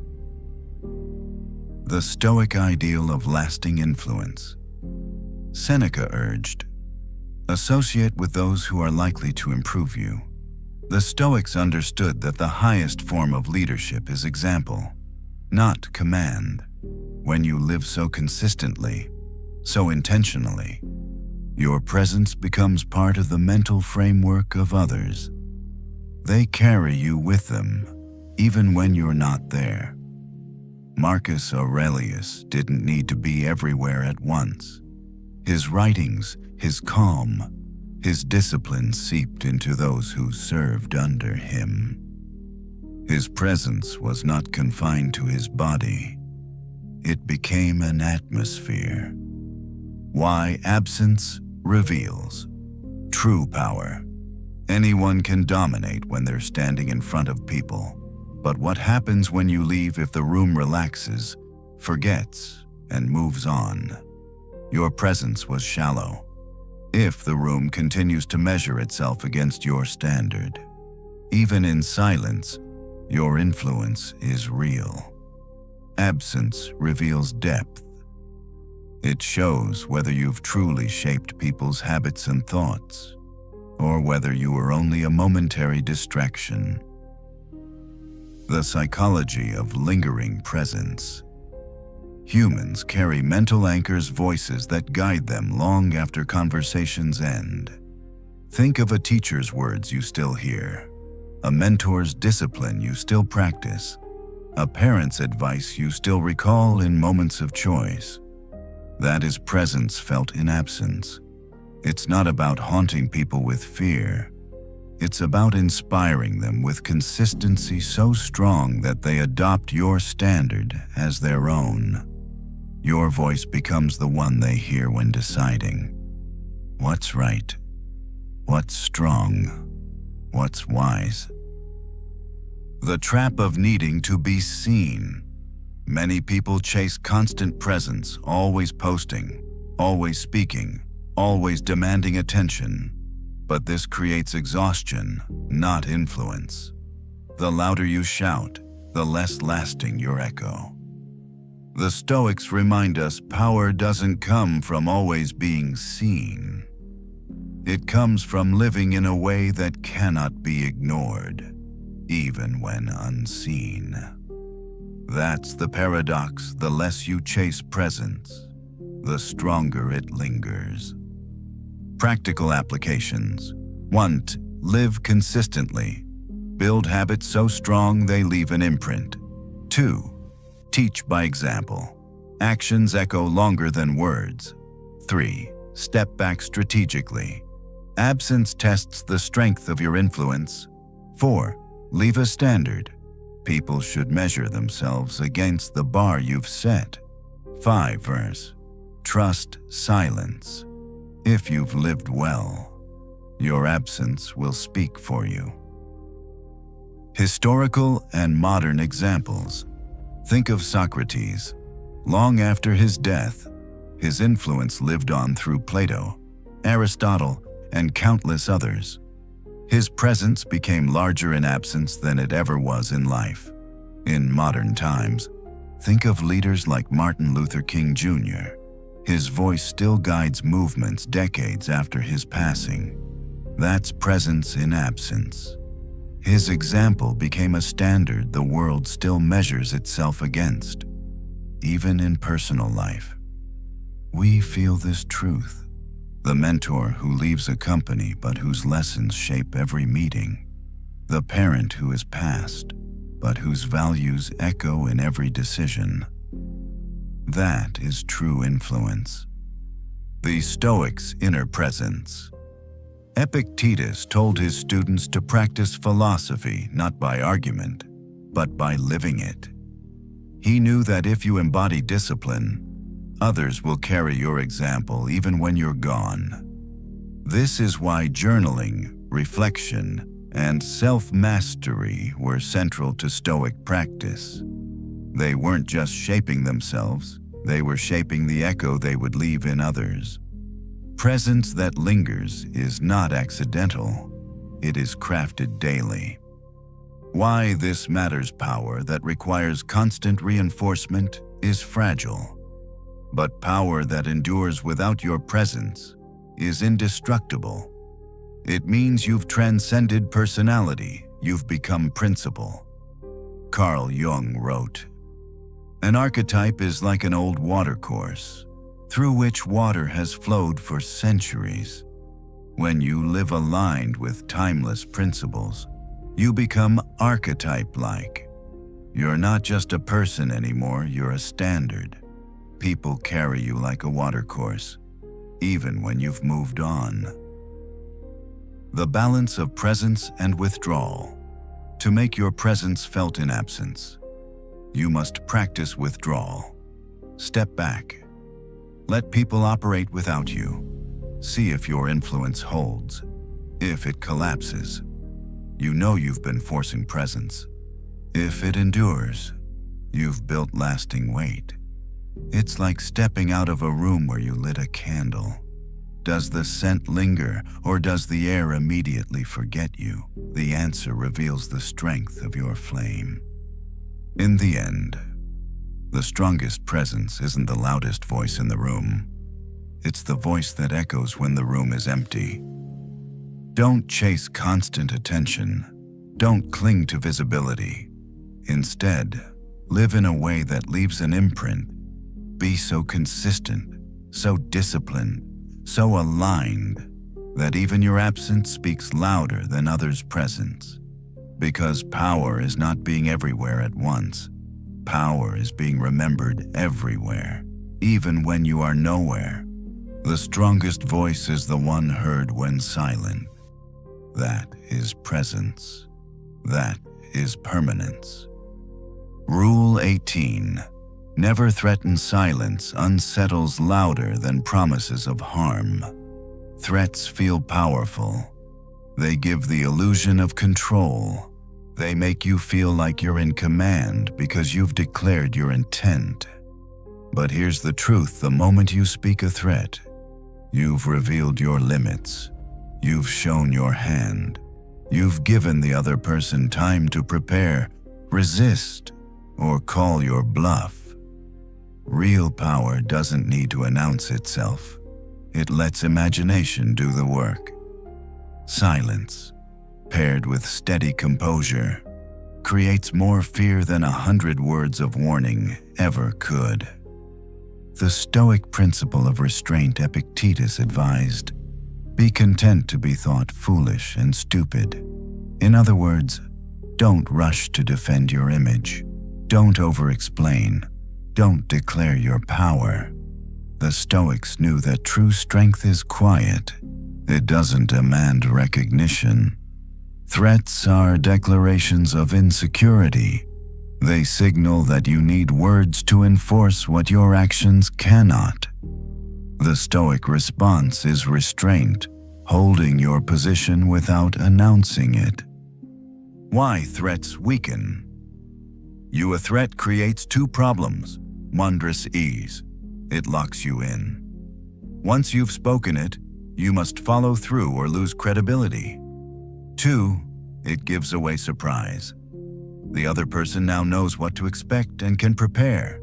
The Stoic ideal of lasting influence. Seneca urged, associate with those who are likely to improve you. The Stoics understood that the highest form of leadership is example, not command. When you live so consistently, so intentionally, your presence becomes part of the mental framework of others. They carry you with them, even when you're not there. Marcus Aurelius didn't need to be everywhere at once. His writings, his calm, his discipline seeped into those who served under him. His presence was not confined to his body. It became an atmosphere. Why absence reveals true power. Anyone can dominate when they're standing in front of people. But what happens when you leave if the room relaxes, forgets, and moves on? Your presence was shallow. If the room continues to measure itself against your standard, even in silence, your influence is real. Absence reveals depth. It shows whether you've truly shaped people's habits and thoughts, or whether you were only a momentary distraction. The psychology of lingering presence. Humans carry mental anchors, voices that guide them long after conversations end. Think of a teacher's words you still hear, a mentor's discipline you still practice, a parent's advice you still recall in moments of choice. That is presence felt in absence. It's not about haunting people with fear. It's about inspiring them with consistency so strong that they adopt your standard as their own. Your voice becomes the one they hear when deciding what's right, what's strong, what's wise. The trap of needing to be seen. Many people chase constant presence, always posting, always speaking, always demanding attention. But this creates exhaustion, not influence. The louder you shout, the less lasting your echo. The Stoics remind us power doesn't come from always being seen. It comes from living in a way that cannot be ignored, even when unseen. That's the paradox. The less you chase presence, the stronger it lingers. Practical applications. 1. Live consistently. Build habits so strong they leave an imprint. 2. Teach by example. Actions echo longer than words. 3. Step back strategically. Absence tests the strength of your influence. 4. Leave a standard. People should measure themselves against the bar you've set. 5. Trust silence. If you've lived well, your absence will speak for you. Historical and modern examples. Think of Socrates. Long after his death, his influence lived on through Plato, Aristotle, and countless others. His presence became larger in absence than it ever was in life. In modern times, think of leaders like Martin Luther King Jr. His voice still guides movements decades after his passing. That's presence in absence. His example became a standard the world still measures itself against, even in personal life. We feel this truth. The mentor who leaves a company but whose lessons shape every meeting. The parent who is past, but whose values echo in every decision. That is true influence. The Stoics' inner presence. Epictetus told his students to practice philosophy not by argument, but by living it. He knew that if you embody discipline, others will carry your example even when you're gone. This is why journaling, reflection, and self-mastery were central to Stoic practice. They weren't just shaping themselves, they were shaping the echo they would leave in others. Presence that lingers is not accidental, it is crafted daily. Why this matters power that requires constant reinforcement is fragile. But power that endures without your presence is indestructible. It means you've transcended personality, you've become principle. Carl Jung wrote, "An archetype is like an old watercourse, through which water has flowed for centuries. When you live aligned with timeless principles, you become archetype-like. You're not just a person anymore, you're a standard. People carry you like a watercourse, even when you've moved on." The balance of presence and withdrawal. To make your presence felt in absence, you must practice withdrawal. Step back. Let people operate without you. See if your influence holds. If it collapses, you know you've been forcing presence. If it endures, you've built lasting weight. It's like stepping out of a room where you lit a candle. Does the scent linger, or does the air immediately forget you? The answer reveals the strength of your flame. In the end, the strongest presence isn't the loudest voice in the room. It's the voice that echoes when the room is empty. Don't chase constant attention. Don't cling to visibility. Instead, live in a way that leaves an imprint. Be so consistent, so disciplined, so aligned, that even your absence speaks louder than others' presence. Because power is not being everywhere at once. Power is being remembered everywhere, even when you are nowhere. The strongest voice is the one heard when silent. That is presence. That is permanence. Rule 18. Never threaten. Silence unsettles louder than promises of harm. Threats feel powerful. They give the illusion of control. They make you feel like you're in command because you've declared your intent. But here's the truth: the moment you speak a threat, you've revealed your limits. You've shown your hand. You've given the other person time to prepare, resist, or call your bluff. Real power doesn't need to announce itself. It lets imagination do the work. Silence, paired with steady composure, creates more fear than 100 words of warning ever could. The Stoic principle of restraint Epictetus advised, "Be content to be thought foolish and stupid." In other words, don't rush to defend your image. Don't over-explain. Don't declare your power. The Stoics knew that true strength is quiet. It doesn't demand recognition. Threats are declarations of insecurity. They signal that you need words to enforce what your actions cannot. The Stoic response is restraint, holding your position without announcing it. Why threats weaken? A threat creates two problems. Wondrous ease. It locks you in. Once you've spoken it, you must follow through or lose credibility. 2, it gives away surprise. The other person now knows what to expect and can prepare.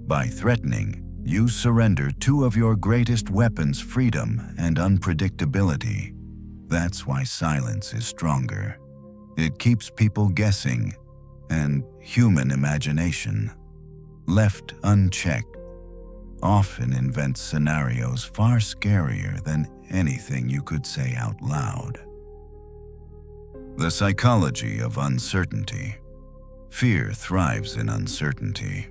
By threatening, you surrender two of your greatest weapons, freedom and unpredictability. That's why silence is stronger. It keeps people guessing, and human imagination, left unchecked, often invents scenarios far scarier than anything you could say out loud. The psychology of uncertainty. Fear thrives in uncertainty.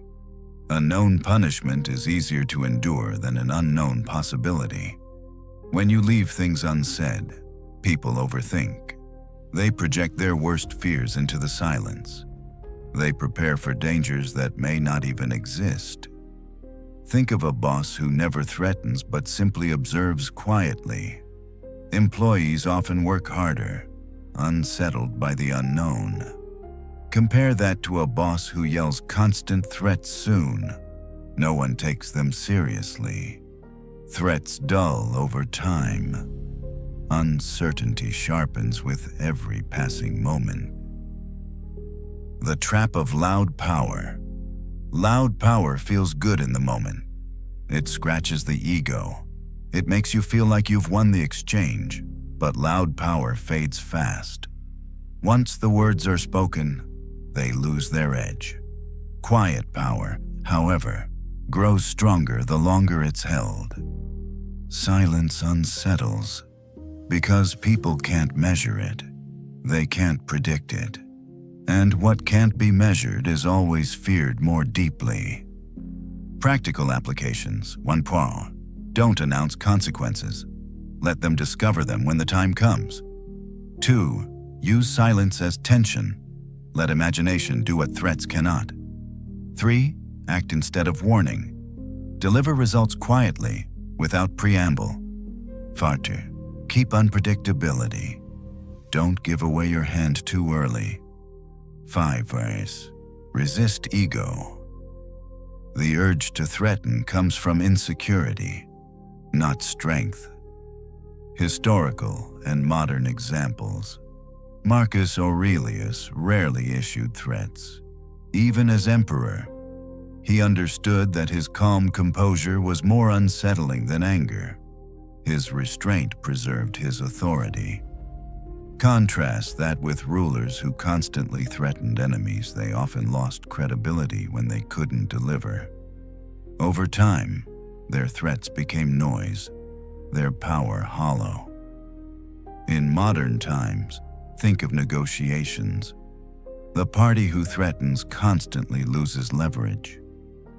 A known punishment is easier to endure than an unknown possibility. When you leave things unsaid, people overthink. They project their worst fears into the silence. They prepare for dangers that may not even exist. Think of a boss who never threatens but simply observes quietly. Employees often work harder, unsettled by the unknown. Compare that to a boss who yells constant threats soon. No one takes them seriously. Threats dull over time. Uncertainty sharpens with every passing moment. The trap of loud power. Loud power feels good in the moment. It scratches the ego. It makes you feel like you've won the exchange, but loud power fades fast. Once the words are spoken, they lose their edge. Quiet power, however, grows stronger the longer it's held. Silence unsettles because people can't measure it. They can't predict it. And what can't be measured is always feared more deeply. Practical applications. 1. Don't announce consequences. Let them discover them when the time comes. 2. Use silence as tension. Let imagination do what threats cannot. 3. Act instead of warning. Deliver results quietly, without preamble. 4. Keep unpredictability. Don't give away your hand too early. 5. Resist ego. The urge to threaten comes from insecurity, not strength. Historical and modern examples. Marcus Aurelius rarely issued threats. Even as emperor, he understood that his calm composure was more unsettling than anger. His restraint preserved his authority. Contrast that with rulers who constantly threatened enemies. They often lost credibility when they couldn't deliver. Over time, their threats became noise, their power hollow. In modern times, think of negotiations. The party who threatens constantly loses leverage,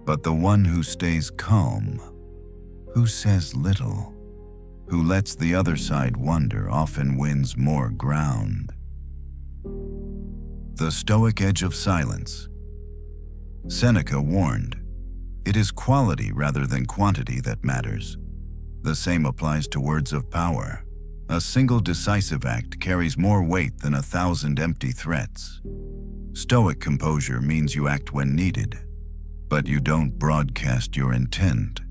but the one who stays calm, who says little, who lets the other side wonder, often wins more ground. The Stoic edge of silence. Seneca warned, "It is quality rather than quantity that matters." The same applies to words of power. A single decisive act carries more weight than 1,000 empty threats. Stoic composure means you act when needed, but you don't broadcast your intent.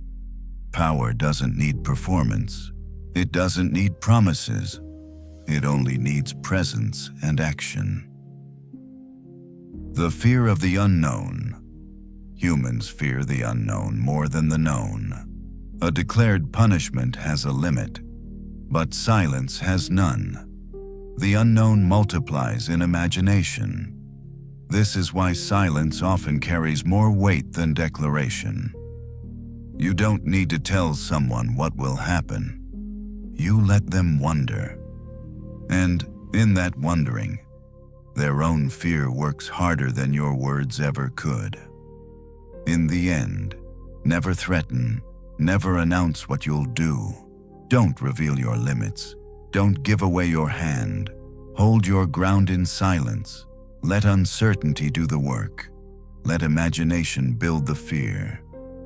Power doesn't need performance. It doesn't need promises. It only needs presence and action. The fear of the unknown. Humans fear the unknown more than the known. A declared punishment has a limit, but silence has none. The unknown multiplies in imagination. This is why silence often carries more weight than declaration. You don't need to tell someone what will happen. You let them wonder. And in that wondering, their own fear works harder than your words ever could. In the end, never threaten, never announce what you'll do. Don't reveal your limits. Don't give away your hand. Hold your ground in silence. Let uncertainty do the work. Let imagination build the fear.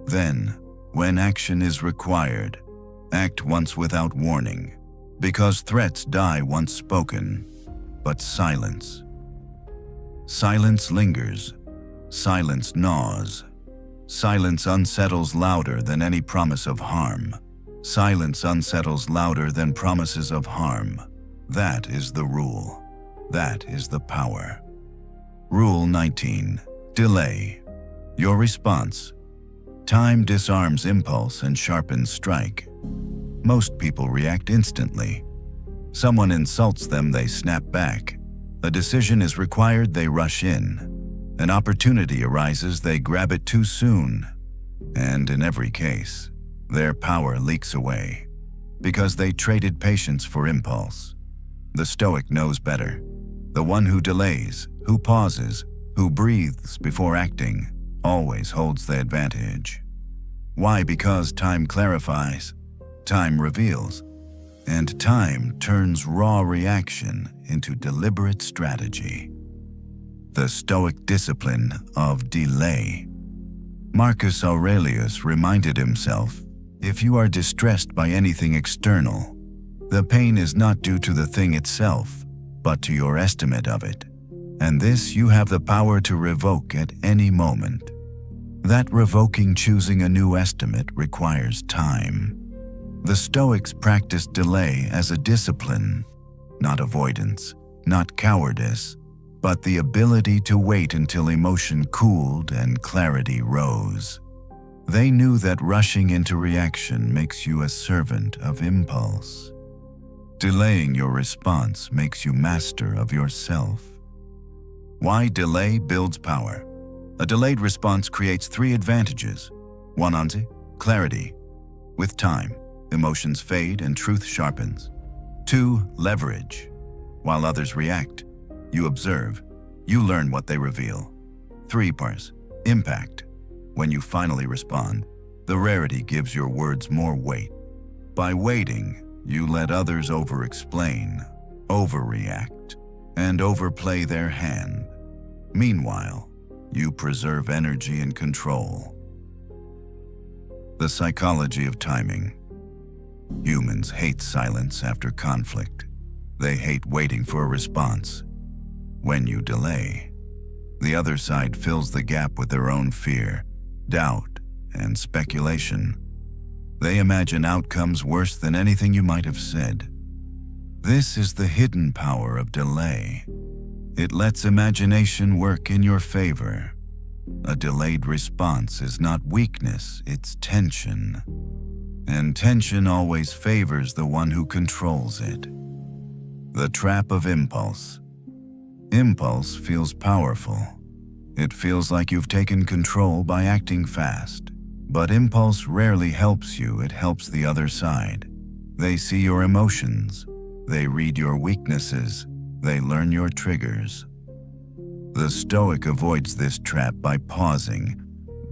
Then, when action is required, act once without warning, because threats die once spoken, but silence. Silence lingers. Silence gnaws. Silence unsettles louder than any promise of harm. Silence unsettles louder than promises of harm. That is the rule. That is the power. Rule 19. Delay. Your response. Time disarms impulse and sharpens strike. Most people react instantly. Someone insults them, they snap back. A decision is required, they rush in. An opportunity arises, they grab it too soon. And in every case, their power leaks away because they traded patience for impulse. The Stoic knows better. The one who delays, who pauses, who breathes before acting, always holds the advantage. Why? Because time clarifies, time reveals, and time turns raw reaction into deliberate strategy. The Stoic discipline of delay. Marcus Aurelius reminded himself, if you are distressed by anything external, the pain is not due to the thing itself, but to your estimate of it. And this you have the power to revoke at any moment. That revoking, choosing a new estimate, requires time. The Stoics practiced delay as a discipline, not avoidance, not cowardice, but the ability to wait until emotion cooled and clarity rose. They knew that rushing into reaction makes you a servant of impulse. Delaying your response makes you master of yourself. Why delay builds power? A delayed response creates 3 advantages. 1. Clarity. With time, emotions fade and truth sharpens. 2. Leverage. While others react, you observe. You learn what they reveal. 3. Impact. When you finally respond, the rarity gives your words more weight. By waiting, you let others over-explain, overreact, and overplay their hand. Meanwhile, you preserve energy and control. The psychology of timing. Humans hate silence after conflict. They hate waiting for a response. When you delay, the other side fills the gap with their own fear, doubt, and speculation. They imagine outcomes worse than anything you might have said. This is the hidden power of delay. It lets imagination work in your favor. A delayed response is not weakness, it's tension. And tension always favors the one who controls it. The trap of impulse. Impulse feels powerful. It feels like you've taken control by acting fast. But impulse rarely helps you, it helps the other side. They see your emotions. They read your weaknesses. They learn your triggers. The Stoic avoids this trap by pausing,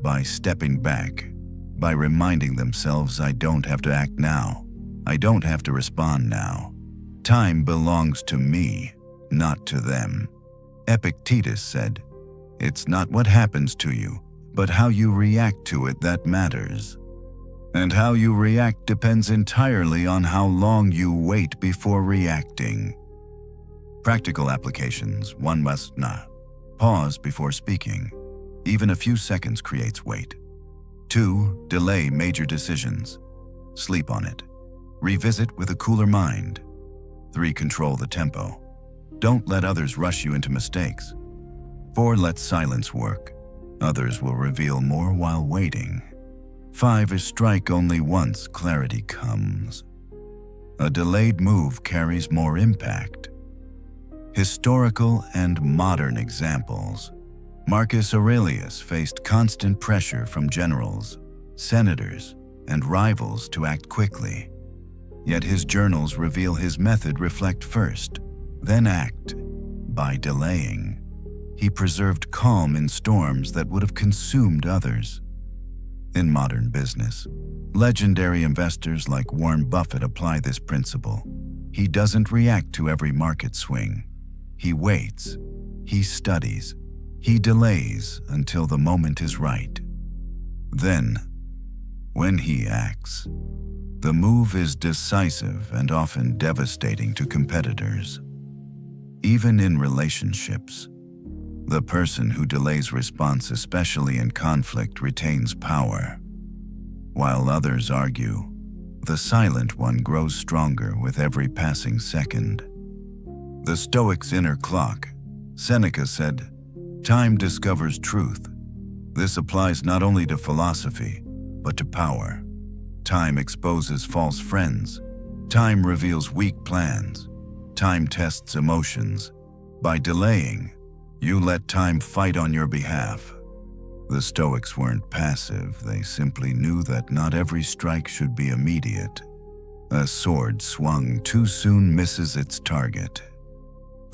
by stepping back, by reminding themselves, I don't have to act now. I don't have to respond now. Time belongs to me, not to them. Epictetus said, it's not what happens to you, but how you react to it that matters. And how you react depends entirely on how long you wait before reacting. Practical applications. 1 must not pause before speaking. Even a few seconds creates weight. 2. Delay major decisions. Sleep on it. Revisit with a cooler mind. 3. Control the tempo. Don't let others rush you into mistakes. 4. Let silence work. Others will reveal more while waiting. 5 is strike only once clarity comes. A delayed move carries more impact. Historical and modern examples. Marcus Aurelius faced constant pressure from generals, senators, and rivals to act quickly. Yet his journals reveal his method: reflect first, then act. By delaying, he preserved calm in storms that would have consumed others. In modern business, legendary investors like Warren Buffett apply this principle. He doesn't react to every market swing. He waits, he studies, he delays until the moment is right. Then, when he acts, the move is decisive and often devastating to competitors. Even in relationships, the person who delays response, especially in conflict, retains power. While others argue, the silent one grows stronger with every passing second. The Stoic's inner clock. Seneca said, "Time discovers truth." This applies not only to philosophy, but to power. Time exposes false friends. Time reveals weak plans. Time tests emotions. By delaying, you let time fight on your behalf. The Stoics weren't passive, they simply knew that not every strike should be immediate. A sword swung too soon misses its target.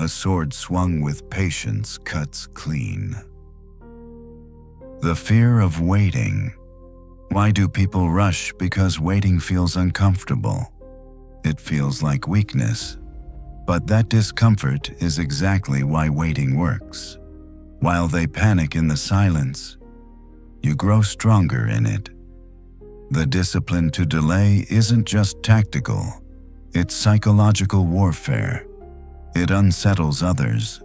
A sword swung with patience cuts clean. The fear of waiting. Why do people rush? Because waiting feels uncomfortable. It feels like weakness. But that discomfort is exactly why waiting works. While they panic in the silence, you grow stronger in it. The discipline to delay isn't just tactical, it's psychological warfare. It unsettles others,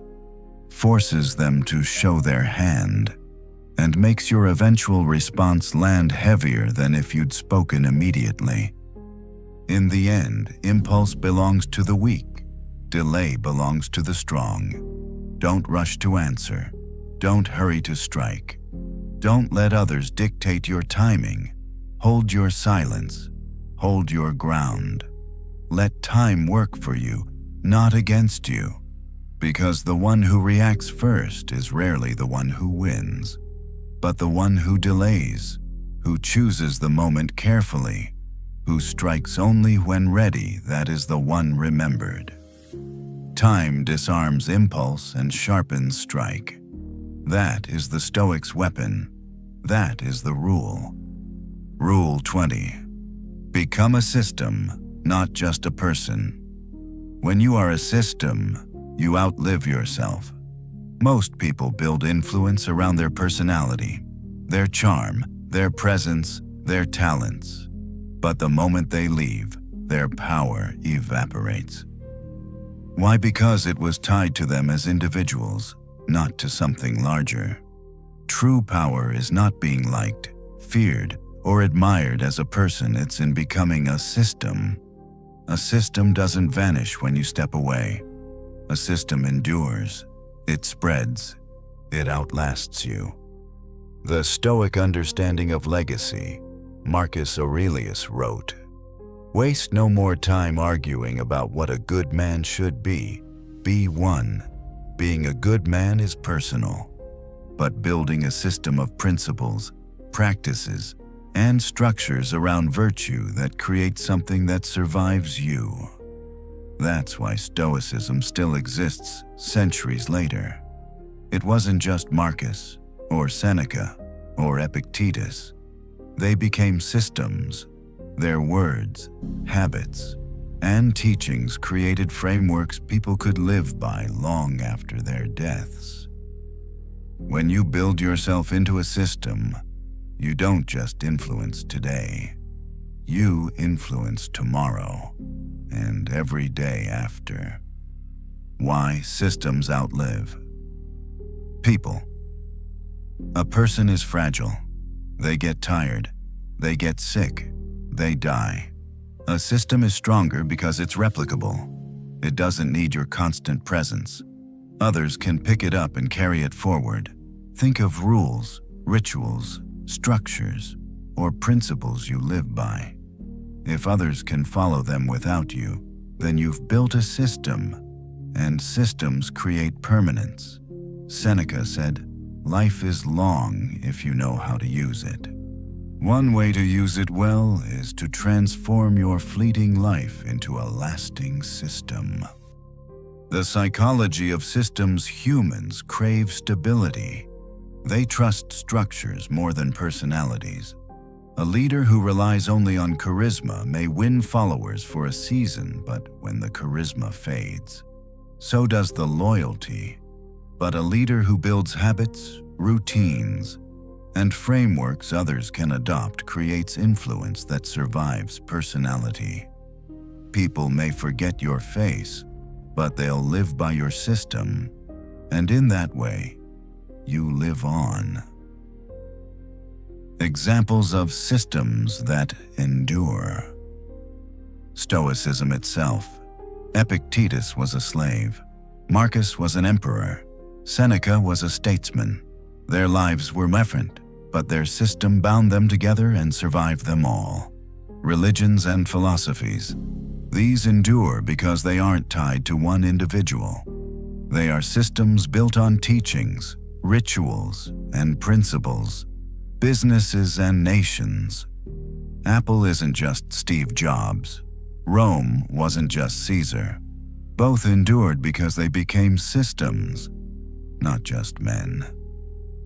forces them to show their hand, and makes your eventual response land heavier than if you'd spoken immediately. In the end, impulse belongs to the weak. Delay belongs to the strong. Don't rush to answer. Don't hurry to strike. Don't let others dictate your timing. Hold your silence. Hold your ground. Let time work for you, not against you. Because the one who reacts first is rarely the one who wins, but the one who delays, who chooses the moment carefully, who strikes only when ready, that is the one remembered. Time disarms impulse and sharpens strike. That is the Stoic's weapon. That is the rule. Rule 20. Become a system, not just a person. When you are a system, you outlive yourself. Most people build influence around their personality, their charm, their presence, their talents. But the moment they leave, their power evaporates. Why? Because it was tied to them as individuals, not to something larger. True power is not being liked, feared, or admired as a person, it's in becoming a system. A system doesn't vanish when you step away. A system endures. It spreads. It outlasts you. The Stoic understanding of legacy. Marcus Aurelius wrote, "Waste no more time arguing about what a good man should be. Be one. Being a good man is personal. But building a system of principles, practices, and structures around virtue that creates something that survives you." That's why Stoicism still exists centuries later. It wasn't just Marcus, or Seneca, or Epictetus. They became systems. Their words, habits, and teachings created frameworks people could live by long after their deaths. When you build yourself into a system, you don't just influence today. You influence tomorrow and every day after. Why systems outlive people. A person is fragile. They get tired. They get sick. They die. A system is stronger because it's replicable. It doesn't need your constant presence. Others can pick it up and carry it forward. Think of rules, rituals, structures, or principles you live by. If others can follow them without you, then you've built a system, and systems create permanence. Seneca said, "Life is long if you know how to use it." One way to use it well is to transform your fleeting life into a lasting system. The psychology of systems. Humans crave stability. They trust structures more than personalities. A leader who relies only on charisma may win followers for a season, but when the charisma fades, so does the loyalty. But a leader who builds habits, routines, and frameworks others can adopt creates influence that survives personality. People may forget your face, but they'll live by your system, and in that way, you live on. Examples of systems that endure. Stoicism itself. Epictetus was a slave. Marcus was an emperor. Seneca was a statesman. Their lives were different, but their system bound them together and survived them all. Religions and philosophies. These endure because they aren't tied to one individual. They are systems built on teachings, rituals, and principles. Businesses and nations. Apple isn't just Steve Jobs. Rome wasn't just Caesar. Both endured because they became systems, not just men.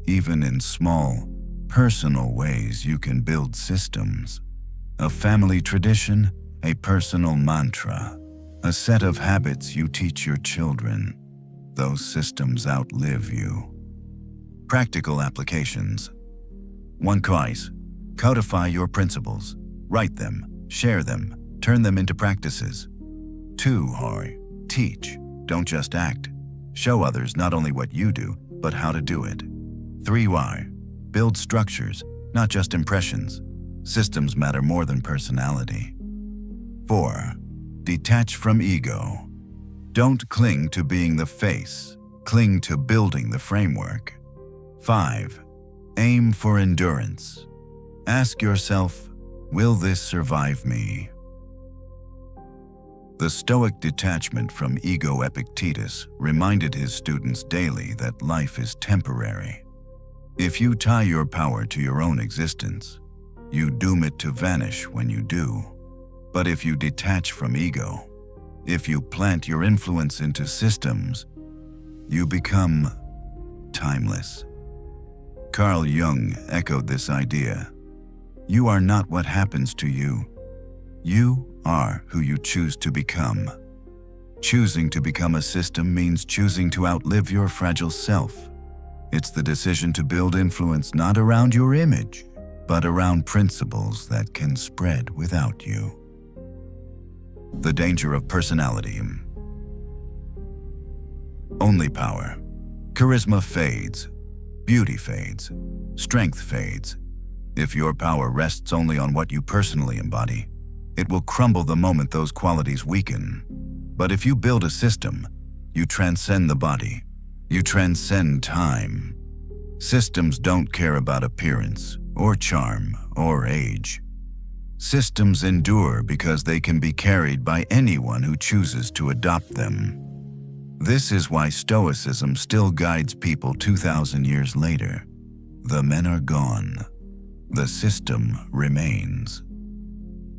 Even in small, personal ways, you can build systems. A family tradition, a personal mantra, a set of habits you teach your children. Those systems outlive you. Practical applications. 1. Codify your principles. Write them, share them, turn them into practices. 2. Teach. Don't just act. Show others not only what you do, but how to do it. 3. Build structures, not just impressions. Systems matter more than personality. 4. Detach from ego. Don't cling to being the face. Cling to building the framework. 5. Aim for endurance. Ask yourself, will this survive me? The Stoic detachment from ego Epictetus reminded his students daily that life is temporary. If you tie your power to your own existence, you doom it to vanish when you do. But if you detach from ego, if you plant your influence into systems, you become timeless. Carl Jung echoed this idea. You are not what happens to you. You are who you choose to become. Choosing to become a system means choosing to outlive your fragile self. It's the decision to build influence not around your image, but around principles that can spread without you. The danger of personality. Only power. Charisma fades. Beauty fades. Strength fades. If your power rests only on what you personally embody, it will crumble the moment those qualities weaken. But if you build a system, you transcend the body. You transcend time. Systems don't care about appearance, or charm, or age. Systems endure because they can be carried by anyone who chooses to adopt them. This is why Stoicism still guides people 2,000 years later. The men are gone. The system remains.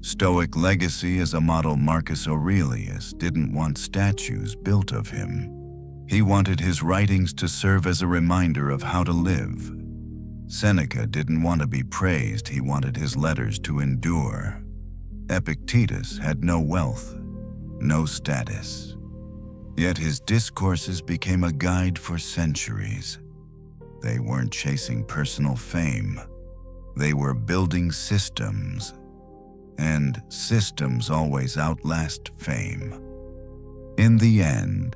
Stoic legacy is a model. Marcus Aurelius didn't want statues built of him. He wanted his writings to serve as a reminder of how to live. Seneca didn't want to be praised, he wanted his letters to endure. Epictetus had no wealth, no status. Yet his discourses became a guide for centuries. They weren't chasing personal fame. They were building systems. And systems always outlast fame. In the end,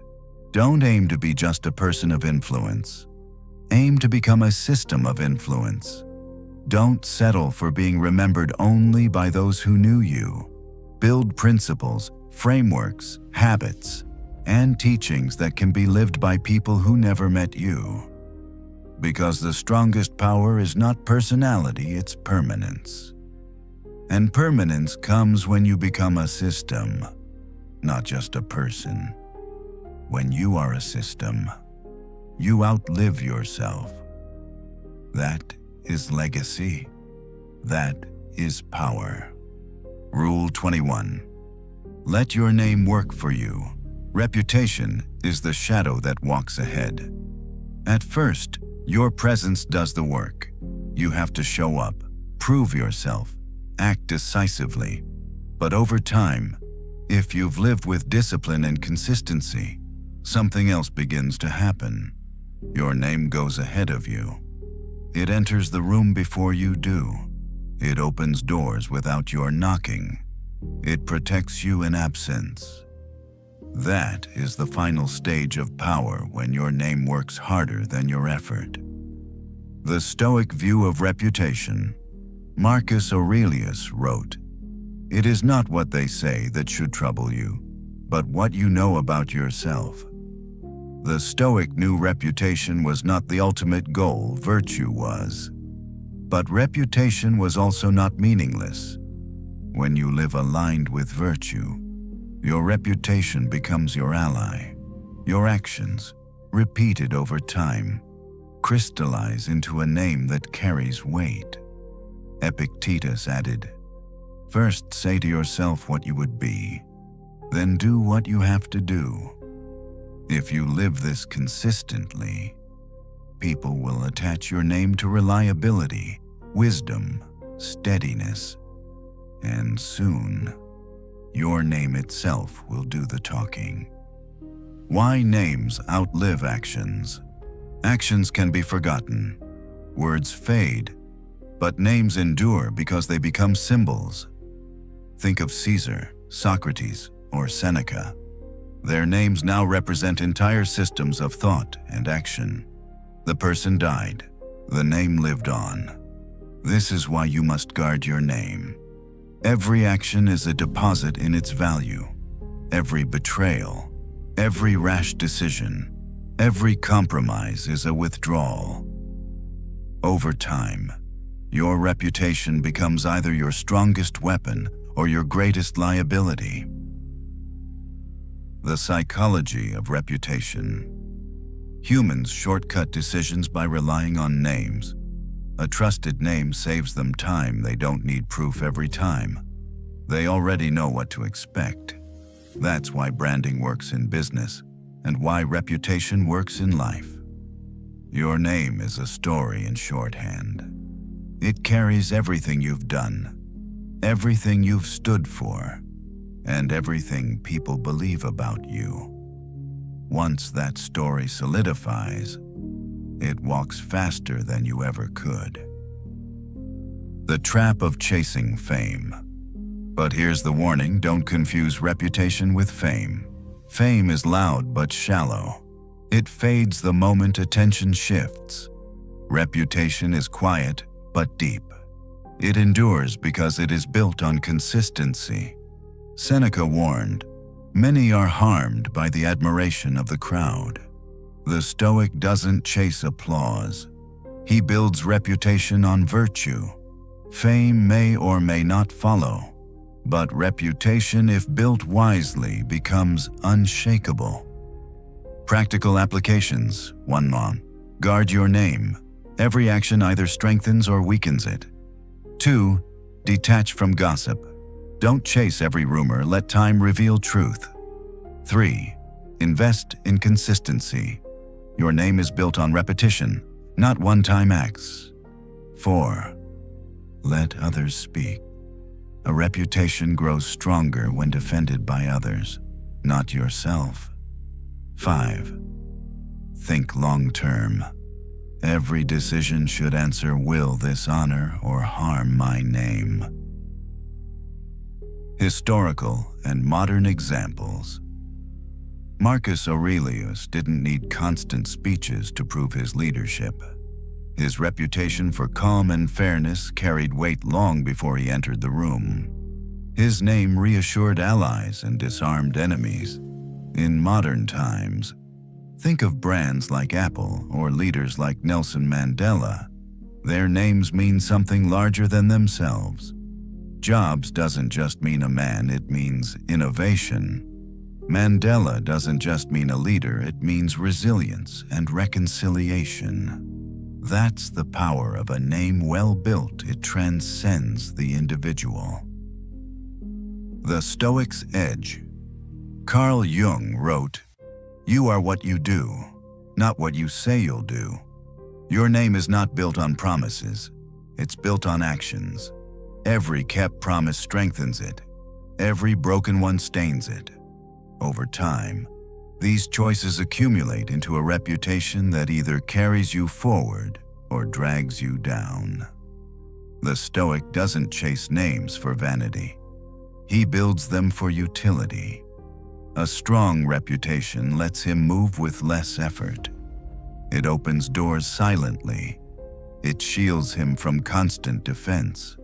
don't aim to be just a person of influence. Aim to become a system of influence. Don't settle for being remembered only by those who knew you. Build principles, frameworks, habits, and teachings that can be lived by people who never met you. Because the strongest power is not personality, it's permanence. And permanence comes when you become a system, not just a person. When you are a system, you outlive yourself. That is legacy. That is power. Rule 21. Let your name work for you. Reputation is the shadow that walks ahead. At first, your presence does the work. You have to show up, prove yourself, act decisively. But over time, if you've lived with discipline and consistency, something else begins to happen. Your name goes ahead of you. It enters the room before you do. It opens doors without your knocking. It protects you in absence. That is the final stage of power, when your name works harder than your effort. The Stoic view of reputation. Marcus Aurelius wrote, "It is not what they say that should trouble you, but what you know about yourself." The Stoic knew reputation was not the ultimate goal, virtue was. But reputation was also not meaningless. When you live aligned with virtue, your reputation becomes your ally. Your actions, repeated over time, crystallize into a name that carries weight. Epictetus added, "First say to yourself what you would be, then do what you have to do." If you live this consistently, people will attach your name to reliability, wisdom, steadiness, and soon, your name itself will do the talking. Why names outlive actions? Actions can be forgotten. Words fade, but names endure because they become symbols. Think of Caesar, Socrates, or Seneca. Their names now represent entire systems of thought and action. The person died. The name lived on. This is why you must guard your name. Every action is a deposit in its value. Every betrayal, every rash decision, every compromise is a withdrawal. Over time, your reputation becomes either your strongest weapon or your greatest liability. The psychology of reputation. Humans shortcut decisions by relying on names. A trusted name saves them time. They don't need proof every time. They already know what to expect. That's why branding works in business and why reputation works in life. Your name is a story in shorthand. It carries everything you've done, everything you've stood for, and everything people believe about you. Once that story solidifies, it walks faster than you ever could. The trap of chasing fame. But here's the warning: don't confuse reputation with fame. Fame is loud but shallow. It fades the moment attention shifts. Reputation is quiet but deep. It endures because it is built on consistency. Seneca warned, "Many are harmed by the admiration of the crowd." The Stoic doesn't chase applause. He builds reputation on virtue. Fame may or may not follow, but reputation, if built wisely, becomes unshakable. Practical applications. 1. Guard your name. Every action either strengthens or weakens it. 2. Detach from gossip. Don't chase every rumor, let time reveal truth. 3. Invest in consistency. Your name is built on repetition, not one-time acts. 4. Let others speak. A reputation grows stronger when defended by others, not yourself. 5. Think long-term. Every decision should answer, will this honor or harm my name? Historical and modern examples. Marcus Aurelius didn't need constant speeches to prove his leadership. His reputation for calm and fairness carried weight long before he entered the room. His name reassured allies and disarmed enemies. In modern times, think of brands like Apple or leaders like Nelson Mandela. Their names mean something larger than themselves. Jobs doesn't just mean a man, it means innovation. Mandela doesn't just mean a leader, it means resilience and reconciliation. That's the power of a name well built. It transcends the individual. The Stoic's Edge. Carl Jung wrote, "You are what you do, not what you say you'll do." Your name is not built on promises, it's built on actions. Every kept promise strengthens it. Every broken one stains it. Over time, these choices accumulate into a reputation that either carries you forward or drags you down. The Stoic doesn't chase names for vanity. He builds them for utility. A strong reputation lets him move with less effort. It opens doors silently. It shields him from constant defense.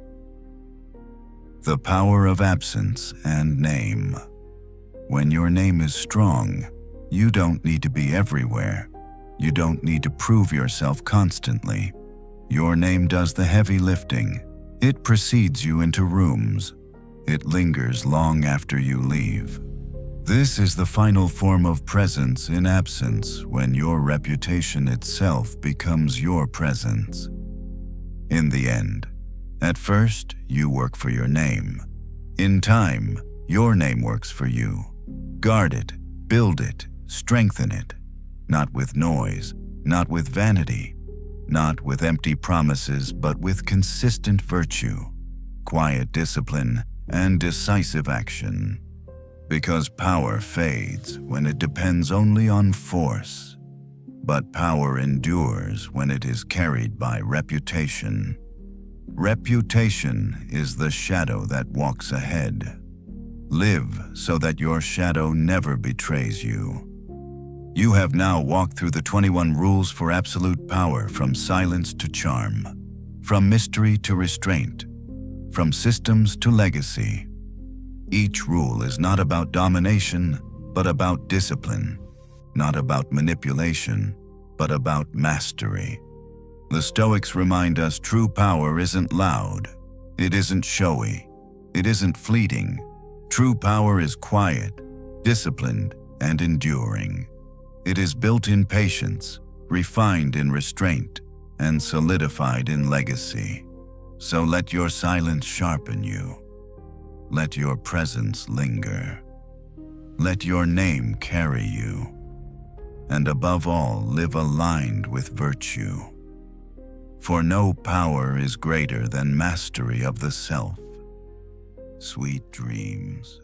The power of absence and name. When your name is strong, you don't need to be everywhere. You don't need to prove yourself constantly. Your name does the heavy lifting. It precedes you into rooms. It lingers long after you leave. This is the final form of presence in absence, when your reputation itself becomes your presence. In the end, at first, you work for your name. In time, your name works for you. Guard it, build it, strengthen it. Not with noise, not with vanity, not with empty promises, but with consistent virtue, quiet discipline, and decisive action. Because power fades when it depends only on force, but power endures when it is carried by reputation. Reputation is the shadow that walks ahead. Live so that your shadow never betrays you. You have now walked through the 21 rules for absolute power, from silence to charm, from mystery to restraint, from systems to legacy. Each rule is not about domination, but about discipline, not about manipulation, but about mastery. The Stoics remind us true power isn't loud, it isn't showy, it isn't fleeting. True power is quiet, disciplined, and enduring. It is built in patience, refined in restraint, and solidified in legacy. So let your silence sharpen you. Let your presence linger. Let your name carry you. And above all, live aligned with virtue. For no power is greater than mastery of the self. Sweet dreams.